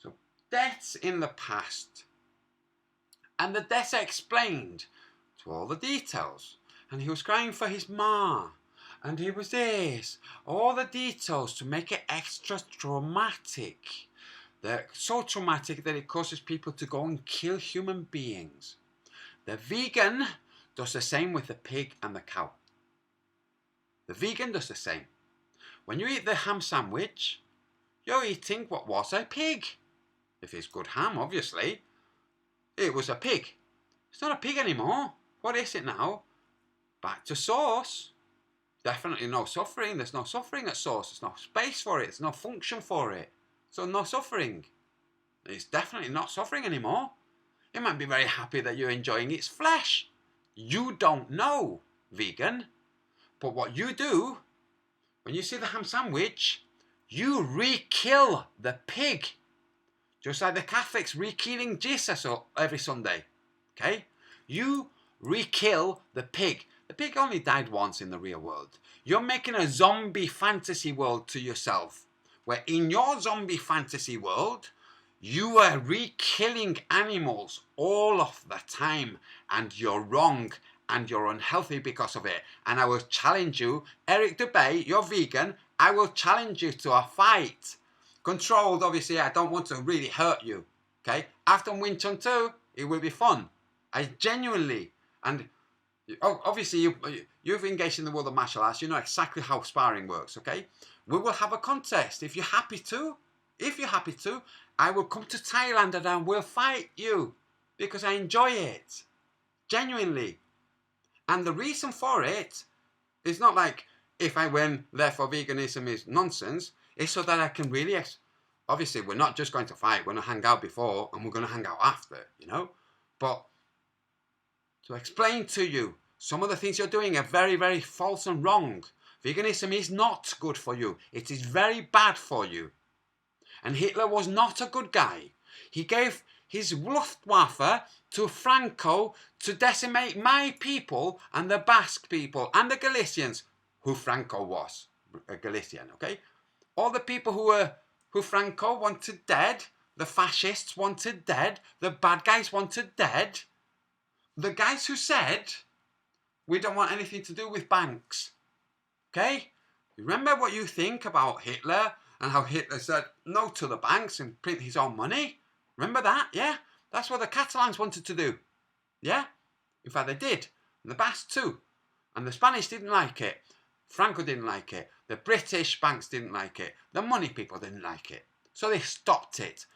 So deaths in the past. And the deaths explained to all the details. And he was crying for his ma. And he was this. All the details to make it extra traumatic. They're so traumatic that it causes people to go and kill human beings. The vegan does the same with the pig and the cow. The vegan does the same. When you eat the ham sandwich, you're eating what was a pig. If it's good ham, obviously. It was a pig. It's not a pig anymore. What is it now? Back to source. Definitely no suffering. There's no suffering at source. There's no space for it. There's no function for it. So no suffering. It's definitely not suffering anymore. It might be very happy that you're enjoying its flesh. You don't know, vegan. But what you do, when you see the ham sandwich, you re-kill the pig. Just like the Catholics re-killing Jesus every Sunday. Okay? You re-kill the pig. The pig only died once in the real world. You're making a zombie fantasy world to yourself. Where in your zombie fantasy world, you are re-killing animals all of the time. And you're wrong. And you're unhealthy because of it. And I will challenge you, Eric Dubay, you're vegan. I will challenge you to a fight. Controlled, obviously, I don't want to really hurt you. Okay? After Wing Chun 2, it will be fun. I genuinely, and obviously you've engaged in the world of martial arts, you know exactly how sparring works, okay? We will have a contest. If you're happy to, I will come to Thailand and I will fight you. Because I enjoy it. Genuinely. And the reason for it is not like if I win, therefore veganism is nonsense. It's so that I can really, obviously we're not just going to fight, we're going to hang out before and we're going to hang out after, you know. But to explain to you, some of the things you're doing are very, very false and wrong. Veganism is not good for you. It is very bad for you. And Hitler was not a good guy. He gave his Luftwaffe to Franco to decimate my people and the Basque people and the Galicians, who Franco was, a Galician, okay? All the people who Franco wanted dead, the fascists wanted dead, the bad guys wanted dead, the guys who said, we don't want anything to do with banks, okay? Remember what you think about Hitler and how Hitler said no to the banks and print his own money? Remember that, yeah? That's what the Catalans wanted to do, yeah? In fact, they did, and the Basques too. And the Spanish didn't like it. Franco didn't like it. The British banks didn't like it. The money people didn't like it. So they stopped it.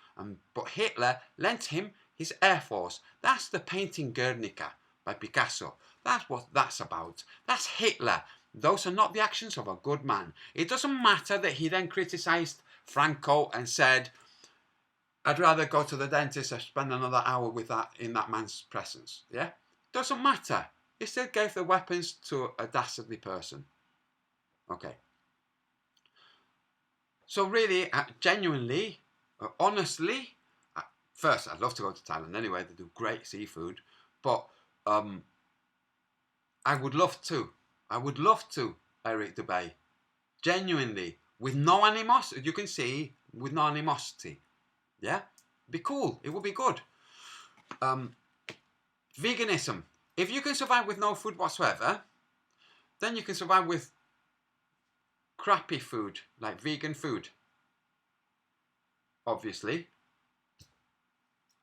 But Hitler lent him his air force. That's the painting Guernica by Picasso. That's what that's about. That's Hitler. those are not the actions of a good man. It doesn't matter that he then criticised Franco and said, I'd rather go to the dentist and spend another hour with that in that man's presence. Yeah? Doesn't matter. He still gave the weapons to a dastardly person. Okay. So really, genuinely, honestly, first, I'd love to go to Thailand anyway. They do great seafood. But I would love to. I would love to, Eric Dubay. Genuinely. With no animosity. You can see, with no animosity. Yeah? Be cool. It would be good. Veganism. If you can survive with no food whatsoever, then you can survive with crappy food, like vegan food. Obviously.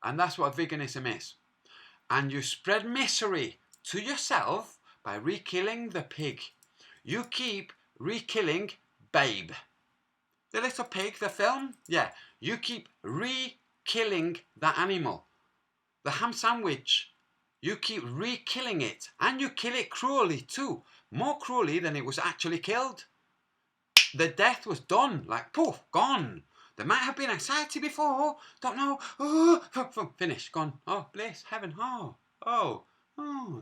And that's what veganism is. And you spread misery to yourself by re-killing the pig. You keep re-killing Babe. The little pig, the film? Yeah. You keep re-killing that animal. The ham sandwich. You keep re-killing it. And you kill it cruelly too. More cruelly than it was actually killed. The death was done. Like, poof, gone. There might have been anxiety before. Don't know. Oh, finished. Gone. Oh, bliss. Heaven. Oh,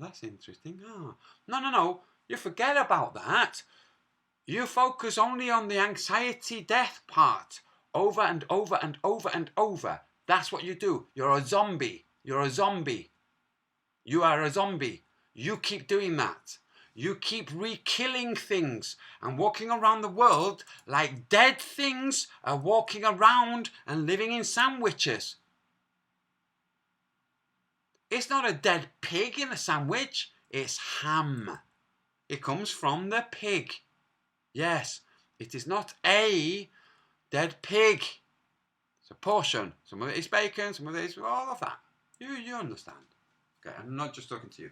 that's interesting. Oh. No. You forget about that. You focus only on the anxiety death part. Over and over and over and over. That's what you do. You're a zombie. You're a zombie. You are a zombie. You keep doing that. You keep re-killing things and walking around the world like dead things are walking around and living in sandwiches. It's not a dead pig in a sandwich. It's ham. It comes from the pig. Yes, it is not a dead pig. It's a portion. Some of it is bacon, some of it is all of that. You understand. Okay, I'm not just talking to you.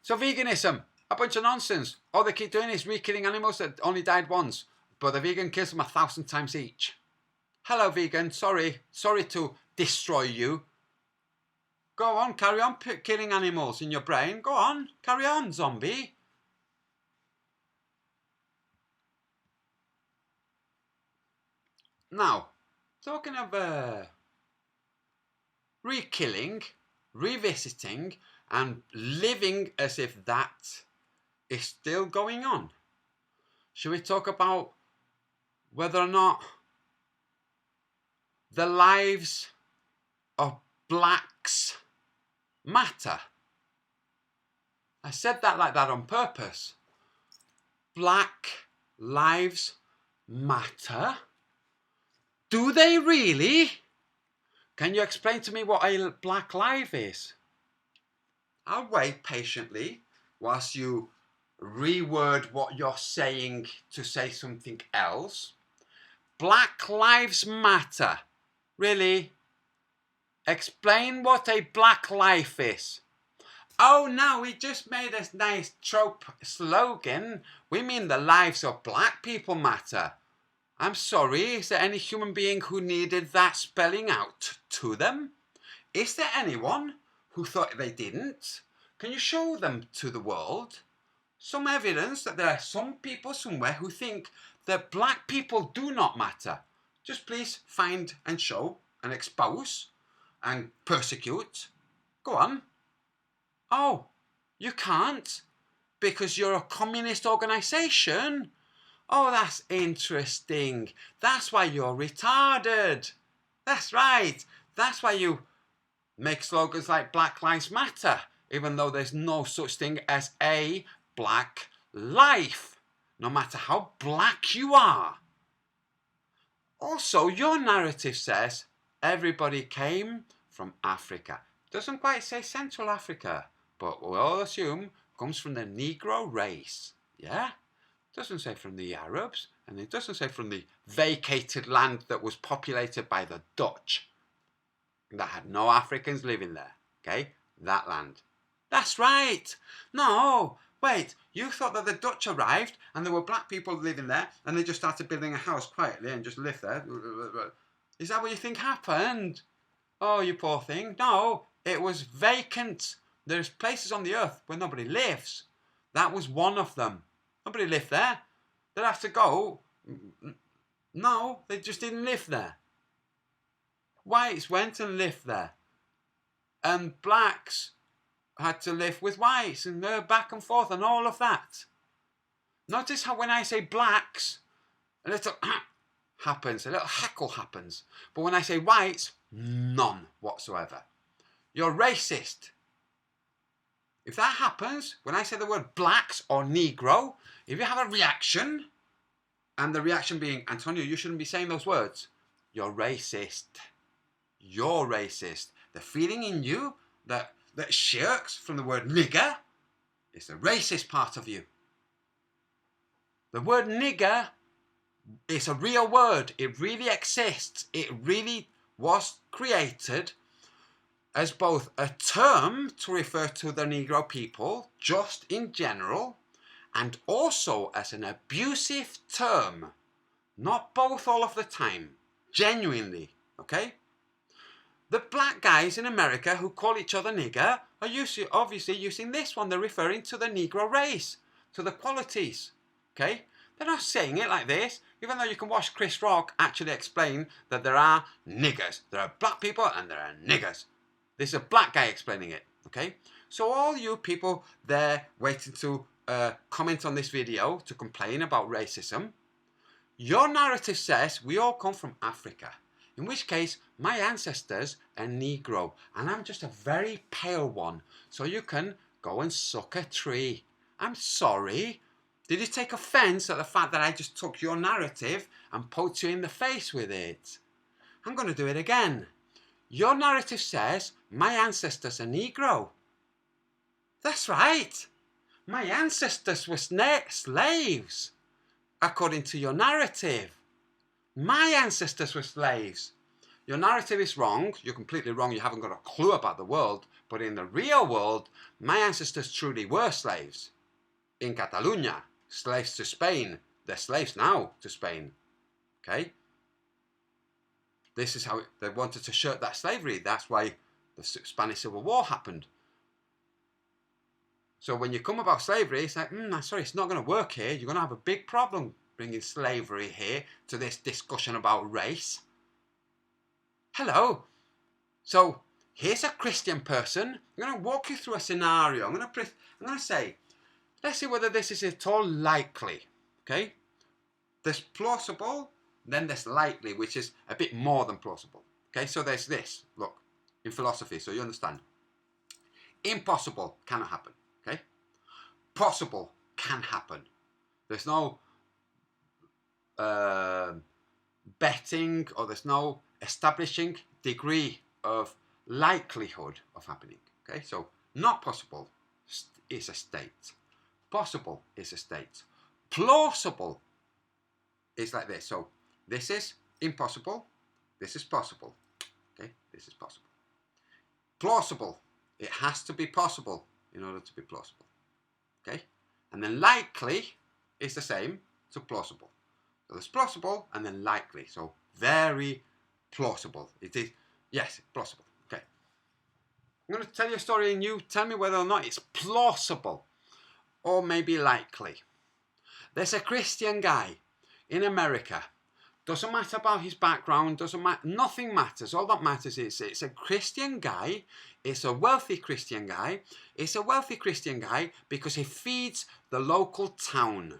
So veganism, a bunch of nonsense. All they keep doing is re-killing animals that only died once, but the vegan kills them 1,000 times each. Hello vegan, sorry to destroy you. Go on, carry on killing animals in your brain. Go on, carry on, zombie. Now, talking of re-killing, revisiting, and living as if that is still going on. Should we talk about whether or not the lives of blacks matter? I said that like that on purpose. Black lives matter? Do they really? Can you explain to me what a black life is? I'll wait patiently whilst you reword what you're saying to say something else. Black lives matter. Really? Explain what a black life is. Oh no, we just made a nice trope slogan. We mean the lives of black people matter. I'm sorry, is there any human being who needed that spelling out to them? Is there anyone who thought they didn't? Can you show them to the world? Some evidence that there are some people somewhere who think that black people do not matter. Just please find and show and expose and persecute. Go on. Oh, you can't? Because you're a communist organisation? Oh, that's interesting. That's why you're retarded. That's right. That's why you make slogans like Black Lives Matter, even though there's no such thing as a black life, no matter how black you are. Also, your narrative says everybody came from Africa. Doesn't quite say Central Africa, but we'll all assume comes from the Negro race. Yeah? Doesn't say from the Arabs, and it doesn't say from the vacated land that was populated by the Dutch. That had no Africans living there. Okay? That land. That's right. No, wait. You thought that the Dutch arrived and there were black people living there and they just started building a house quietly and just lived there. Is that what you think happened? Oh, you poor thing. No, it was vacant. There's places on the earth where nobody lives. That was one of them. Nobody lived there. They'd have to go. No, they just didn't live there. Whites went and lived there. And blacks had to live with whites and back and forth and all of that. Notice how when I say blacks, a little happens, a little heckle happens. But when I say whites, none whatsoever. You're racist. If that happens, when I say the word blacks or Negro, if you have a reaction, and the reaction being, Antonio, you shouldn't be saying those words, you're racist. You're racist. The feeling in you that shirks from the word nigger is the racist part of you. The word nigger is a real word. It really exists. It really was created as both a term to refer to the Negro people, just in general, and also as an abusive term. Not both all of the time. Genuinely. Okay? The black guys in America who call each other nigger are obviously using this one. They're referring to the Negro race, to the qualities. Okay? They're not saying it like this, even though you can watch Chris Rock actually explain that there are niggers. There are black people and there are niggers. This is a black guy explaining it. Okay? So all you people there waiting to comment on this video to complain about racism, your narrative says we all come from Africa. In which case, my ancestors are Negro, and I'm just a very pale one, so you can go and suck a tree. I'm sorry. Did you take offence at the fact that I just took your narrative and poked you in the face with it? I'm going to do it again. Your narrative says my ancestors are Negro. That's right. My ancestors were slaves, according to your narrative. My ancestors were slaves. Your narrative is wrong. You're completely wrong. You haven't got a clue about the world. But in the real world, my ancestors truly were slaves. In Catalonia, slaves to Spain. They're slaves now to Spain. Okay? This is how they wanted to shirk that slavery. That's why the Spanish Civil War happened. So when you come about slavery, it's like, sorry, it's not going to work here. You're going to have a big problem bringing slavery here to this discussion about race. Hello. So here's a Christian person. I'm going to walk you through a scenario. I'm going to say, let's see whether this is at all likely. Okay? There's plausible, then there's likely, which is a bit more than plausible. Okay? So there's this. Look, in philosophy, so you understand. Impossible cannot happen. Okay? Possible can happen. There's no betting, or there's no establishing degree of likelihood of happening. Okay, so not possible is a state. Possible is a state. Plausible is like this. So this is impossible. This is possible. Okay, this is possible. Plausible. It has to be possible in order to be plausible. Okay, and then likely is the same to plausible. So there's plausible and then likely. So very plausible. It is, yes, plausible. Okay. I'm going to tell you a story and you tell me whether or not it's plausible or maybe likely. There's a Christian guy in America. Doesn't matter about his background, doesn't matter, nothing matters. All that matters is it's a Christian guy, it's a wealthy Christian guy. It's a wealthy Christian guy because he feeds the local town.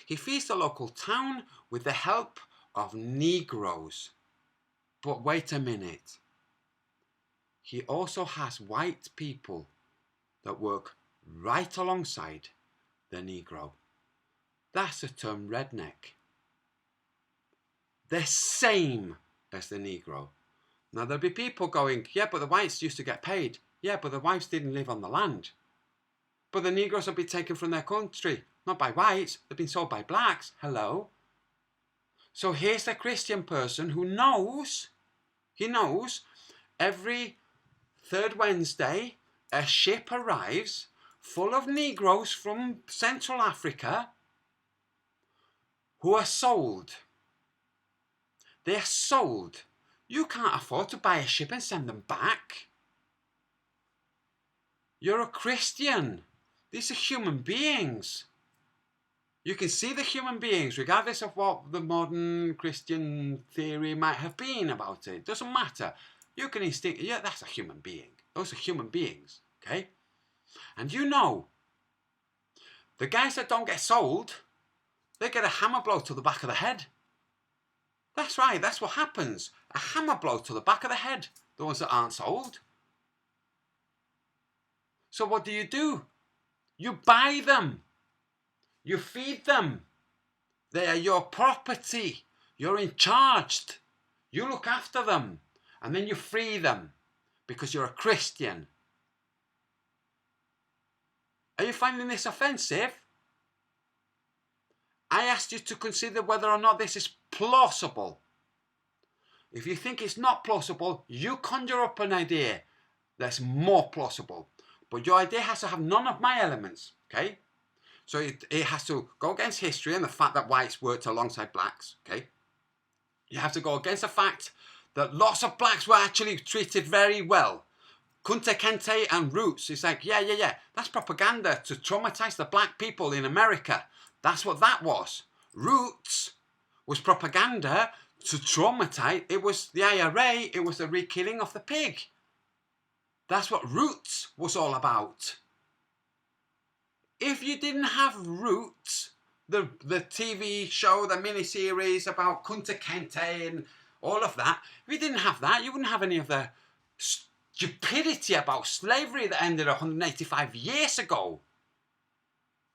He feeds the local town with the help of Negroes. But wait a minute. He also has white people that work right alongside the Negro. That's the term redneck. They're same as the Negro. Now there'll be people going, yeah, but the whites used to get paid. Yeah, but the whites didn't live on the land. But the Negroes have been taken from their country, not by whites, they've been sold by blacks. Hello? So here's the Christian person who knows, he knows every third Wednesday a ship arrives full of Negroes from Central Africa who are sold. They're sold. You can't afford to buy a ship and send them back. You're a Christian. These are human beings. You can see the human beings, regardless of what the modern Christian theory might have been about it. Doesn't matter. You can instinct, yeah, that's a human being. Those are human beings, okay? And you know, the guys that don't get sold, they get a hammer blow to the back of the head. That's right, that's what happens. A hammer blow to the back of the head, the ones that aren't sold. So what do? You buy them. You feed them. They are your property. You're in charge. You look after them. And then you free them because you're a Christian. Are you finding this offensive? I asked you to consider whether or not this is plausible. If you think it's not plausible, you conjure up an idea that's more plausible. But your idea has to have none of my elements, okay? So it has to go against history and the fact that whites worked alongside blacks, okay? You have to go against the fact that lots of blacks were actually treated very well. Kunta Kinte and Roots, it's like, yeah, that's propaganda to traumatize the black people in America. That's what that was. Roots was propaganda to traumatize. It was the IRA, it was the re-killing of the pig. That's what Roots was all about. If you didn't have Roots, the TV show, the miniseries about Kunta Kinte and all of that, if you didn't have that, you wouldn't have any of the stupidity about slavery that ended 185 years ago.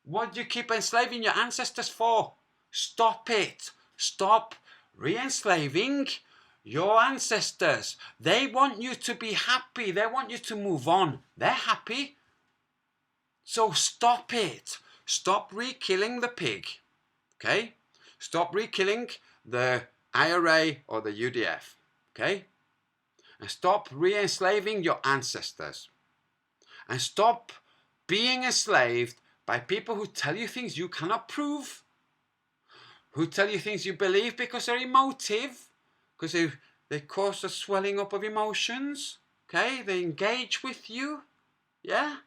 What do you keep enslaving your ancestors for? Stop it. Stop re-enslaving your ancestors. They want you to be happy. They want you to move on. They're happy. So stop it. Stop re-killing the pig. Okay? Stop re-killing the IRA or the UDF. Okay? And stop re-enslaving your ancestors. And stop being enslaved by people who tell you things you cannot prove. Who tell you things you believe because they're emotive. Because they cause a swelling up of emotions. Okay? They engage with you. Yeah?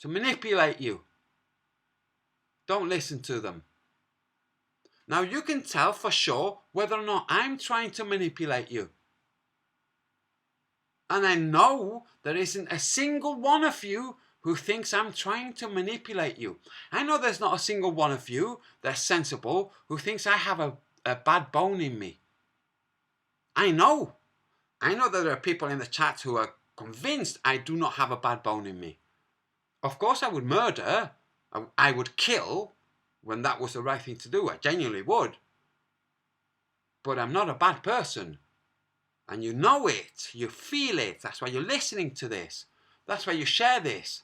To manipulate you. Don't listen to them. Now you can tell for sure whether or not I'm trying to manipulate you. And I know there isn't a single one of you who thinks I'm trying to manipulate you. I know there's not a single one of you that's sensible who thinks I have a bad bone in me. I know. I know that there are people in the chat who are convinced I do not have a bad bone in me. Of course I would murder. I would kill when that was the right thing to do. I genuinely would. But I'm not a bad person. And you know it. You feel it. That's why you're listening to this. That's why you share this.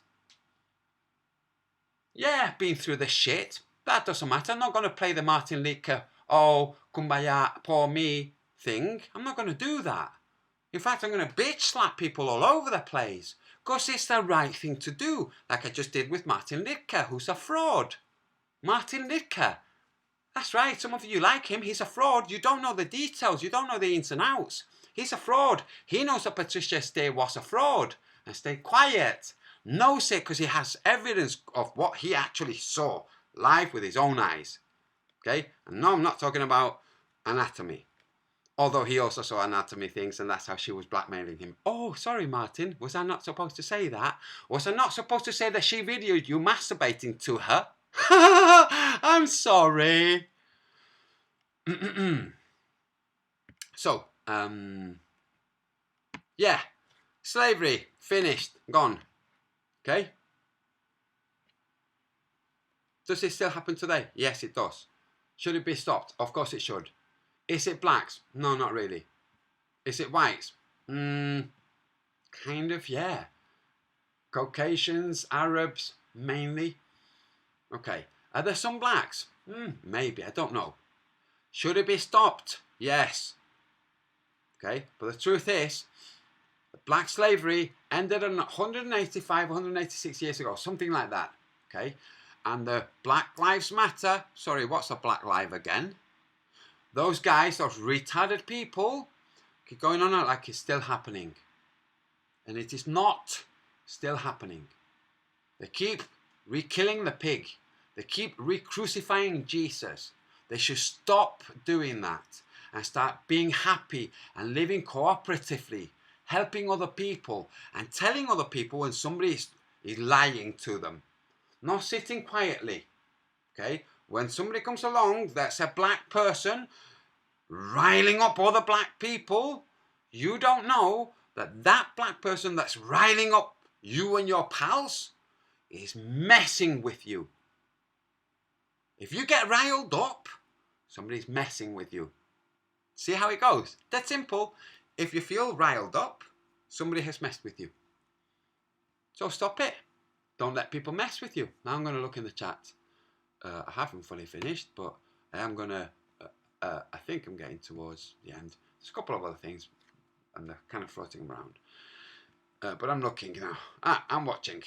Yeah, been through the shit. That doesn't matter. I'm not going to play the Martin Luther, oh, kumbaya, poor me thing. I'm not going to do that. In fact, I'm going to bitch slap people all over the place. Because it's the right thing to do. Like I just did with Martin Luther, who's a fraud. Martin Luther. That's right, some of you like him. He's a fraud. You don't know the details. You don't know the ins and outs. He's a fraud. He knows that Patricia Stay was a fraud. And stayed quiet. Knows it because he has evidence of what he actually saw live with his own eyes. Okay? And no, I'm not talking about anatomy. Although he also saw anatomy things and that's how she was blackmailing him. Oh, sorry, Martin. Was I not supposed to say that? Was I not supposed to say that she videoed you masturbating to her? I'm sorry. So, yeah. Slavery. Finished. Gone. Okay? Does it still happen today? Yes, it does. Should it be stopped? Of course it should. Is it blacks? No, not really. Is it whites? Kind of, yeah. Caucasians, Arabs, mainly. Okay. Are there some blacks? Maybe, I don't know. Should it be stopped? Yes. Okay, but the truth is, black slavery ended 185, 186 years ago, something like that. Okay, and the Black Lives Matter, sorry, what's a Black Live again? Those guys, those retarded people, keep going on like it's still happening. And it is not still happening. They keep re-killing the pig. They keep re-crucifying Jesus. They should stop doing that and start being happy and living cooperatively, helping other people and telling other people when somebody is lying to them. Not sitting quietly. Okay? When somebody comes along that's a black person riling up other black people, you don't know that that black person that's riling up you and your pals is messing with you. If you get riled up, somebody's messing with you. See how it goes? That's simple. If you feel riled up, somebody has messed with you. So stop it. Don't let people mess with you. Now I'm going to look in the chat. I haven't fully finished, but I am going to, I think I'm getting towards the end. There's a couple of other things, and they're kind of floating around. But I'm looking now. I'm watching.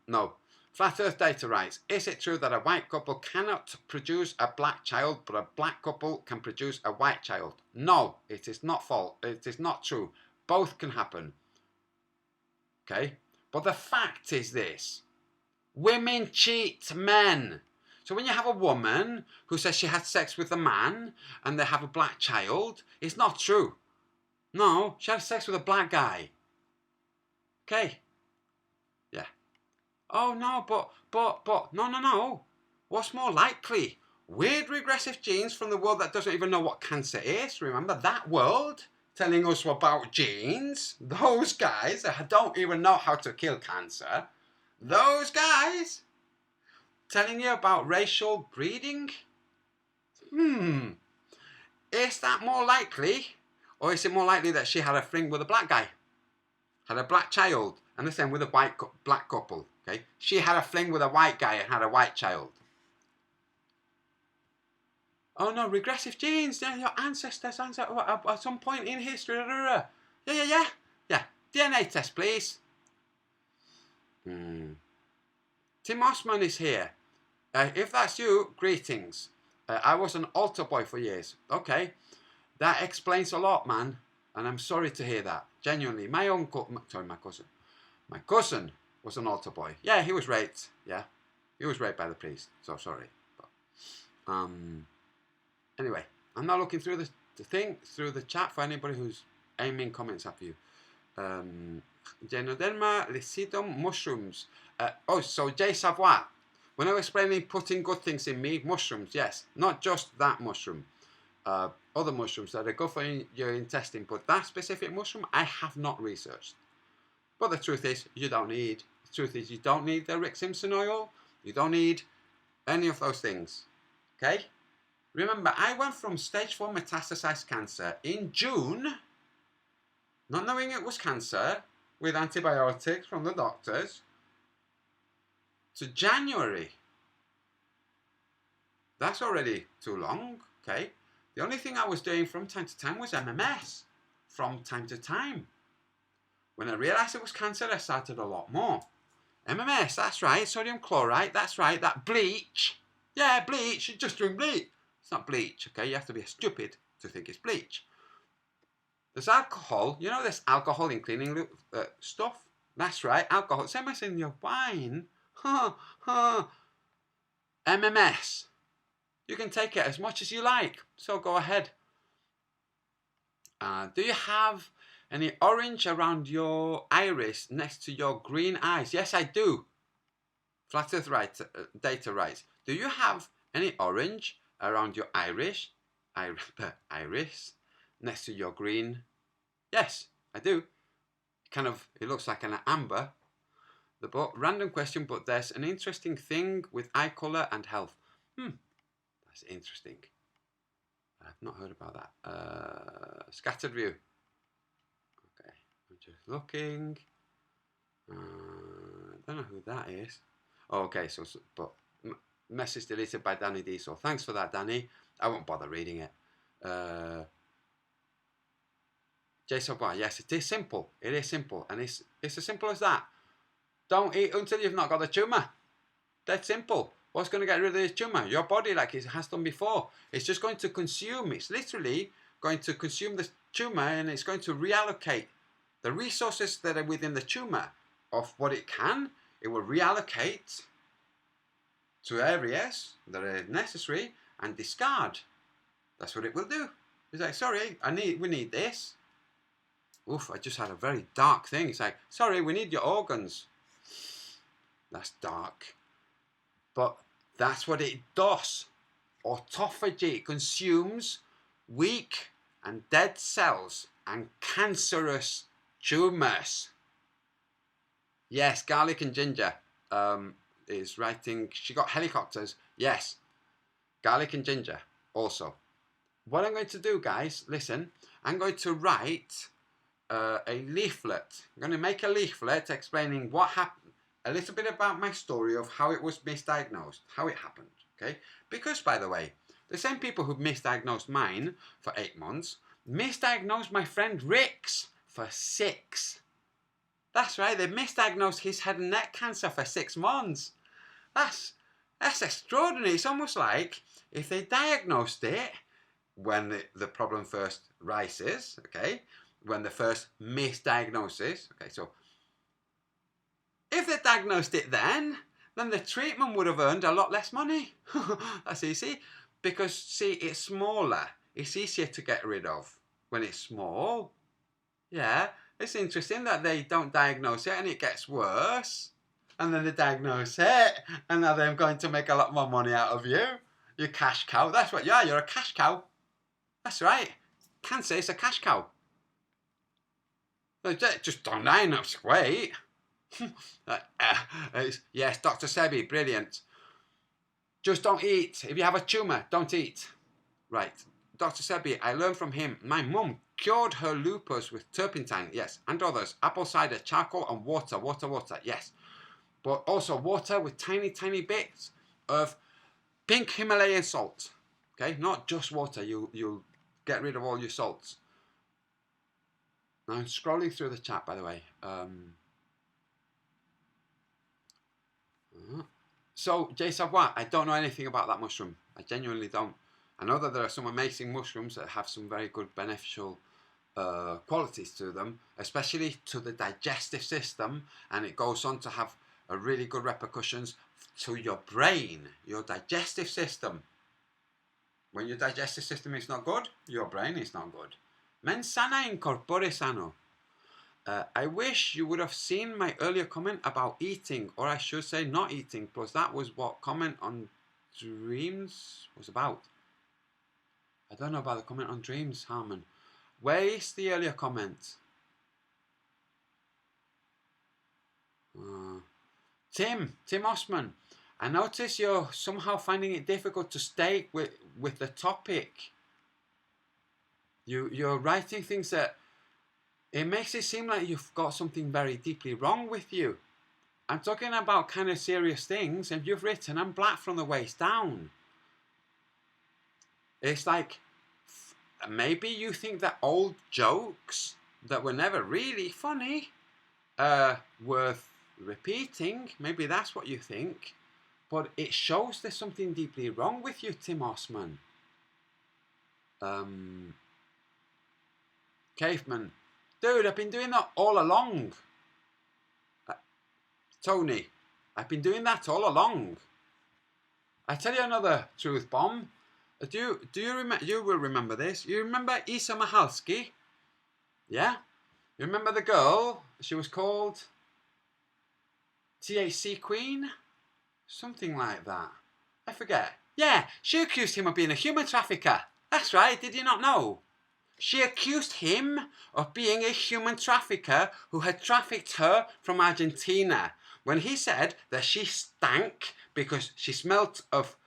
No. Flat Earth data writes, is it true that a white couple cannot produce a black child, but a black couple can produce a white child? No, it is not false. It is not true. Both can happen. Okay? But the fact is this. Women cheat men. So when you have a woman who says she had sex with a man and they have a black child, it's not true. No, she had sex with a black guy. Okay? Yeah. Oh no, but, no. What's more likely? Weird regressive genes from the world that doesn't even know what cancer is. Remember that world telling us about genes? Those guys that don't even know how to kill cancer. Those guys telling you about racial breeding? Is that more likely? Or is it more likely that she had a fling with a black guy? Had a black child? And the same with a black couple. Okay? She had a fling with a white guy and had a white child. Oh no, regressive genes. Yeah, your ancestors at some point in history. Yeah. DNA test, please. Tim Osman is here. If that's you, greetings. I was an altar boy for years. Okay, that explains a lot, man. And I'm sorry to hear that. Genuinely, my cousin was an altar boy. Yeah, he was raped. Yeah, he was raped by the priest. So sorry. But, anyway, I'm now looking through through the chat for anybody who's aiming comments at you. Genoderma licidum mushrooms. So Jay Savoy. When I was explaining putting good things in me, mushrooms, yes. Not just that mushroom. Other mushrooms that are good for your intestine, but that specific mushroom, I have not researched. But the truth is, you don't need. The truth is, you don't need the Rick Simpson oil. You don't need any of those things. Okay? Remember, I went from stage 4 metastasized cancer in June, not knowing it was cancer, with antibiotics from the doctors, to January. That's already too long, okay? The only thing I was doing from time to time was MMS, from time to time. When I realised it was cancer, I started a lot more. MMS, that's right, sodium chloride, that's right, that bleach. Yeah, bleach, you're just doing bleach. It's not bleach, okay? You have to be stupid to think it's bleach. There's alcohol, you know this alcohol in cleaning stuff? That's right, alcohol, same as in your wine. MMS. You can take it as much as you like, so go ahead. Do you have any orange around your iris next to your green eyes? Yes, I do. Flat Earth data writes. Do you have any orange around your iris next to your green? Yes, I do. It looks like an amber. Random question, but there's an interesting thing with eye colour and health. That's interesting. I've not heard about that. Scattered view. Okay, I'm just looking. I don't know who that is. Oh, okay, but message deleted by Danny Diesel. Thanks for that, Danny. I won't bother reading it. Jason Bar, yes, it is simple. It is simple, and it's as simple as that. Don't eat until you've not got the tumour. That's simple. What's going to get rid of this tumour? Your body, like it has done before. It's just going to consume. It's literally going to consume the tumour, and it's going to reallocate the resources that are within the tumour of what it can, it will reallocate to areas that are necessary and discard. That's what it will do. It's like, sorry, we need this. Oof, I just had a very dark thing. It's like, sorry, we need your organs. That's dark. But that's what it does. Autophagy, it consumes weak and dead cells and cancerous tumours. Yes, garlic and ginger is writing. She got helicopters. Yes, garlic and ginger also. What I'm going to do, guys, listen, I'm going to write a leaflet. I'm going to make a leaflet explaining what happened, a little bit about my story of how it was misdiagnosed, how it happened, okay? Because, by the way, the same people who misdiagnosed mine for 8 months misdiagnosed my friend Rick's for 6. That's right, they misdiagnosed his head and neck cancer for 6 months. That's extraordinary. It's almost like if they diagnosed it when the problem first rises, okay, when the first misdiagnosis, okay, so if they diagnosed it then the treatment would have earned a lot less money. That's easy, because see, it's smaller, it's easier to get rid of when it's small. Yeah, it's interesting that they don't diagnose it and it gets worse, and then they diagnose it and now they're going to make a lot more money out of you. You're cash cow. That's what you are. You're a cash cow. That's right. Cancer is a cash cow. Just don't line up, wait. Yes, Dr. Sebi, brilliant. Just don't eat. If you have a tumour, don't eat. Right. Dr. Sebi, I learned from him. My mum cured her lupus with turpentine, yes, and others. Apple cider, charcoal, and water, yes. But also water with tiny, tiny bits of pink Himalayan salt. Okay, not just water. You'll get rid of all your salts. Now I'm scrolling through the chat, by the way. So, Jay Savoy, I don't know anything about that mushroom. I genuinely don't. I know that there are some amazing mushrooms that have some very good beneficial qualities to them, especially to the digestive system, and it goes on to have a really good repercussions to your brain, your digestive system. When your digestive system is not good, your brain is not good. Mens sana in corpore sano. I wish you would have seen my earlier comment about eating, or I should say not eating, because that was what comment on dreams was about. I don't know about the comment on dreams, Harmon. Where is the earlier comment? Tim Osman. I notice you're somehow finding it difficult to stay with the topic. You're writing things that it makes it seem like you've got something very deeply wrong with you. I'm talking about kind of serious things, and you've written, I'm black from the waist down. It's like, maybe you think that old jokes that were never really funny are worth repeating. Maybe that's what you think. But it shows there's something deeply wrong with you, Tim Osman. Caveman. Dude, I've been doing that all along. Tony, I've been doing that all along. I tell you another truth bomb. Do you remember? You will remember this. You remember Isa Mahalski? Yeah. You remember the girl? She was called THC Queen, something like that. I forget. Yeah, she accused him of being a human trafficker. That's right. Did you not know? She accused him of being a human trafficker who had trafficked her from Argentina, when he said that she stank because she smelt of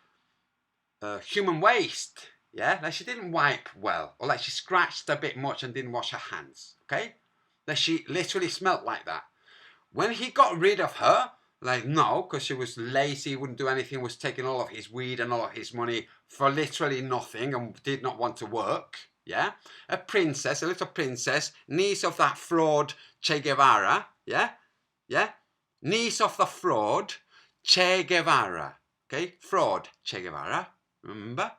human waste. Yeah, like she didn't wipe well, or like she scratched a bit much and didn't wash her hands. Okay, that she literally smelt like that. When he got rid of her, like no, because she was lazy, wouldn't do anything, was taking all of his weed and all of his money for literally nothing and did not want to work. Yeah, a princess, a little princess, niece of that fraud Che Guevara. Yeah, niece of the fraud Che Guevara. Okay, fraud Che Guevara. Remember?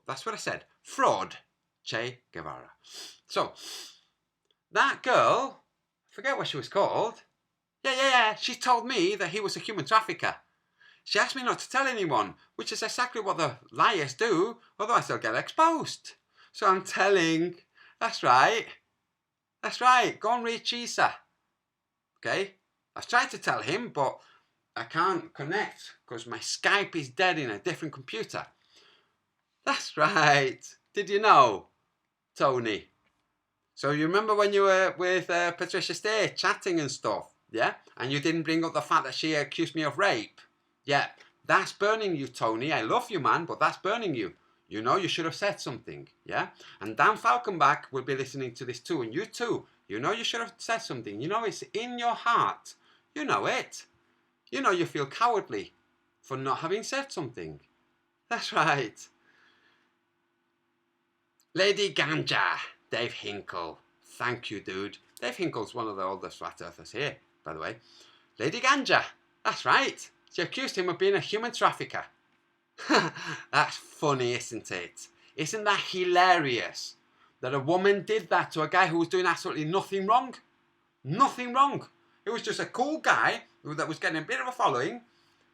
That's what I said. Fraud Che Guevara. So that girl Forget what she was called. Yeah. She told me that he was a human trafficker. She asked me not to tell anyone, which is exactly what the liars do, otherwise they'll get exposed. So I'm telling. That's right. That's right. Go and read Chisa. Okay? I've tried to tell him, but I can't connect because my Skype is dead in a different computer. That's right. Did you know, Tony? So you remember when you were with Patricia Stay chatting and stuff, yeah? And you didn't bring up the fact that she accused me of rape? Yeah, that's burning you, Tony. I love you, man, but that's burning you. You know you should have said something, yeah? And Dan Falconback will be listening to this too, and you too. You know you should have said something. You know it's in your heart. You know it. You know you feel cowardly for not having said something. That's right. Lady Ganja, Dave Hinkle. Thank you, dude. Dave Hinkle's one of the oldest flat earthers here, by the way. Lady Ganja. That's right. She accused him of being a human trafficker. That's funny, isn't it? Isn't that hilarious? That a woman did that to a guy who was doing absolutely nothing wrong? Nothing wrong. It was just a cool guy that was getting a bit of a following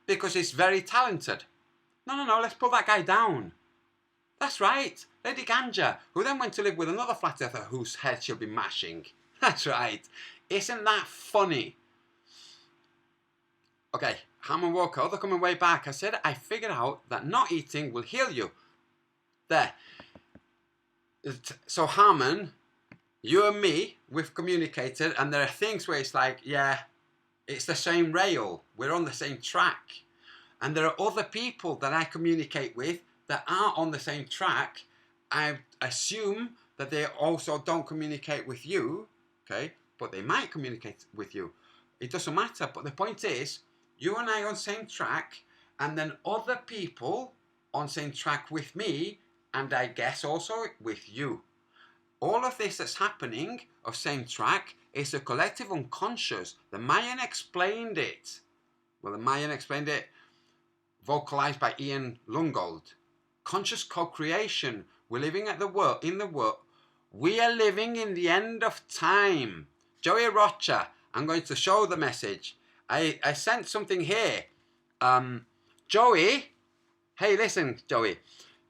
because he's very talented. No, let's put that guy down. That's right, Lady Ganja, who then went to live with another flat earther whose head she'll be mashing. That's right. Isn't that funny? Okay, Harmon Walker, they're coming way back. I said I figured out that not eating will heal you. There. So Harmon, you and me, we've communicated, and there are things where it's like, yeah, it's the same rail. We're on the same track. And there are other people that I communicate with that aren't on the same track. I assume that they also don't communicate with you, okay? But they might communicate with you. It doesn't matter. But the point is, you and I on same track, and then other people on same track with me, and I guess also with you. All of this that's happening of same track is the collective unconscious. The Mayan explained it. Well, the Mayan explained it, vocalized by Ian Lungold. Conscious co-creation. We're living at in the world. We are living in the end of time. Joey Rocha, I'm going to show the message. I sent something here. Joey, hey, listen, Joey.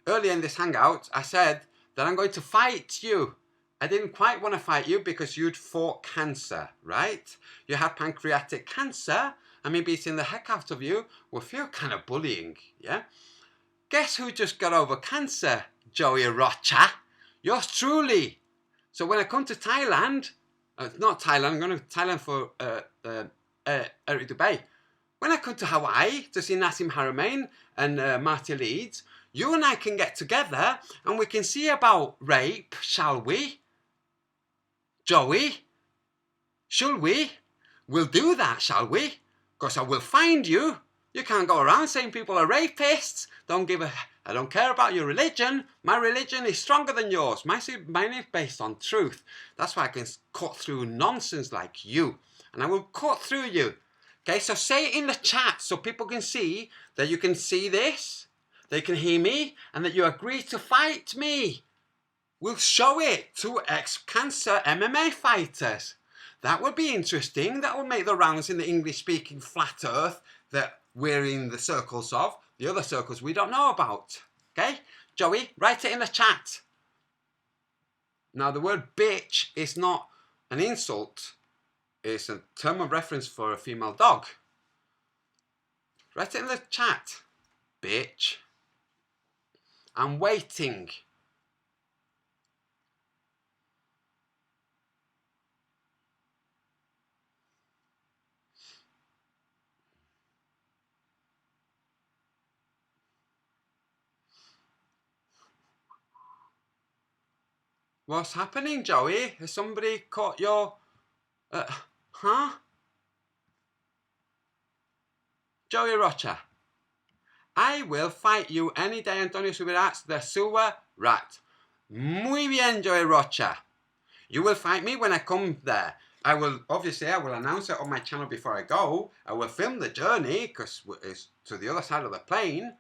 Earlier in this hangout, I said that I'm going to fight you. I didn't quite want to fight you because you'd fought cancer, right? You had pancreatic cancer, and me beating the heck out of you will feel kind of bullying, yeah? Guess who just got over cancer, Joey Rocha? Yours truly. So when I come to Thailand, not Thailand, I'm going to Thailand for Eric Dubay. When I come to Hawaii to see Nassim Haramein and Marty Leeds, you and I can get together and we can see about rape, shall we? Joey? Shall we? We'll do that, shall we? Because I will find you. You can't go around saying people are rapists. I don't care about your religion. My religion is stronger than yours. Mine is based on truth. That's why I can cut through nonsense like you. And I will cut through you. Okay, so say it in the chat so people can see that you can see this, they can hear me, and that you agree to fight me. We'll show it to ex-cancer MMA fighters. That would be interesting. That would make the rounds in the English-speaking flat earth that we're in the circles of. The other circles we don't know about. Okay? Joey, write it in the chat. Now, the word bitch is not an insult. It's a term of reference for a female dog. Write it in the chat. Bitch. I'm waiting. What's happening, Joey? Has somebody caught your... huh? Joey Rocha. I will fight you any day, Antonio Subirats, the sewer rat. Muy bien, Joey Rocha. You will fight me when I come there. I will announce it on my channel before I go. I will film the journey, because it's to the other side of the plane.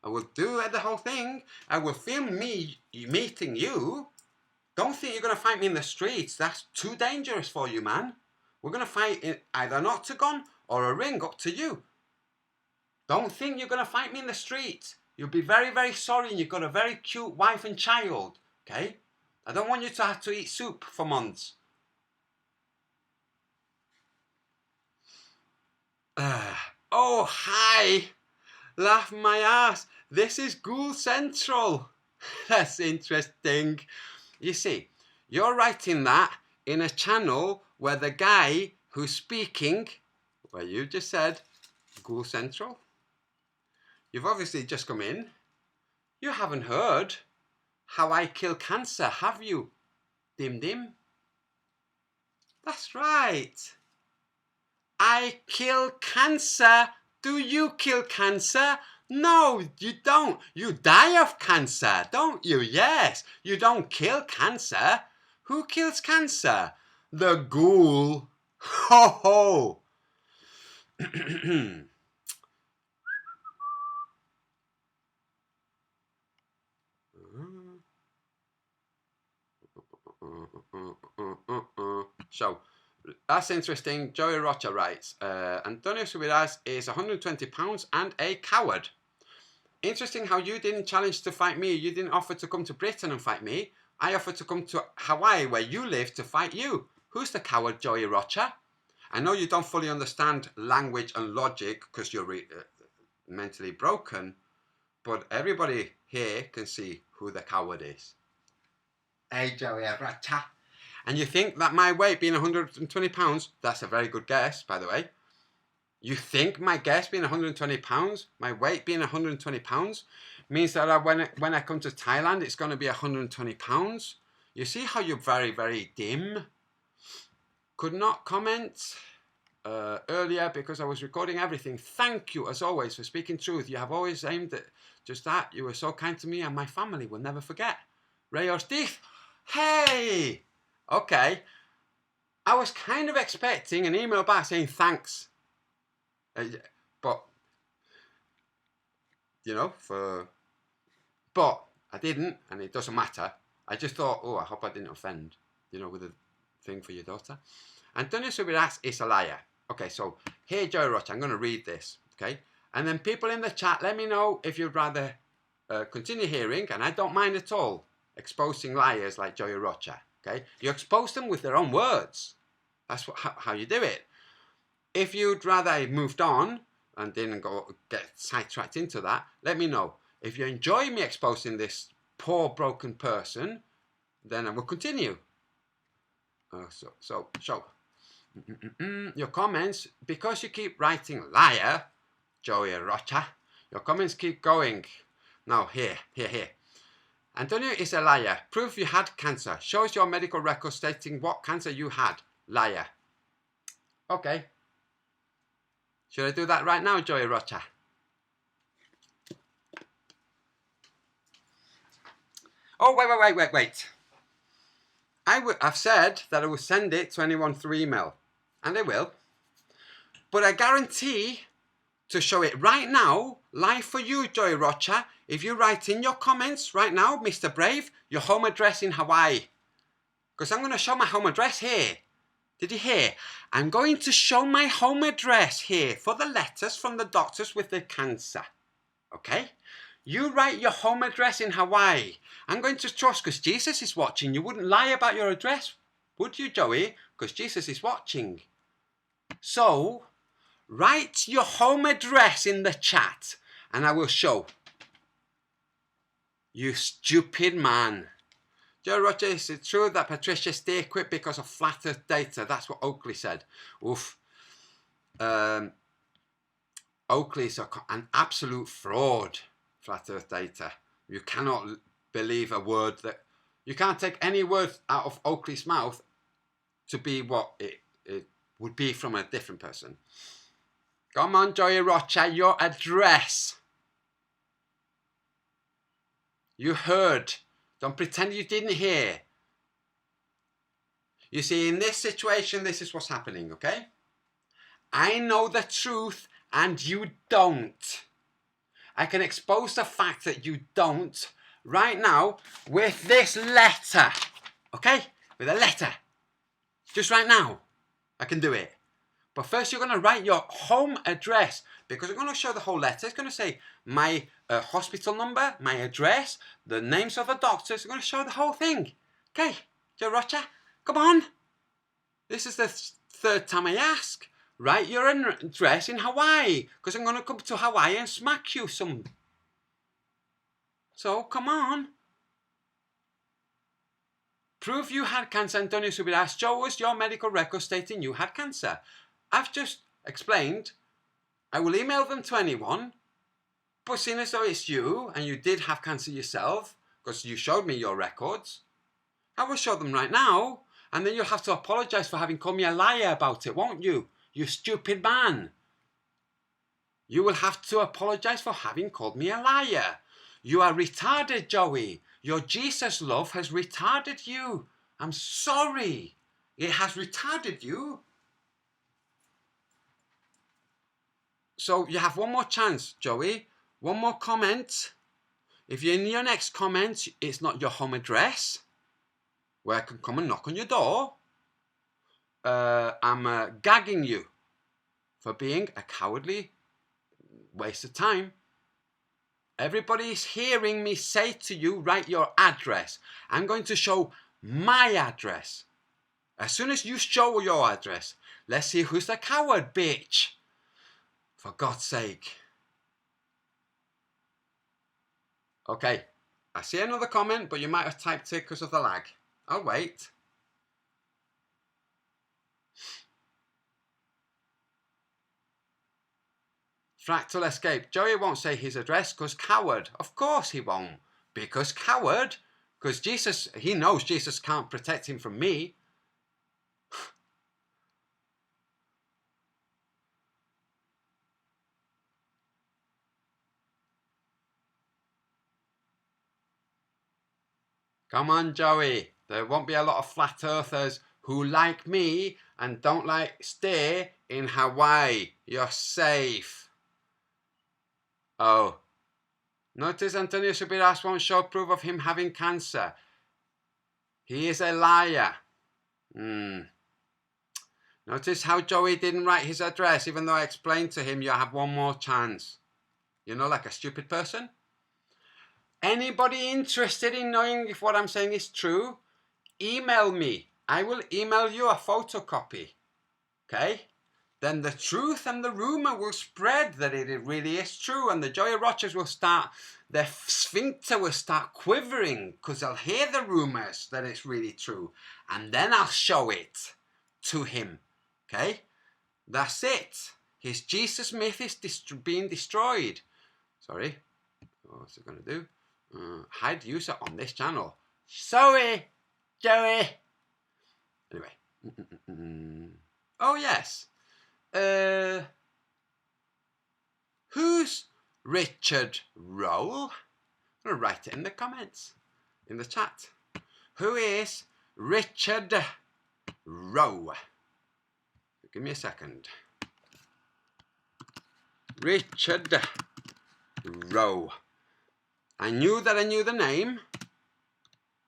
I will do the whole thing. I will film me meeting you. Don't think you're going to fight me in the streets. That's too dangerous for you, man. We're going to fight in either an octagon or a ring, up to you. Don't think you're going to fight me in the street. You'll be very, very sorry, and you've got a very cute wife and child, okay? I don't want you to have to eat soup for months. Oh, hi. Laugh my ass. This is Ghoul Central. That's interesting. You see, you're writing that in a channel where the guy who's speaking, well, you just said Ghoul Central. You've obviously just come in. You haven't heard how I kill cancer, have you? Dim Dim. That's right. I kill cancer. Do you kill cancer? No, you don't. You die of cancer, don't you? Yes. You don't kill cancer. Who kills cancer? The ghoul. Ho ho. So, that's interesting. Joey Rocha writes, Antonio Subiras is £120 and a coward. Interesting how you didn't challenge to fight me. You didn't offer to come to Britain and fight me. I offered to come to Hawaii, where you live, to fight you. Who's the coward, Joey Rocha? I know you don't fully understand language and logic because you're mentally broken, but everybody here can see who the coward is. Hey, Joey Rocha. And you think that my weight being £120, that's a very good guess, by the way. You think my guess being £120, my weight being £120, means that when I come to Thailand, it's going to be £120? You see how you're very, very dim? Could not comment earlier because I was recording everything. Thank you, as always, for speaking truth. You have always aimed at just that. You were so kind to me, and my family will never forget. Ray Steve, hey! Okay, I was kind of expecting an email back saying thanks, but you know, but I didn't, and it doesn't matter. I just thought, oh, I hope I didn't offend, you know, with a thing for your daughter. Antonio Subiras is a liar. Okay, so here, Joey Rocha, I'm going to read this, okay, and then people in the chat, let me know if you'd rather continue hearing, and I don't mind at all exposing liars like Joey Rocha. Okay, you expose them with their own words. That's how you do it. If you'd rather I moved on and didn't get sidetracked into that, let me know. If you enjoy me exposing this poor broken person, then I will continue. Your comments, because you keep writing liar, Joey Rocha, your comments keep going. Now here. Antonio is a liar. Proof you had cancer. Show us your medical record stating what cancer you had. Liar. Okay. Should I do that right now, Joey Rocha? Oh, wait. I've said that I will send it to anyone through email. And I will. But I guarantee to show it right now, live for you, Joey Rocha, if you write in your comments right now, Mr. Brave, your home address in Hawaii. Because I'm going to show my home address here. Did you hear? I'm going to show my home address here for the letters from the doctors with the cancer. Okay? You write your home address in Hawaii. I'm going to trust because Jesus is watching. You wouldn't lie about your address, would you, Joey? Because Jesus is watching. So, write your home address in the chat and I will show. You stupid man. Joe Roger, is it true that Patricia stay quit because of flat earth data? That's what Oakley said. Oof. Oakley's an absolute fraud, flat earth data. You cannot believe a word that... You can't take any word out of Oakley's mouth to be what it would be from a different person. Come on, Joey Rocha, your address. You heard. Don't pretend you didn't hear. You see, in this situation, this is what's happening, okay? I know the truth and you don't. I can expose the fact that you don't right now with this letter, okay? With a letter. Just right now. I can do it. But first you're going to write your home address, because I'm going to show the whole letter. It's going to say my hospital number, my address, the names of the doctors. I'm going to show the whole thing. Okay, Joe Rocha, come on. This is the third time I ask. Write your address in Hawaii, because I'm going to come to Hawaii and smack you some. So, come on. Prove you had cancer, Antonio Subiras. Show us your medical record stating you had cancer. I've just explained. I will email them to anyone, but seeing as though it's you, and you did have cancer yourself, because you showed me your records, I will show them right now, and then you'll have to apologise for having called me a liar about it, won't you? You stupid man. You will have to apologise for having called me a liar. You are retarded, Joey. Your Jesus love has retarded you. I'm sorry. It has retarded you. So you have one more chance, Joey. One more comment. If you're in your next comment, it's not your home address, where I can come and knock on your door. I'm gagging you for being a cowardly waste of time. Everybody is hearing me say to you, write your address. I'm going to show my address. As soon as you show your address, let's see who's the coward, bitch. For God's sake. Okay, I see another comment, but you might have typed it because of the lag. I'll wait. Fractal escape. Joey won't say his address because coward. Of course he won't. Because coward. Because Jesus, he knows Jesus can't protect him from me. Come on, Joey. There won't be a lot of flat earthers who like me and don't like stay in Hawaii. You're safe. Oh. Notice Antonio Subiras won't show proof of him having cancer. He is a liar. Notice how Joey didn't write his address, even though I explained to him you have one more chance. You know, like a stupid person. Anybody interested in knowing if what I'm saying is true, email me. I will email you a photocopy. Okay? Then the truth and the rumour will spread that it really is true, and the Joey Rochers will start, their sphincter will start quivering because they'll hear the rumours that it's really true. And then I'll show it to him. Okay? That's it. His Jesus myth is being destroyed. Sorry. What's it going to do? Hide user on this channel. Sorry, Joey. Anyway. Oh, yes. Who's Richard Rowe? I'm going to write it in the comments, in the chat. Who is Richard Rowe? Give me a second. Richard Rowe. I knew that I knew the name,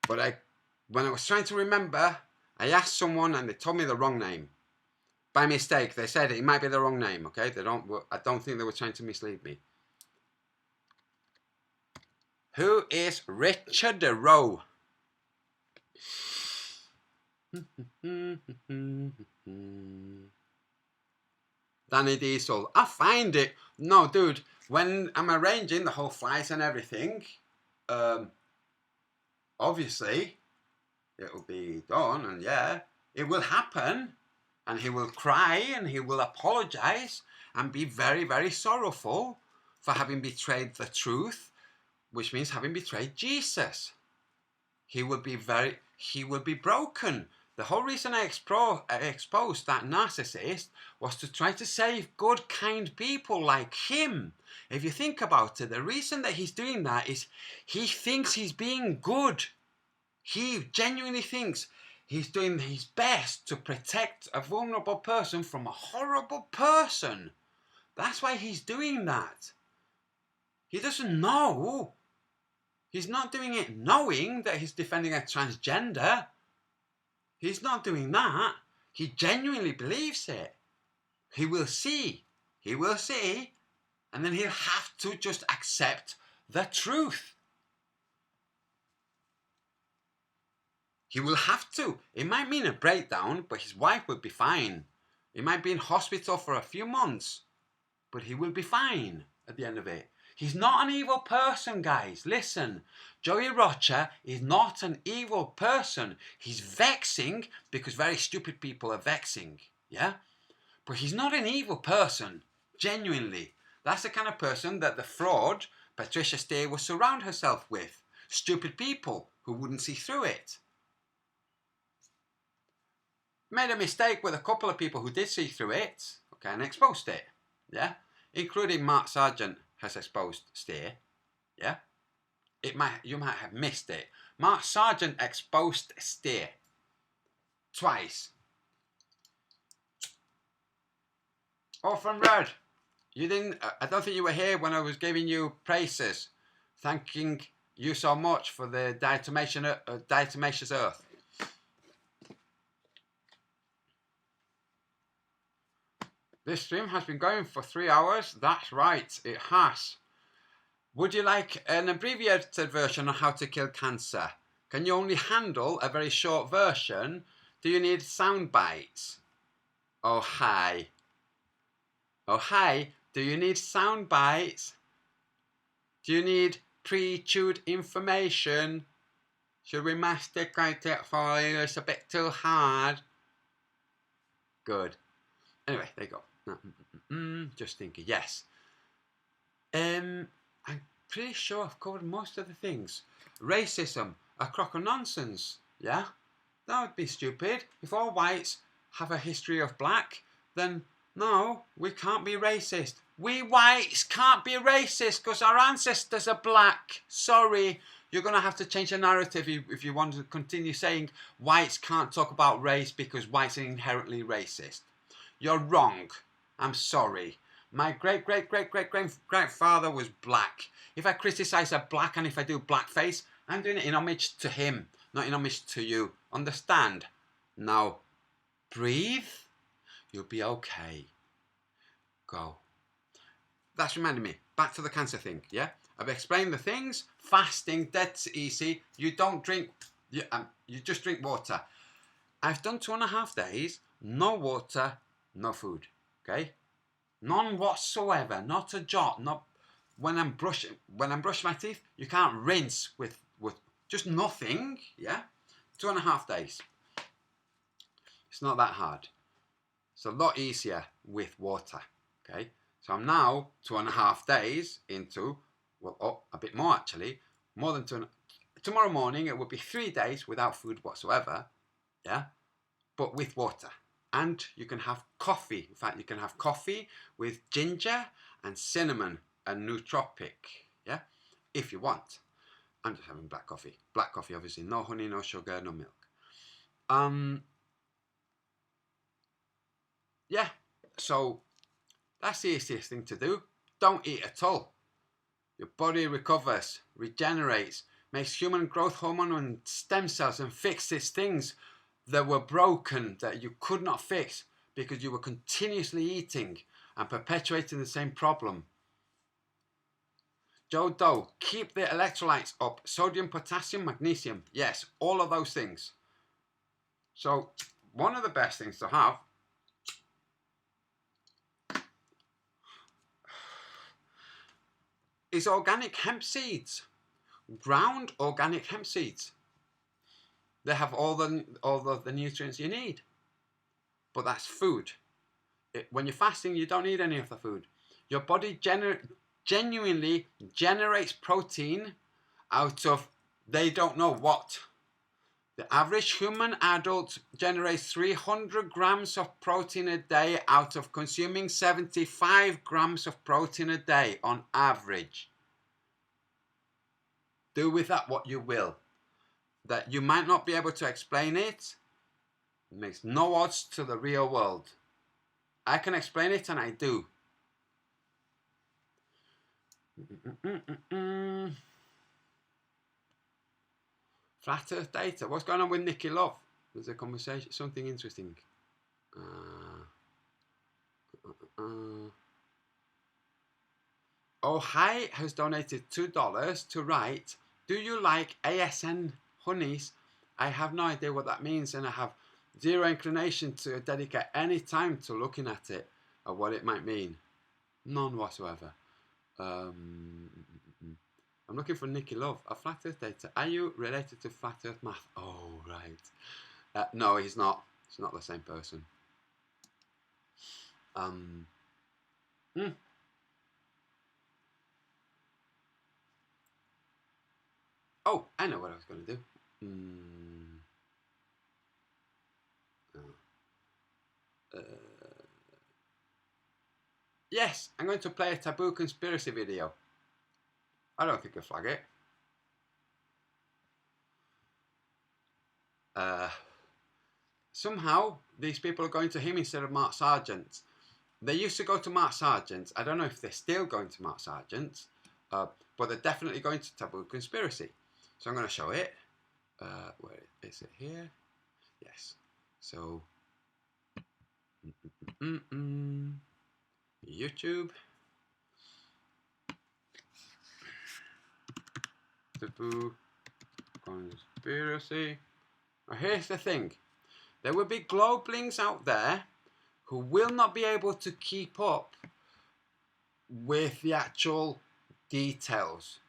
but when I was trying to remember, I asked someone and they told me the wrong name. By mistake, they said it might be the wrong name, okay? I don't think they were trying to mislead me. Who is Richard Rowe? Danny Diesel. I find it. No, dude. When I'm arranging the whole flights and everything, obviously, it'll be done, and yeah, it will happen, and he will cry, and he will apologise, and be very, very sorrowful for having betrayed the truth, which means having betrayed Jesus. He will be broken. The whole reason I exposed that narcissist was to try to save good, kind people like him. If you think about it, the reason that he's doing that is he thinks he's being good. He genuinely thinks he's doing his best to protect a vulnerable person from a horrible person. That's why he's doing that. He doesn't know. He's not doing it knowing that he's defending a transgender. He's not doing that. He genuinely believes it. He will see. He will see. And then he'll have to just accept the truth. He will have to. It might mean a breakdown, but his wife will be fine. He might be in hospital for a few months, but he will be fine at the end of it. He's not an evil person, guys. Listen, Joey Rocha is not an evil person. He's vexing because very stupid people are vexing, yeah? But he's not an evil person, genuinely. That's the kind of person that the fraud Patricia Steer will surround herself with. Stupid people who wouldn't see through it. Made a mistake with a couple of people who did see through it, okay, and exposed it, yeah? Including Mark Sargent has exposed Steer, yeah? You might have missed it. Mark Sargent exposed Steer twice. Orphan Red, you didn't. I don't think you were here when I was giving you praises, thanking you so much for the diatomaceous earth. This stream has been going for 3 hours. That's right, it has. Would you like an abbreviated version on how to kill cancer? Can you only handle a very short version? Do you need sound bites? Oh, hi. Oh, hi. Do you need sound bites? Do you need pre-chewed information? Should we masticate it for you? It's a bit too hard. Good. Anyway, there you go. Just thinking, yes. I'm pretty sure I've covered most of the things. Racism, a crock of nonsense, yeah? That would be stupid. If all whites have a history of black, then no, we can't be racist. We whites can't be racist because our ancestors are black. Sorry, you're going to have to change the narrative if you want to continue saying whites can't talk about race because whites are inherently racist. You're wrong. I'm sorry. My great-great-great-great-grandfather was black. If I criticise a black and if I do blackface, I'm doing it in homage to him, not in homage to you. Understand? Now, breathe. You'll be okay. Go. That's reminding me. Back to the cancer thing, yeah? I've explained the things. Fasting, that's easy. You don't drink, you just drink water. I've done 2.5 days, no water, no food, okay? None whatsoever, not a jot. Not when I'm brushing my teeth, you can't rinse with just nothing, yeah? 2.5 days. It's not that hard. It's a lot easier with water, okay? So I'm now 2.5 days into, well, a bit more actually, more than 2. Tomorrow morning it will be 3 days without food whatsoever, yeah? But with water. And you can have coffee. In fact, you can have coffee with ginger and cinnamon and nootropic, yeah? If you want. I'm just having black coffee. Black coffee, obviously. No honey, no sugar, no milk. Yeah, so that's the easiest thing to do. Don't eat at all. Your body recovers, regenerates, makes human growth hormone and stem cells and fixes things that were broken that you could not fix because you were continuously eating and perpetuating the same problem. Joe Doe, keep the electrolytes up. Sodium, potassium, magnesium. Yes, all of those things. So one of the best things to have is organic hemp seeds. Ground organic hemp seeds. They have all the nutrients you need. But that's food. When you're fasting, you don't need any of the food. Your body genuinely generates protein out of they don't know what. The average human adult generates 300 grams of protein a day out of consuming 75 grams of protein a day on average. Do with that what you will. That you might not be able to explain it. It makes no odds to the real world. I can explain it and I do. Flat Earth data. What's going on with Nikki Love? There's a conversation, something interesting. Oh, Hi has donated $2 to write, do you like ASN honeys? I have no idea what that means, and I have zero inclination to dedicate any time to looking at it or what it might mean. None whatsoever. I'm looking for Nikki Love, a Flat Earth data. Are you related to Flat Earth Math? Oh, right. No, he's not. He's not the same person. Oh, I know what I was going to do. Yes, I'm going to play a taboo conspiracy video. I don't think I'll flag it. Somehow, these people are going to him instead of Mark Sargent. They used to go to Mark Sargent. I don't know if they're still going to Mark Sargent, but they're definitely going to Taboo Conspiracy. So I'm going to show it. Where is it here? Yes. So, YouTube. Taboo Conspiracy. Now here's the thing. There will be globelings out there who will not be able to keep up with the actual details.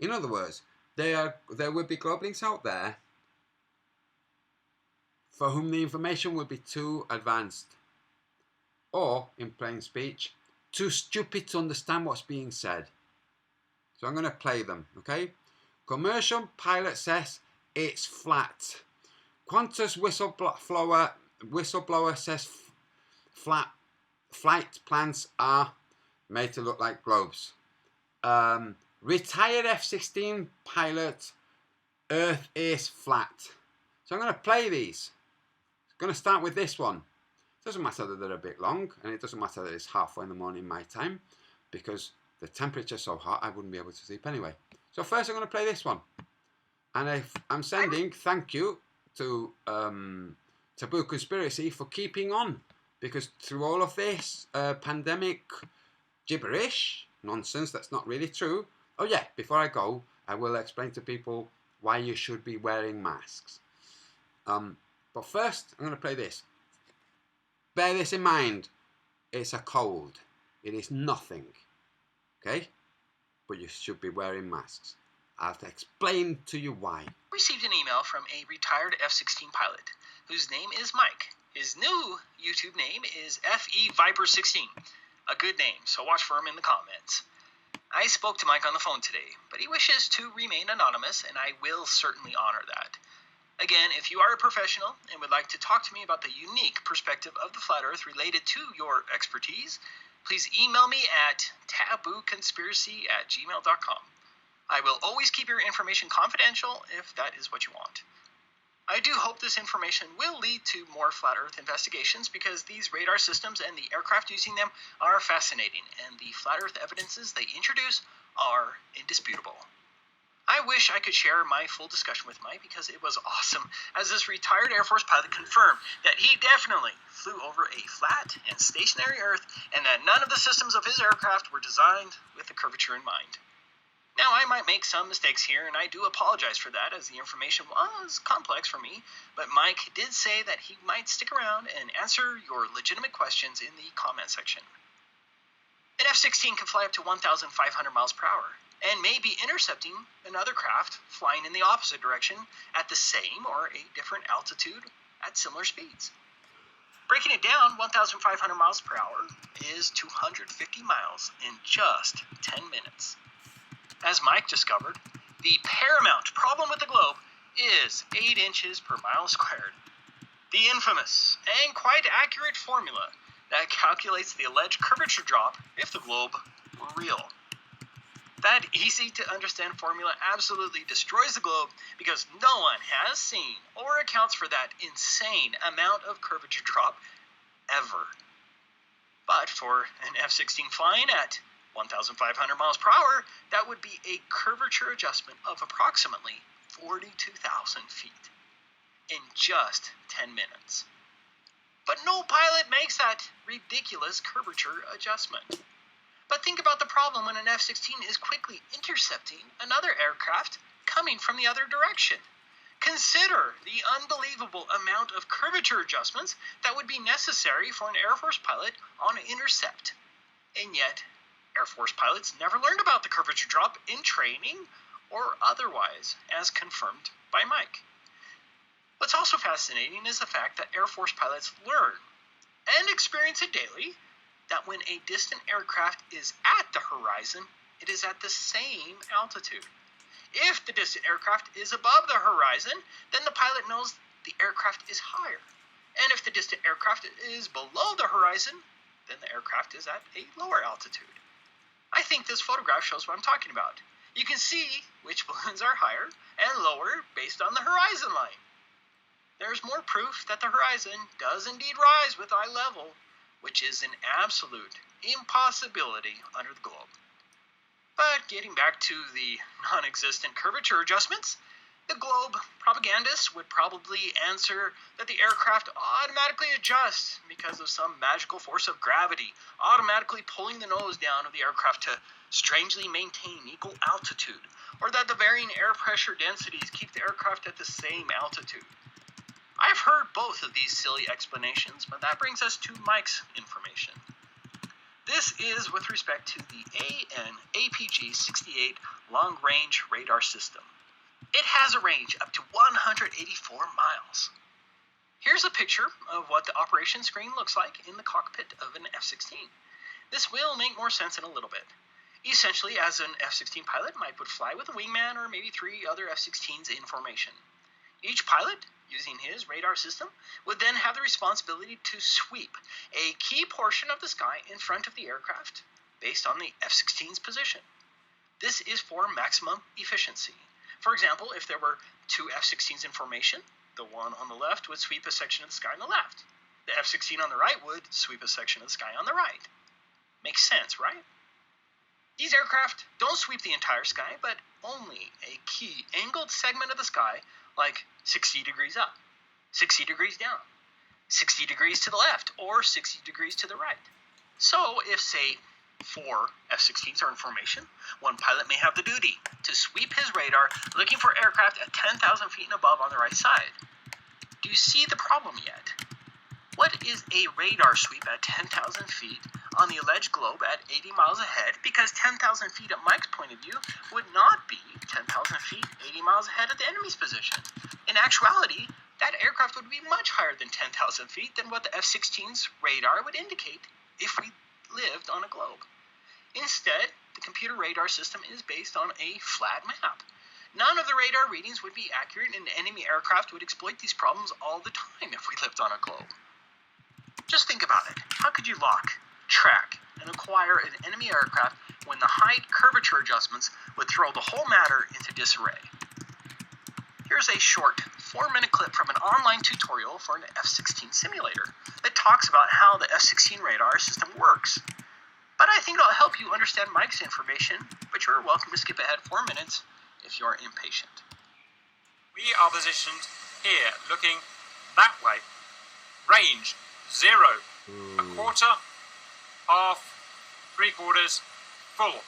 In other words, there will be globelings out there for whom the information will be too advanced, or, in plain speech, too stupid to understand what's being said. So I'm going to play them, okay? Commercial pilot says it's flat. Qantas whistleblower says flat. Flight plans are made to look like globes. Retired F-16 pilot, Earth is flat. So I'm going to play these. I'm going to start with this one. It doesn't matter that they're a bit long, and it doesn't matter that it's half 4 in the morning my time, because the temperature's so hot I wouldn't be able to sleep anyway. So first I'm going to play this one. And I'm sending thank you to Taboo Conspiracy for keeping on, because through all of this pandemic gibberish, nonsense that's not really true. Oh yeah, before I go, I will explain to people why you should be wearing masks. But first, I'm going to play this. Bear this in mind. It's a cold. It is nothing. Okay? But you should be wearing masks. I'll have to explain to you why. Received an email from a retired F-16 pilot whose name is Mike. His new YouTube name is FE Viper 16. A good name, so watch for him in the comments. I spoke to Mike on the phone today, but he wishes to remain anonymous, and I will certainly honor that. Again, if you are a professional and would like to talk to me about the unique perspective of the flat earth related to your expertise, please email me at tabooconspiracy@gmail.com. I will always keep your information confidential if that is what you want. I do hope this information will lead to more flat earth investigations, because these radar systems and the aircraft using them are fascinating, and the flat earth evidences they introduce are indisputable. I wish I could share my full discussion with Mike, because it was awesome, as this retired Air Force pilot confirmed that he definitely flew over a flat and stationary Earth, and that none of the systems of his aircraft were designed with the curvature in mind. Now, I might make some mistakes here, and I do apologize for that, as the information was complex for me, but Mike did say that he might stick around and answer your legitimate questions in the comment section. An F-16 can fly up to 1,500 miles per hour, and may be intercepting another craft flying in the opposite direction at the same or a different altitude at similar speeds. Breaking it down, 1,500 miles per hour is 250 miles in just 10 minutes. As Mike discovered, the paramount problem with the globe is 8 inches per mile squared. The infamous and quite accurate formula that calculates the alleged curvature drop if the globe were real. That easy to understand formula absolutely destroys the globe, because no one has seen or accounts for that insane amount of curvature drop ever. But for an F-16 flying at 1,500 miles per hour, that would be a curvature adjustment of approximately 42,000 feet in just 10 minutes. But no pilot makes that ridiculous curvature adjustment. But think about the problem when an F-16 is quickly intercepting another aircraft coming from the other direction. Consider the unbelievable amount of curvature adjustments that would be necessary for an Air Force pilot on an intercept. And yet, Air Force pilots never learned about the curvature drop in training or otherwise, as confirmed by Mike. What's also fascinating is the fact that Air Force pilots learn and experience it daily that when a distant aircraft is at the horizon, it is at the same altitude. If the distant aircraft is above the horizon, then the pilot knows the aircraft is higher. And if the distant aircraft is below the horizon, then the aircraft is at a lower altitude. I think this photograph shows what I'm talking about. You can see which balloons are higher and lower based on the horizon line. There's more proof that the horizon does indeed rise with eye level, which is an absolute impossibility under the globe. But getting back to the non-existent curvature adjustments, the globe propagandists would probably answer that the aircraft automatically adjusts because of some magical force of gravity, automatically pulling the nose down of the aircraft to strangely maintain equal altitude, or that the varying air pressure densities keep the aircraft at the same altitude. I've heard both of these silly explanations, but that brings us to Mike's information. This is with respect to the AN/APG-68 long-range radar system. It has a range up to 184 miles. Here's a picture of what the operation screen looks like in the cockpit of an F-16. This will make more sense in a little bit. Essentially, as an F-16 pilot, Mike would fly with a wingman or maybe 3 other F-16s in formation. Each pilot, using his radar system, would then have the responsibility to sweep a key portion of the sky in front of the aircraft based on the F-16's position. This is for maximum efficiency. For example, if there were 2 F-16s in formation, the one on the left would sweep a section of the sky on the left. The F-16 on the right would sweep a section of the sky on the right. Makes sense, right? These aircraft don't sweep the entire sky, but only a key angled segment of the sky, like 60 degrees up, 60 degrees down, 60 degrees to the left, or 60 degrees to the right. So if, say, 4 F-16s are in formation, one pilot may have the duty to sweep his radar looking for aircraft at 10,000 feet and above on the right side. Do you see the problem yet? What is a radar sweep at 10,000 feet on the alleged globe at 80 miles ahead? Because 10,000 feet at Mike's point of view would not be 10,000 feet 80 miles ahead of the enemy's position. In actuality, that aircraft would be much higher than 10,000 feet than what the F-16's radar would indicate if we lived on a globe. Instead, the computer radar system is based on a flat map. None of the radar readings would be accurate, and enemy aircraft would exploit these problems all the time if we lived on a globe. Just think about it. How could you lock, track, and acquire an enemy aircraft when the height curvature adjustments would throw the whole matter into disarray? Here's a short 4-minute clip from an online tutorial for an F-16 simulator that talks about how the F-16 radar system works. But I think it'll help you understand Mike's information, but you're welcome to skip ahead 4 minutes if you're impatient. We are positioned here, looking that way. Range 0, a quarter, half, 3/4, full.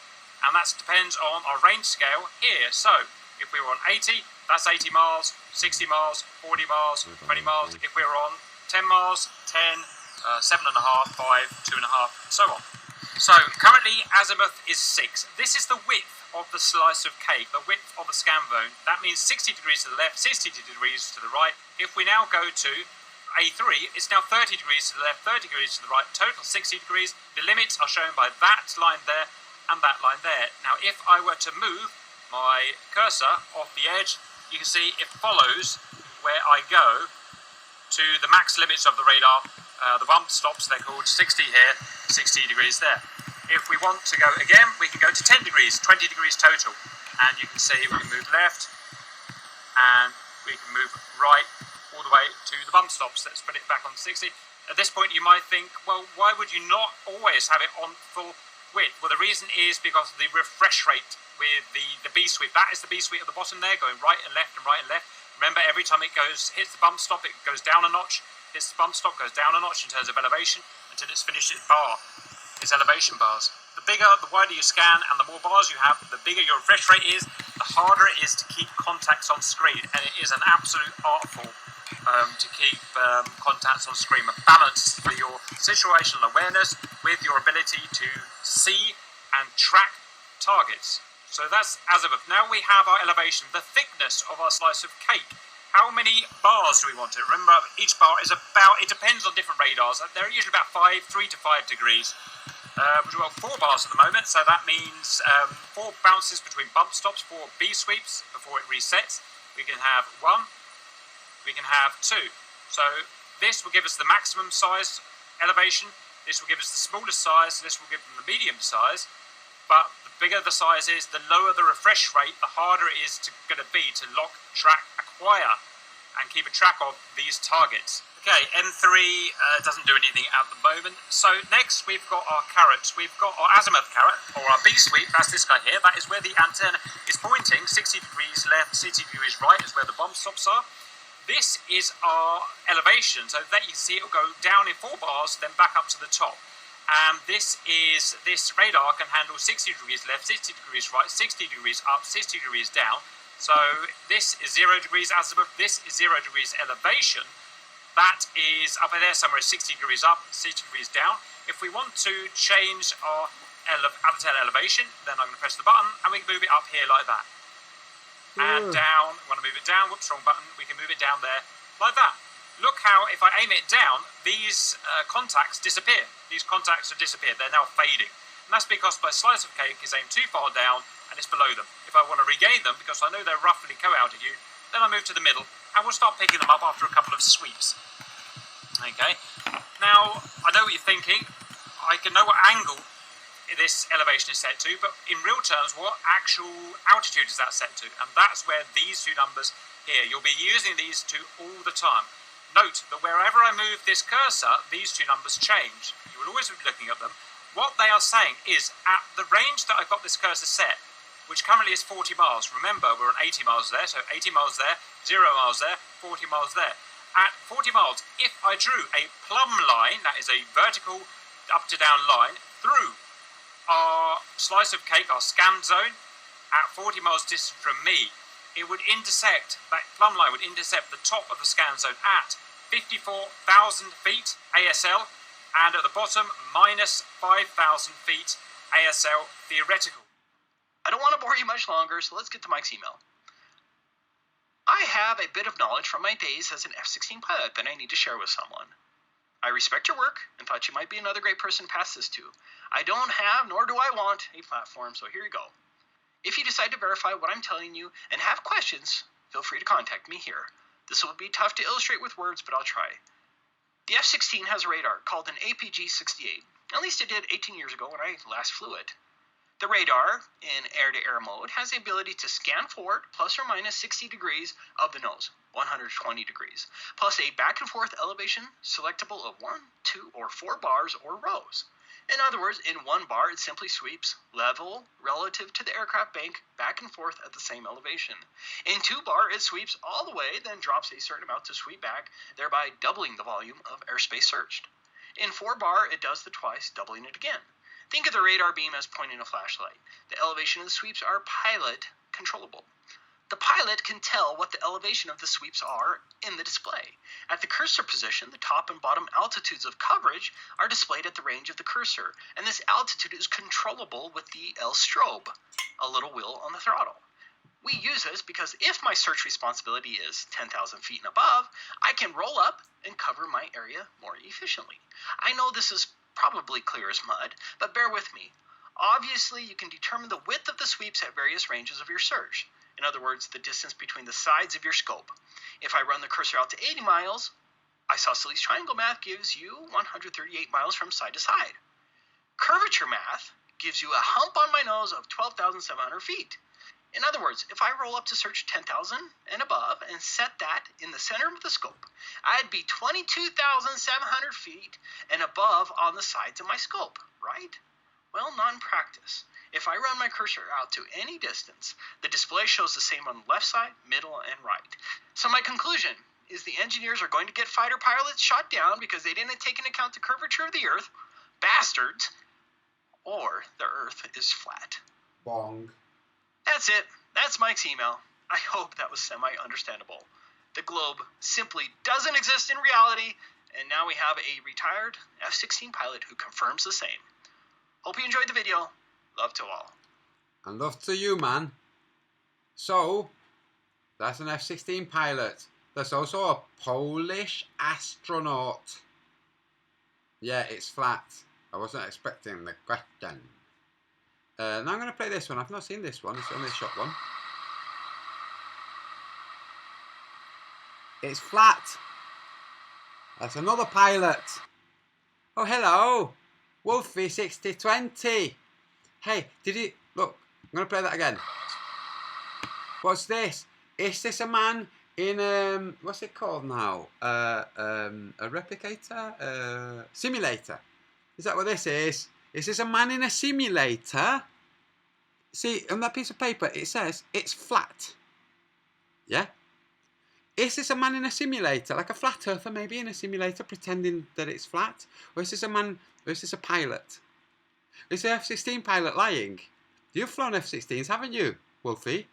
And that depends on our range scale here. So if we were on 80, that's 80 miles, 60 miles, 40 miles, 20 miles. If we were on 10 miles, 10, 7.5, 5, 2.5, and so on. So currently azimuth is 6. This is the width of the slice of cake, the width of the scan zone. That means 60 degrees to the left, 60 degrees to the right. If we now go to A3, it's now 30 degrees to the left, 30 degrees to the right, total 60 degrees. The limits are shown by that line there and that line there. Now if I were to move my cursor off the edge, you can see it follows where I go to the max limits of the radar. The bump stops, they're called, 60 here, 60 degrees there. If we want to go again, we can go to 10 degrees, 20 degrees total. And you can see we can move left and we can move right all the way to the bump stops. Let's put it back on 60. At this point you might think, well, why would you not always have it on full width? Well, the reason is because of the refresh rate with the B sweep. That is the B sweep at the bottom there, going right and left and right and left. Remember, every time it hits the bump stop, it goes down a notch. this bump stop goes down a notch in terms of elevation until it's finished its bar, its elevation bars. The bigger, the wider you scan, and the more bars you have, the bigger your refresh rate is, the harder it is to keep contacts on screen. And it is an absolute art form to keep contacts on screen and balance for your situational awareness with your ability to see and track targets. So that's azimuth. Now we have our elevation, the thickness of our slice of cake. How many bars do we want it? Remember, each bar is about, it depends on different radars. They're usually about 3 to 5 degrees. We've got 4 bars at the moment, so that means 4 bounces between bump stops, 4 B sweeps before it resets. We can have 1, we can have 2. So this will give us the maximum size elevation, this will give us the smallest size, this will give them the medium size. But the bigger the size is, the lower the refresh rate, the harder it is going to be to lock, track, acquire, and keep a track of these targets. Okay, M3 doesn't do anything at the moment. So next we've got our carrots. We've got our azimuth carrot, or our B sweep, that's this guy here. That is where the antenna is pointing, 60 degrees left, 60 degrees right is where the bomb stops are. This is our elevation, so that you can see it will go down in 4 bars, then back up to the top. And this radar can handle 60 degrees left, 60 degrees right, 60 degrees up, 60 degrees down. So this is 0 degrees azimuth, this is 0 degrees elevation. That is up there somewhere, 60 degrees up, 60 degrees down. If we want to change our antenna elevation, then I'm going to press the button and we can move it up here like that. And down, want to move it down, whoops, wrong button, we can move it down there like that. Look how, if I aim it down, these contacts disappear. These contacts have disappeared. They're now fading. And that's because my slice of cake is aimed too far down and it's below them. If I want to regain them, because I know they're roughly co-altitude, then I move to the middle and we'll start picking them up after a couple of sweeps. Okay. Now, I know what you're thinking. I can know what angle this elevation is set to, but in real terms, what actual altitude is that set to? And that's where these 2 numbers here, you'll be using these 2 all the time. Note that wherever I move this cursor, these 2 numbers change. You will always be looking at them. What they are saying is, at the range that I've got this cursor set, which currently is 40 miles. Remember, we're on 80 miles there, so 80 miles there, 0 miles there, 40 miles there. At 40 miles, if I drew a plumb line, that is a vertical up to down line, through our slice of cake, our scan zone, at 40 miles distant from me, it would intersect, that plumb line would intersect the top of the scan zone at 54,000 feet ASL, and at the bottom, minus 5,000 feet ASL theoretical. I don't want to bore you much longer, so let's get to Mike's email. I have a bit of knowledge from my days as an F-16 pilot that I need to share with someone. I respect your work and thought you might be another great person to pass this to. I don't have, nor do I want, a platform, so here you go. If you decide to verify what I'm telling you and have questions, feel free to contact me here. This will be tough to illustrate with words, but I'll try. The F-16 has a radar called an APG-68. At least it did 18 years ago when I last flew it. The radar, in air-to-air mode, has the ability to scan forward plus or minus 60 degrees of the nose, 120 degrees, plus a back-and-forth elevation selectable of 1, 2, or 4 bars or rows. In other words, in 1 bar, it simply sweeps level relative to the aircraft bank back and forth at the same elevation. In 2 bar, it sweeps all the way, then drops a certain amount to sweep back, thereby doubling the volume of airspace searched. In 4 bar, it does the twice, doubling it again. Think of the radar beam as pointing a flashlight. The elevation of the sweeps are pilot controllable. The pilot can tell what the elevation of the sweeps are in the display. At the cursor position, the top and bottom altitudes of coverage are displayed at the range of the cursor, and this altitude is controllable with the L strobe, a little wheel on the throttle. We use this because if my search responsibility is 10,000 feet and above, I can roll up and cover my area more efficiently. I know this is probably clear as mud, but bear with me. Obviously, you can determine the width of the sweeps at various ranges of your search. In other words, the distance between the sides of your scope. If I run the cursor out to 80 miles, isosceles triangle math gives you 138 miles from side to side. Curvature math gives you a hump on my nose of 12,700 feet. In other words, if I roll up to search 10,000 and above and set that in the center of the scope, I'd be 22,700 feet and above on the sides of my scope, right? Well, not in practice. If I run my cursor out to any distance, the display shows the same on the left side, middle, and right. So my conclusion is the engineers are going to get fighter pilots shot down because they didn't take into account the curvature of the Earth, bastards, or the Earth is flat. Bong. That's it. That's Mike's email. I hope that was semi-understandable. The globe simply doesn't exist in reality, and now we have a retired F-16 pilot who confirms the same. Hope you enjoyed the video. Love to all. And love to you, man. So, that's an F-16 pilot. There's also a Polish astronaut. Yeah, it's flat. I wasn't expecting the question. Now I'm going to play this one. I've not seen this one. It's only a short one. It's flat. That's another pilot. Oh, hello. Wolfie 6020. Hey, did you... Look, I'm going to play that again. What's this? Is this a man in... what's it called now? A replicator? Simulator. Is that what this is? Is this a man in a simulator? See, on that piece of paper, it says it's flat. Yeah? Is this a man in a simulator? Like a flat earther maybe in a simulator pretending that it's flat? Or is this a man, or is this a pilot? Is the F-16 pilot lying? You've flown F-16s, haven't you, Wolfie?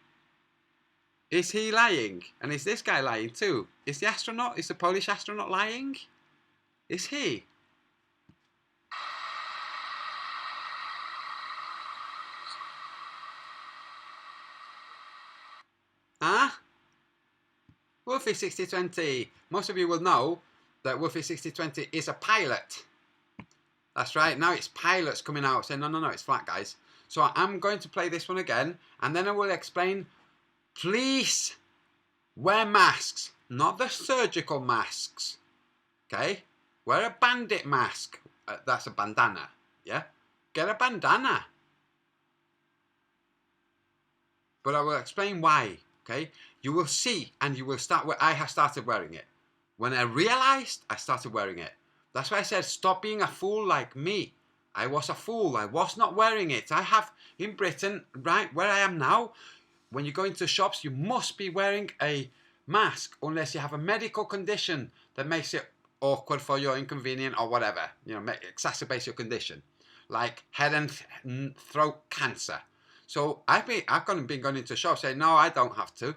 Is he lying? And is this guy lying too? Is the astronaut, is the Polish astronaut lying? Is he? Huh? Wolfie 6020. Most of you will know that Wolfie 6020 is a pilot. That's right. Now it's pilots coming out saying, no, it's flat, guys. So I'm going to play this one again, and then I will explain. Please wear masks, not the surgical masks. Okay? Wear a bandit mask. That's a bandana. Yeah? Get a bandana. But I will explain why. Okay? You will see, and you will start. I have started wearing it. When I realized, I started wearing it. That's why I said, stop being a fool like me. I was a fool. I was not wearing it. I have, in Britain, right where I am now, when you go into shops, you must be wearing a mask unless you have a medical condition that makes it awkward for you, inconvenient, or whatever. You know, exacerbates your condition. Like head and throat cancer. So I've been going into shops saying, no, I don't have to.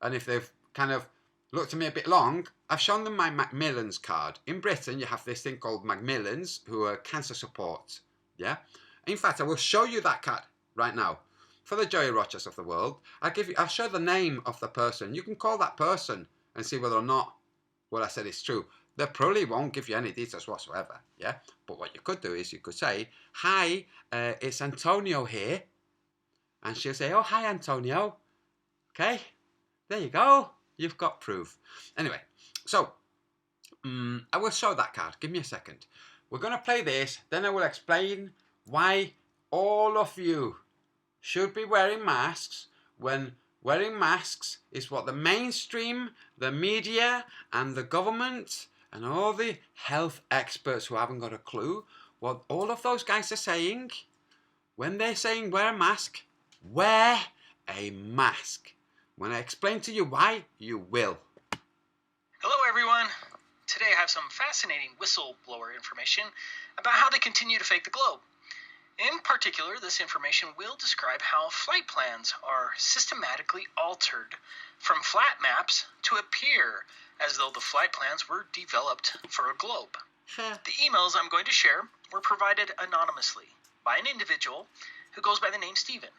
And if they've kind of looked at me a bit long, I've shown them my Macmillan's card. In Britain, you have this thing called Macmillan's, who are cancer support. Yeah? In fact, I will show you that card right now. For the Joey Rochers of the world, I'll show the name of the person. You can call that person and see whether or not what I said is true. They probably won't give you any details whatsoever. Yeah? But what you could do is you could say, hi, it's Antonio here. And she'll say, oh, hi, Antonio. Okay? There you go. You've got proof. Anyway, so I will show that card. Give me a second. We're going to play this. Then I will explain why all of you should be wearing masks when wearing masks is what the mainstream, the media, and the government, and all the health experts who haven't got a clue, what all of those guys are saying. When they're saying wear a mask, wear a mask. When I explain to you why, you will. Hello, everyone. Today I have some fascinating whistleblower information about how they continue to fake the globe. In particular, this information will describe how flight plans are systematically altered from flat maps to appear as though the flight plans were developed for a globe. The emails I'm going to share were provided anonymously by an individual who goes by the name Stephen.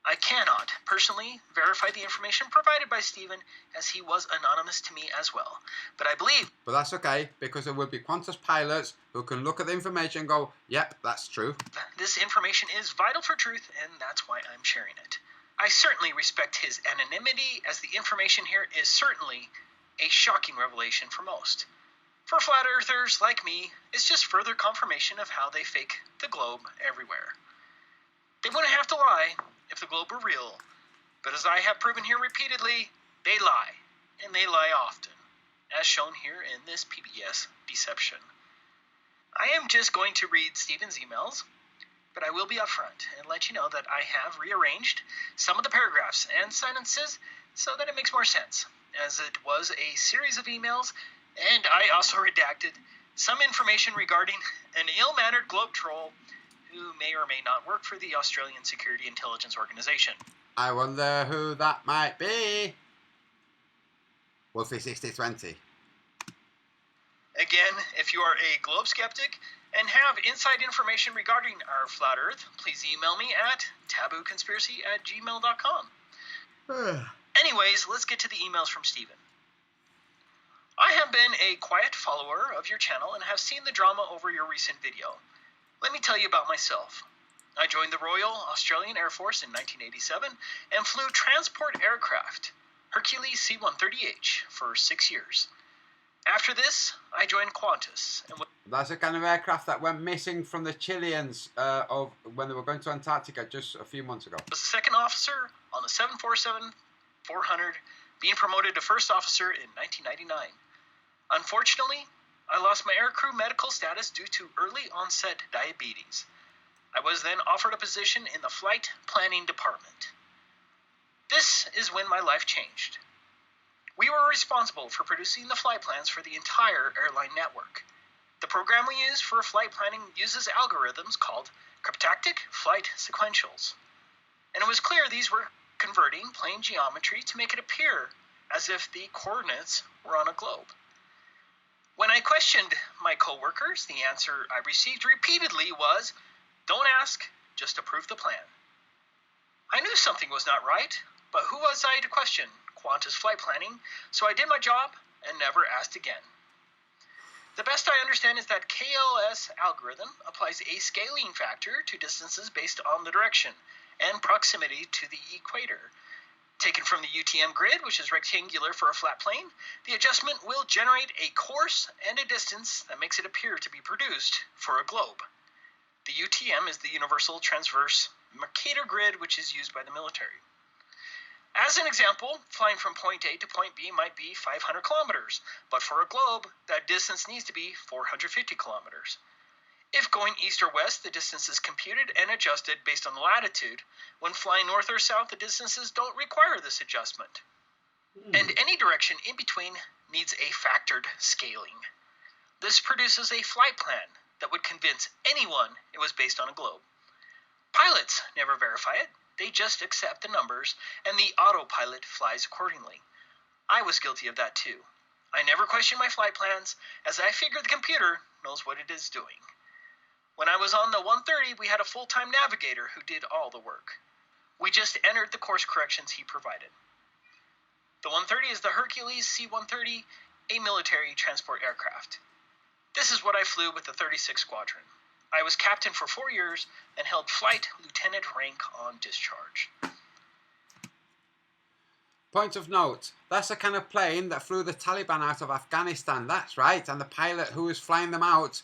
I cannot personally verify the information provided by Stephen, as he was anonymous to me as well. But I believe... But that's okay, because there will be Qantas pilots who can look at the information and go, yep, that's true. This information is vital for truth, and that's why I'm sharing it. I certainly respect his anonymity, as the information here is certainly a shocking revelation for most. For flat earthers like me, it's just further confirmation of how they fake the globe everywhere. They wouldn't have to lie if the globe were real, but as I have proven here repeatedly, they lie, and they lie often, as shown here in this PBS deception. I am just going to read Stephen's emails, but I will be upfront and let you know that I have rearranged some of the paragraphs and sentences so that it makes more sense. as it was a series of emails, and I also redacted some information regarding an ill-mannered globe troll who may or may not work for the Australian Security Intelligence Organization. I wonder who that might be. Wolfie 6020. Again, if you are a globe skeptic and have inside information regarding our flat earth, please email me at tabooconspiracy@gmail.com. Anyways, let's get to the emails from Stephen. I have been a quiet follower of your channel and have seen the drama over your recent video. Let me tell you about myself. I joined the Royal Australian Air Force in 1987 and flew transport aircraft, Hercules C-130H, for 6 years. After this, I joined Qantas. And That's the kind of aircraft that went missing from the Chileans of when they were going to Antarctica just a few months ago. was the second officer on the 747-400, being promoted to first officer in 1999. Unfortunately, I lost my aircrew medical status due to early onset diabetes. I was then offered a position in the flight planning department. This is when my life changed. We were responsible for producing the flight plans for the entire airline network. The program we use for flight planning uses algorithms called cryptactic flight sequentials. And it was clear these were converting plane geometry to make it appear as if the coordinates were on a globe. When I questioned my coworkers, the answer I received repeatedly was, "Don't ask, just approve the plan." I knew something was not right, but who was I to question Qantas flight planning, so I did my job and never asked again. The best I understand is that KLS algorithm applies a scaling factor to distances based on the direction and proximity to the equator. Taken from the UTM grid, which is rectangular for a flat plane, the adjustment will generate a course and a distance that makes it appear to be produced for a globe. The UTM is the Universal Transverse Mercator Grid, which is used by the military. As an example, flying from point A to point B might be 500 kilometers, but for a globe, that distance needs to be 450 kilometers. If going east or west, the distance is computed and adjusted based on the latitude. When flying north or south, the distances don't require this adjustment. And any direction in between needs a factored scaling. This produces a flight plan that would convince anyone it was based on a globe. Pilots never verify it. They just accept the numbers, and the autopilot flies accordingly. I was guilty of that too. I never questioned my flight plans, as I figure the computer knows what it is doing. When I was on the 130, we had a full-time navigator who did all the work. We just entered the course corrections he provided. The 130 is the Hercules C-130, a military transport aircraft. This is what I flew with the 36th Squadron. I was captain for 4 years and held flight lieutenant rank on discharge. Point of note, that's the kind of plane that flew the Taliban out of Afghanistan. That's right, and the pilot who was flying them out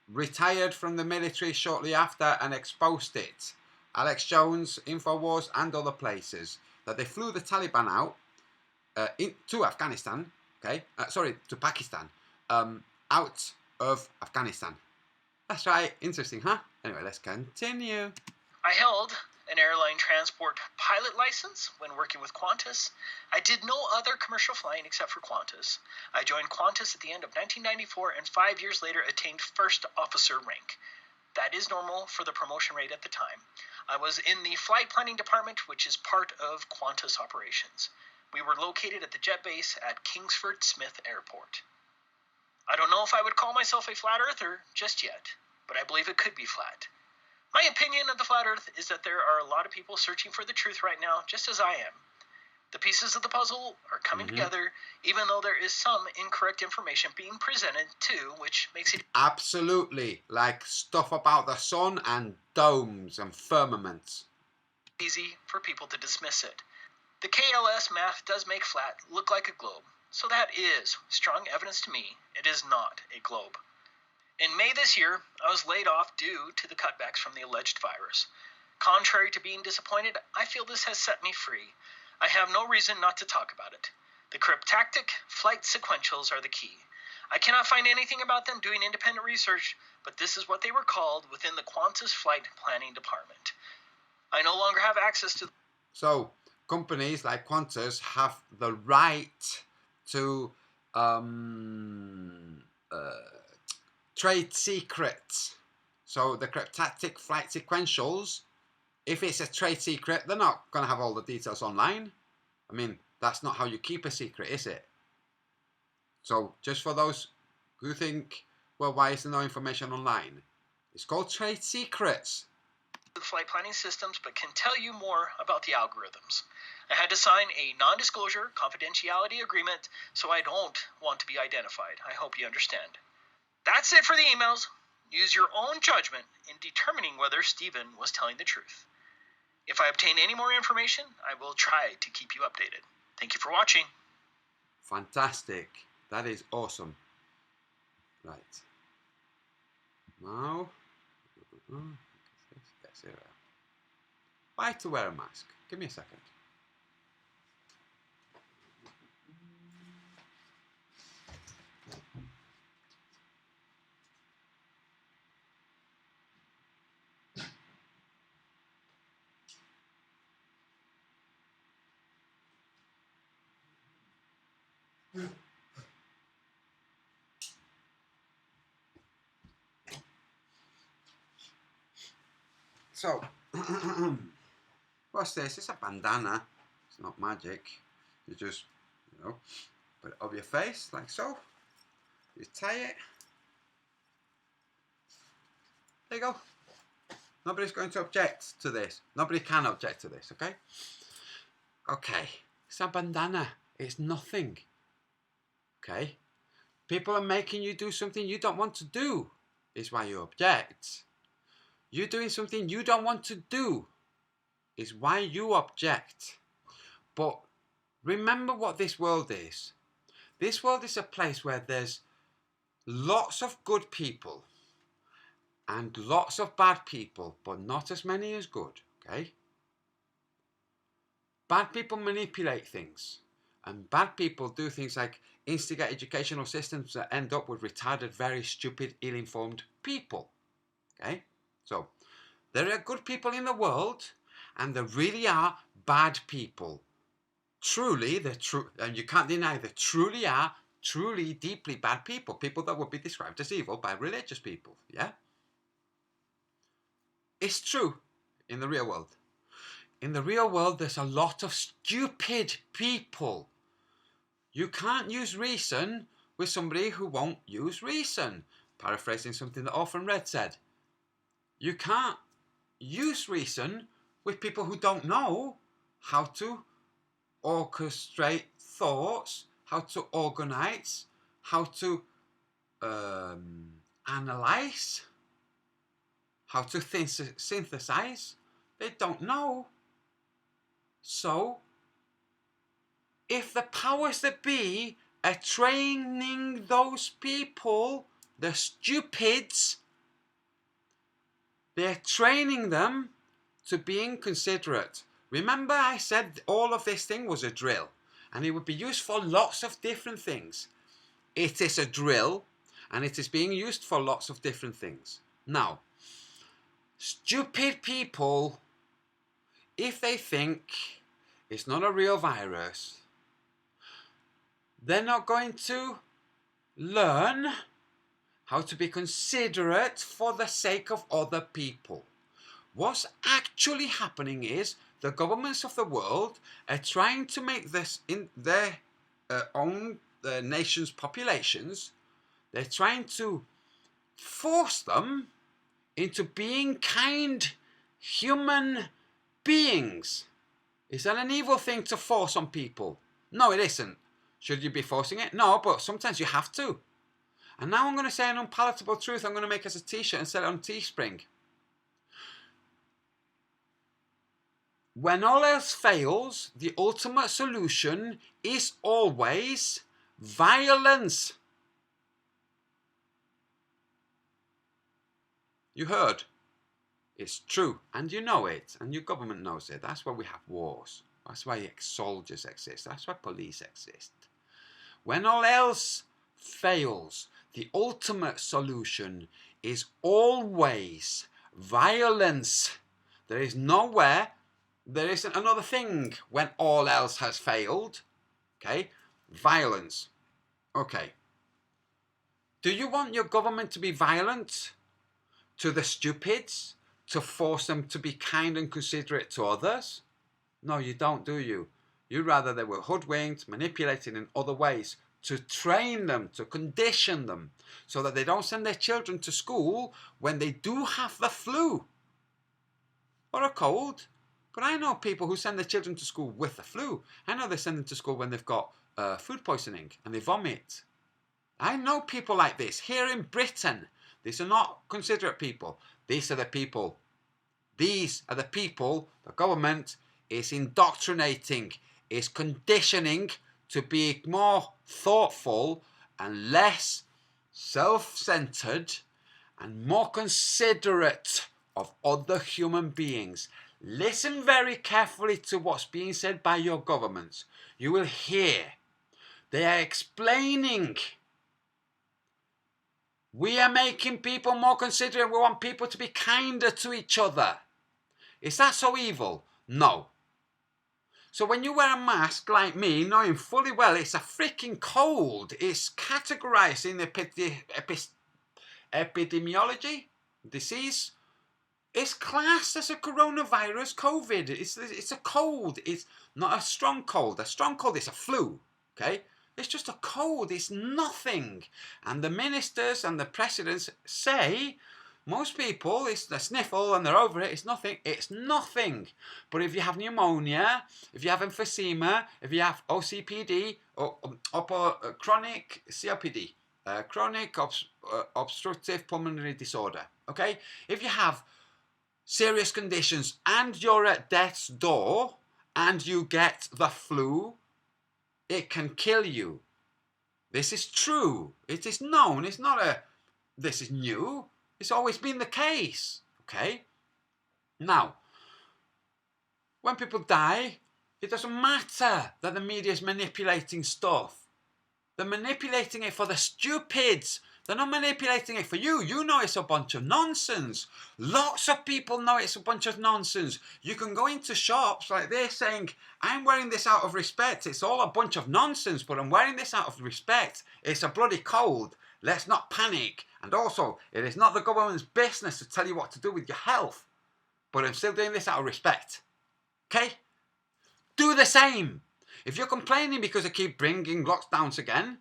retired from the military shortly after and exposed it. Alex Jones, Infowars, and other places. That they flew the Taliban out to Afghanistan, to Pakistan, out of Afghanistan. That's right, interesting, huh? Anyway, let's continue. I held an airline transport pilot license when working with Qantas. I did no other commercial flying except for Qantas. I joined Qantas at the end of 1994 and 5 years later attained first officer rank. That is normal for the promotion rate at the time. I was in the flight planning department, which is part of Qantas operations. We were located at the jet base at Kingsford Smith Airport. I don't know if I would call myself a flat earther just yet, but I believe it could be flat. My opinion of the flat earth is that there are a lot of people searching for the truth right now, just as I am. The pieces of the puzzle are coming together, even though there is some incorrect information being presented too, which makes it absolutely like stuff about the sun and domes and firmaments. Easy for people to dismiss it. The KLS math does make flat look like a globe, so that is strong evidence to me it is not a globe. In May this year, I was laid off due to the cutbacks from the alleged virus. Contrary to being disappointed, I feel this has set me free. I have no reason not to talk about it. The cryptactic flight sequentials are the key. I cannot find anything about them doing independent research, but this is what they were called within the Qantas flight planning department. I no longer have access to... So, companies like Qantas have the right to trade secrets. So the cryptactic flight sequentials, if it's a trade secret, they're not going to have all the details online. I mean, that's not how you keep a secret, is it? So just for those who think, well, why is there no information online? It's called trade secrets. The flight planning systems, but can tell you more about the algorithms. I had to sign a non-disclosure confidentiality agreement, so I don't want to be identified. I hope you understand. That's it for the emails. Use your own judgment in determining whether Stephen was telling the truth. If I obtain any more information, I will try to keep you updated. Thank you for watching. Fantastic. That is awesome. Right. Now, why to wear a mask? Give me a second. So, what's this? It's a bandana. It's not magic. You just, put it over your face like so. You tie it. There you go. Nobody's going to object to this. Nobody can object to this, okay? Okay. It's a bandana. It's nothing. Okay? People are making you do something you don't want to do. Is why you object. You doing something you don't want to do is why you object. But remember what this world is. This world is a place where there's lots of good people and lots of bad people, but not as many as good, okay? Bad people manipulate things, and bad people do things like instigate educational systems that end up with retarded, very stupid, ill-informed people, okay? So, there are good people in the world, and there really are bad people. Truly, and you can't deny there truly are truly deeply bad people. People that would be described as evil by religious people, yeah? It's true in the real world. In the real world, there's a lot of stupid people. You can't use reason with somebody who won't use reason. Paraphrasing something that Orphan Red said. You can't use reason with people who don't know how to orchestrate thoughts, how to organize, how to analyze, how to synthesize. They don't know. So, if the powers that be are training those people, the stupids, they're training them to be inconsiderate. Remember I said all of this thing was a drill, and it would be used for lots of different things. It is a drill, and it is being used for lots of different things. Now, stupid people, if they think it's not a real virus, they're not going to learn how to be considerate for the sake of other people. What's actually happening is the governments of the world are trying to make this in their own nation's populations. They're trying to force them into being kind human beings. Is that an evil thing to force on people? No, it isn't. Should you be forcing it? No, but sometimes you have to. And now I'm going to say an unpalatable truth. I'm going to make us a t-shirt and sell it on Teespring. When all else fails, the ultimate solution is always violence. You heard? It's true, and you know it, and your government knows it. That's why we have wars. That's why soldiers exist. That's why police exist. When all else fails, the ultimate solution is always violence. There is nowhere there isn't another thing when all else has failed. Okay, violence. Okay. Do you want your government to be violent to the stupids, to force them to be kind and considerate to others? No, you don't, do you? You'd rather they were hoodwinked, manipulated in other ways, to train them, to condition them, so that they don't send their children to school when they do have the flu or a cold. But I know people who send their children to school with the flu. I know they send them to school when they've got food poisoning and they vomit. I know people like this here in Britain. These are not considerate people. These are the people. These are the people the government is indoctrinating, is conditioning to be more thoughtful and less self-centered and more considerate of other human beings. Listen very carefully to what's being said by your governments. You will hear they are explaining, we are making people more considerate. We want people to be kinder to each other. Is that so evil? No. So when you wear a mask like me, knowing fully well it's a freaking cold, it's categorized in epidemiology, disease, it's classed as a coronavirus, COVID. It's a cold. It's not a strong cold. A strong cold is a flu, okay? It's just a cold. It's nothing. And the ministers and the presidents say, most people, it's the sniffle and they're over it. It's nothing. It's nothing. But if you have pneumonia, if you have emphysema, if you have OCPD, or chronic COPD, chronic obstructive pulmonary disorder, okay? If you have serious conditions and you're at death's door and you get the flu, it can kill you. This is true. It is known. It's not this is new. It's always been the case. Okay? Now, when people die, it doesn't matter that the media is manipulating stuff. They're manipulating it for the stupids. They're not manipulating it for you. You know it's a bunch of nonsense. Lots of people know it's a bunch of nonsense. You can go into shops like this saying, I'm wearing this out of respect. It's all a bunch of nonsense, but I'm wearing this out of respect. It's a bloody cold. Let's not panic. And also, it is not the government's business to tell you what to do with your health. But I'm still doing this out of respect. Okay? Do the same. If you're complaining because I keep bringing lockdowns again,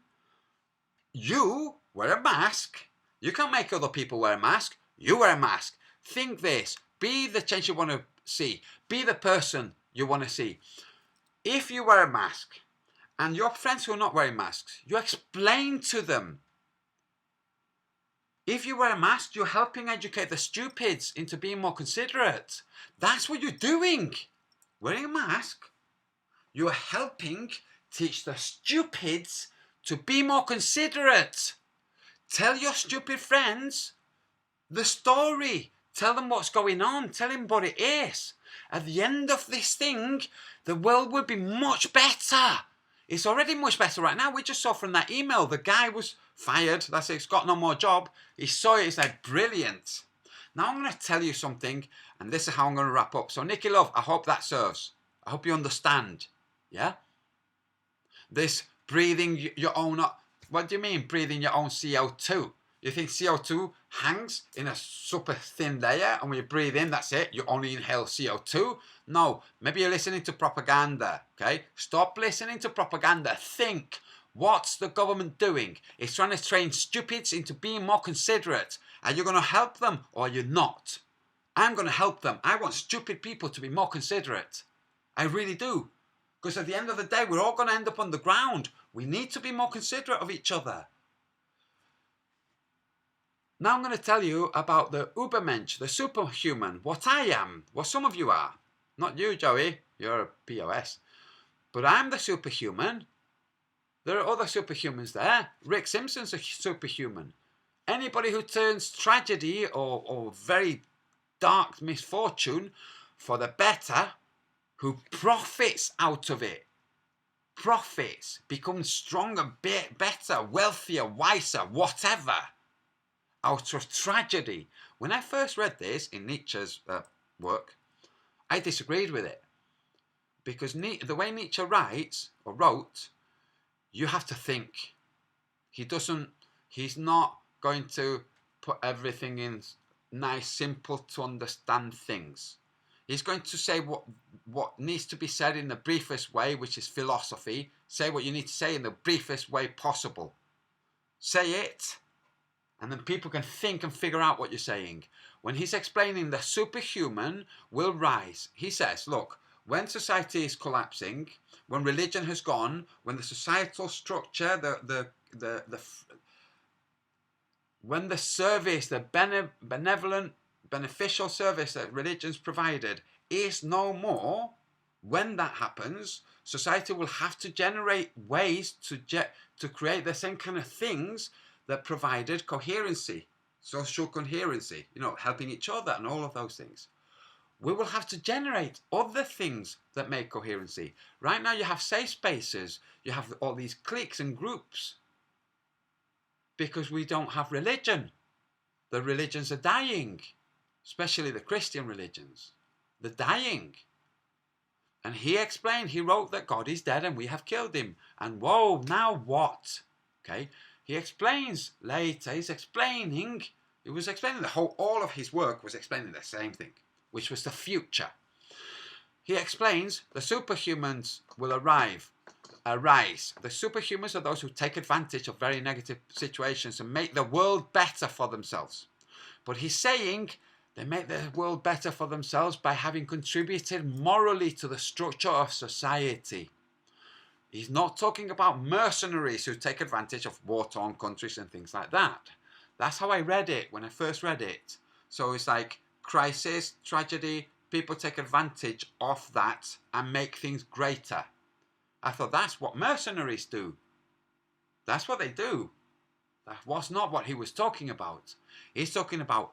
you wear a mask. You can't make other people wear a mask. You wear a mask. Think this. Be the change you want to see. Be the person you want to see. If you wear a mask and your friends who are not wearing masks, you explain to them. If you wear a mask, you're helping educate the stupids into being more considerate. That's what you're doing. Wearing a mask, you're helping teach the stupids to be more considerate. Tell your stupid friends the story. Tell them what's going on. Tell them what it is. At the end of this thing, the world will be much better. It's already much better right now. We just saw from that email, the guy was fired. That's it, he's got no more job. He saw it, he's like, brilliant. Now I'm going to tell you something, and this is how I'm going to wrap up. So Nikki Love, I hope that serves. I hope you understand. Yeah? This breathing your own... What do you mean, breathing your own CO2? You think CO2 hangs in a super thin layer and when you breathe in, that's it? You only inhale CO2? No, maybe you're listening to propaganda, okay? Stop listening to propaganda. Think, what's the government doing? It's trying to train stupids into being more considerate. Are you going to help them or are you not? I'm going to help them. I want stupid people to be more considerate. I really do. Because at the end of the day, we're all going to end up on the ground. We need to be more considerate of each other. Now I'm going to tell you about the Ubermensch, the superhuman, what I am, what some of you are. Not you, Joey, you're a POS. But I'm the superhuman. There are other superhumans there. Rick Simpson's a superhuman. Anybody who turns tragedy or very dark misfortune for the better, who profits out of it, profits, becomes stronger, better, wealthier, wiser, whatever, out of tragedy. When I first read this in Nietzsche's work, I disagreed with it. Because the way Nietzsche writes or wrote, you have to think. He's not going to put everything in nice, simple to understand things. He's going to say what needs to be said in the briefest way, which is philosophy. Say what you need to say in the briefest way possible. Say it, and then people can think and figure out what you're saying. When he's explaining the superhuman will rise, he says, look, when society is collapsing, when religion has gone, when the societal structure, when the service, the benevolent, beneficial service that religion's provided is no more, when that happens, society will have to generate ways to create the same kind of things that provided coherency, social coherency, helping each other and all of those things. We will have to generate other things that make coherency. Right now you have safe spaces, you have all these cliques and groups, because we don't have religion. The religions are dying, especially the Christian religions. They're dying. And he explained, he wrote that God is dead and we have killed him. And whoa, now what? Okay, he explains later, he was explaining all of his work was explaining the same thing, which was the future. He explains the superhumans will arise. The superhumans are those who take advantage of very negative situations and make the world better for themselves. But he's saying they make the world better for themselves by having contributed morally to the structure of society. He's not talking about mercenaries who take advantage of war-torn countries and things like that. That's how I read it when I first read it. So it's like crisis, tragedy, people take advantage of that and make things greater. I thought that's what mercenaries do. That's what they do. That was not what he was talking about. He's talking about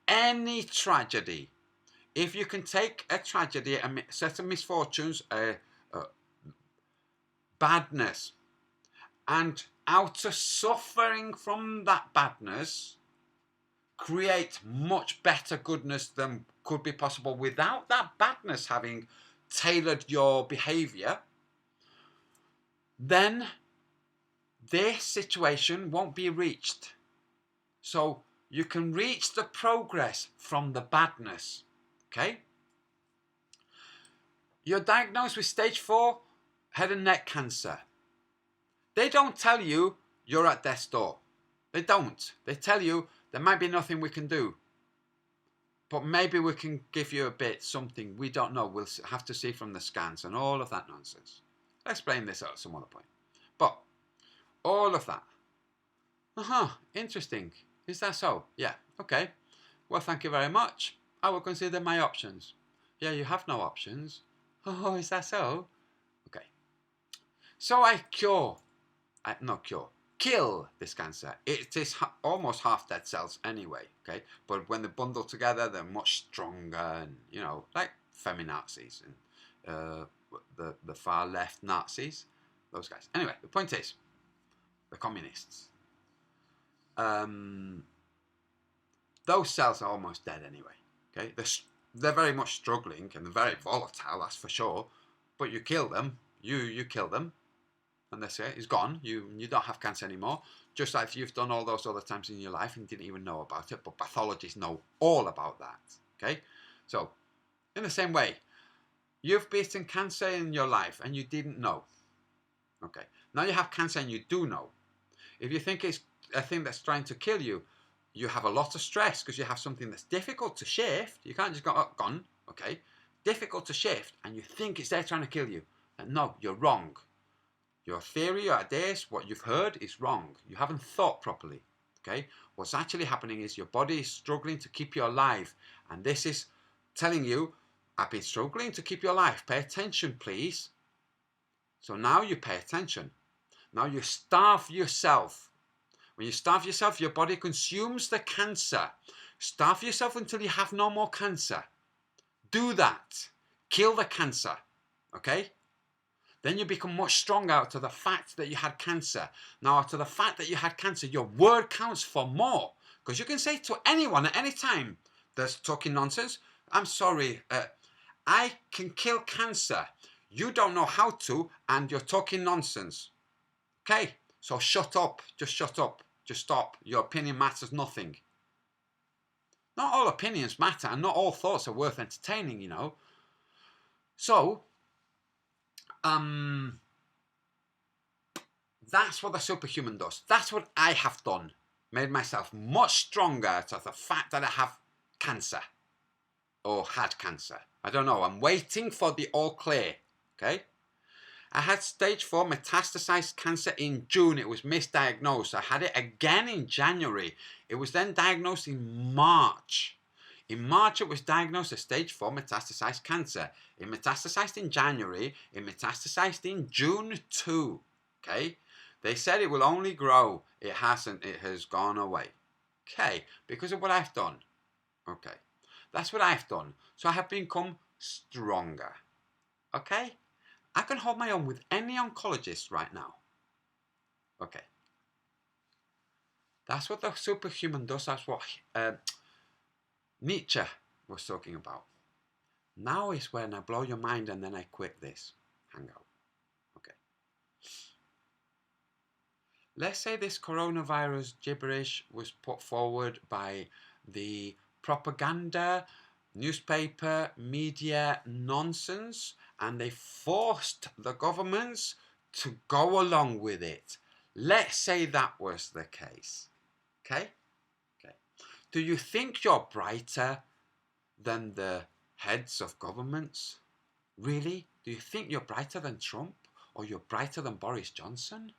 any tragedy. If you can take a tragedy, a set of misfortunes, badness, and out of suffering from that badness, create much better goodness than could be possible without that badness having tailored your behavior, then this situation won't be reached. So you can reach the progress from the badness. Okay? You're diagnosed with stage 4 head and neck cancer. They don't tell you you're at death's door. They don't. They tell you there might be nothing we can do. But maybe we can give you a bit, something. We don't know. We'll have to see from the scans and all of that nonsense. I'll explain this at some other point. But all of that. Interesting. Is that so? Yeah. Okay. Well, thank you very much. I will consider my options. Yeah, you have no options. Oh, is that so? Okay. So I kill this cancer. It is almost half dead cells anyway, okay? But when they're bundled together, they're much stronger and, like feminazis and the far left Nazis, those guys. Anyway, the point is, the communists. Those cells are almost dead anyway, okay? They're very much struggling and they're very volatile, that's for sure. But you kill them, you kill them, and they say it's gone. You don't have cancer anymore. Just like you've done all those other times in your life and didn't even know about it. But pathologists know all about that. Okay? So, in the same way, you've beaten cancer in your life and you didn't know. Okay. Now you have cancer and you do know. If you think it's a thing that's trying to kill you, you have a lot of stress because you have something that's difficult to shift. You can't just go, oh, gone. Okay? Difficult to shift and you think it's there trying to kill you. And no, you're wrong. Your theory, your ideas, what you've heard is wrong. You haven't thought properly. Okay? What's actually happening is your body is struggling to keep you alive. And this is telling you, I've been struggling to keep you alive. Pay attention, please. So now you pay attention. Now you starve yourself. When you starve yourself, your body consumes the cancer. Starve yourself until you have no more cancer. Do that. Kill the cancer. Okay? Then you become much stronger out of the fact that you had cancer. Now, out of the fact that you had cancer, your word counts for more. Because you can say to anyone at any time that's talking nonsense, I'm sorry, I can kill cancer. You don't know how to, and you're talking nonsense. Okay? So shut up. Just shut up. Just stop. Your opinion matters nothing. Not all opinions matter, and not all thoughts are worth entertaining, you know. So, that's what the superhuman does. That's what I have done. Made myself much stronger to the fact that I have cancer. Or had cancer. I don't know. I'm waiting for the all clear. Okay? I had stage 4 metastasized cancer in June. It was misdiagnosed. I had it again in January. It was then diagnosed in March. In March, it was diagnosed as stage 4 metastasized cancer. It metastasized in January. It metastasized in June too. Okay? They said it will only grow. It hasn't. It has gone away. Okay? Because of what I've done. Okay? That's what I've done. So I have become stronger. Okay? I can hold my own with any oncologist right now. Okay. That's what the superhuman does. That's what Nietzsche was talking about. Now is when I blow your mind and then I quit this hangout. Okay. Let's say this coronavirus gibberish was put forward by the propaganda, newspaper, media nonsense, and they forced the governments to go along with it. Let's say that was the case. Okay? Okay. Do you think you're brighter than the heads of governments? Really? Do you think you're brighter than Trump? Or you're brighter than Boris Johnson?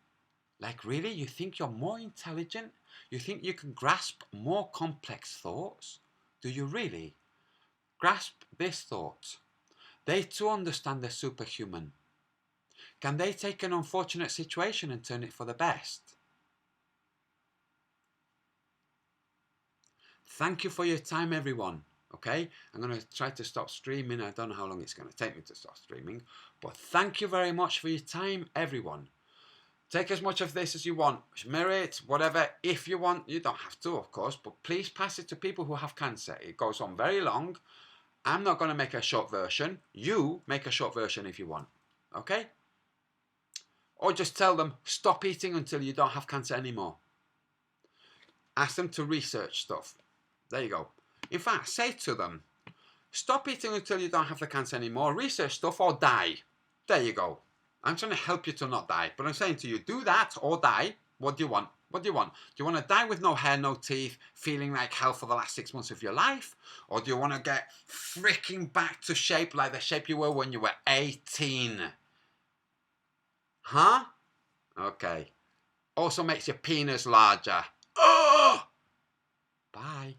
Like, really? You think you're more intelligent? You think you can grasp more complex thoughts? Do you really? Grasp this thought. They too understand they're superhuman. Can they take an unfortunate situation and turn it for the best? Thank you for your time, everyone. Okay? I'm going to try to stop streaming. I don't know how long it's going to take me to stop streaming. But thank you very much for your time, everyone. Take as much of this as you want. Mirror it, whatever. If you want, you don't have to, of course. But please pass it to people who have cancer. It goes on very long. I'm not going to make a short version. You make a short version if you want. Okay? Or just tell them, stop eating until you don't have cancer anymore. Ask them to research stuff. There you go. In fact, say to them, stop eating until you don't have the cancer anymore. Research stuff or die. There you go. I'm trying to help you to not die. But I'm saying to you, do that or die. What do you want? What do you want? Do you want to die with no hair, no teeth, feeling like hell for the last 6 months of your life? Or do you want to get freaking back to shape like the shape you were when you were 18? Huh? Okay. Also makes your penis larger. Oh! Bye.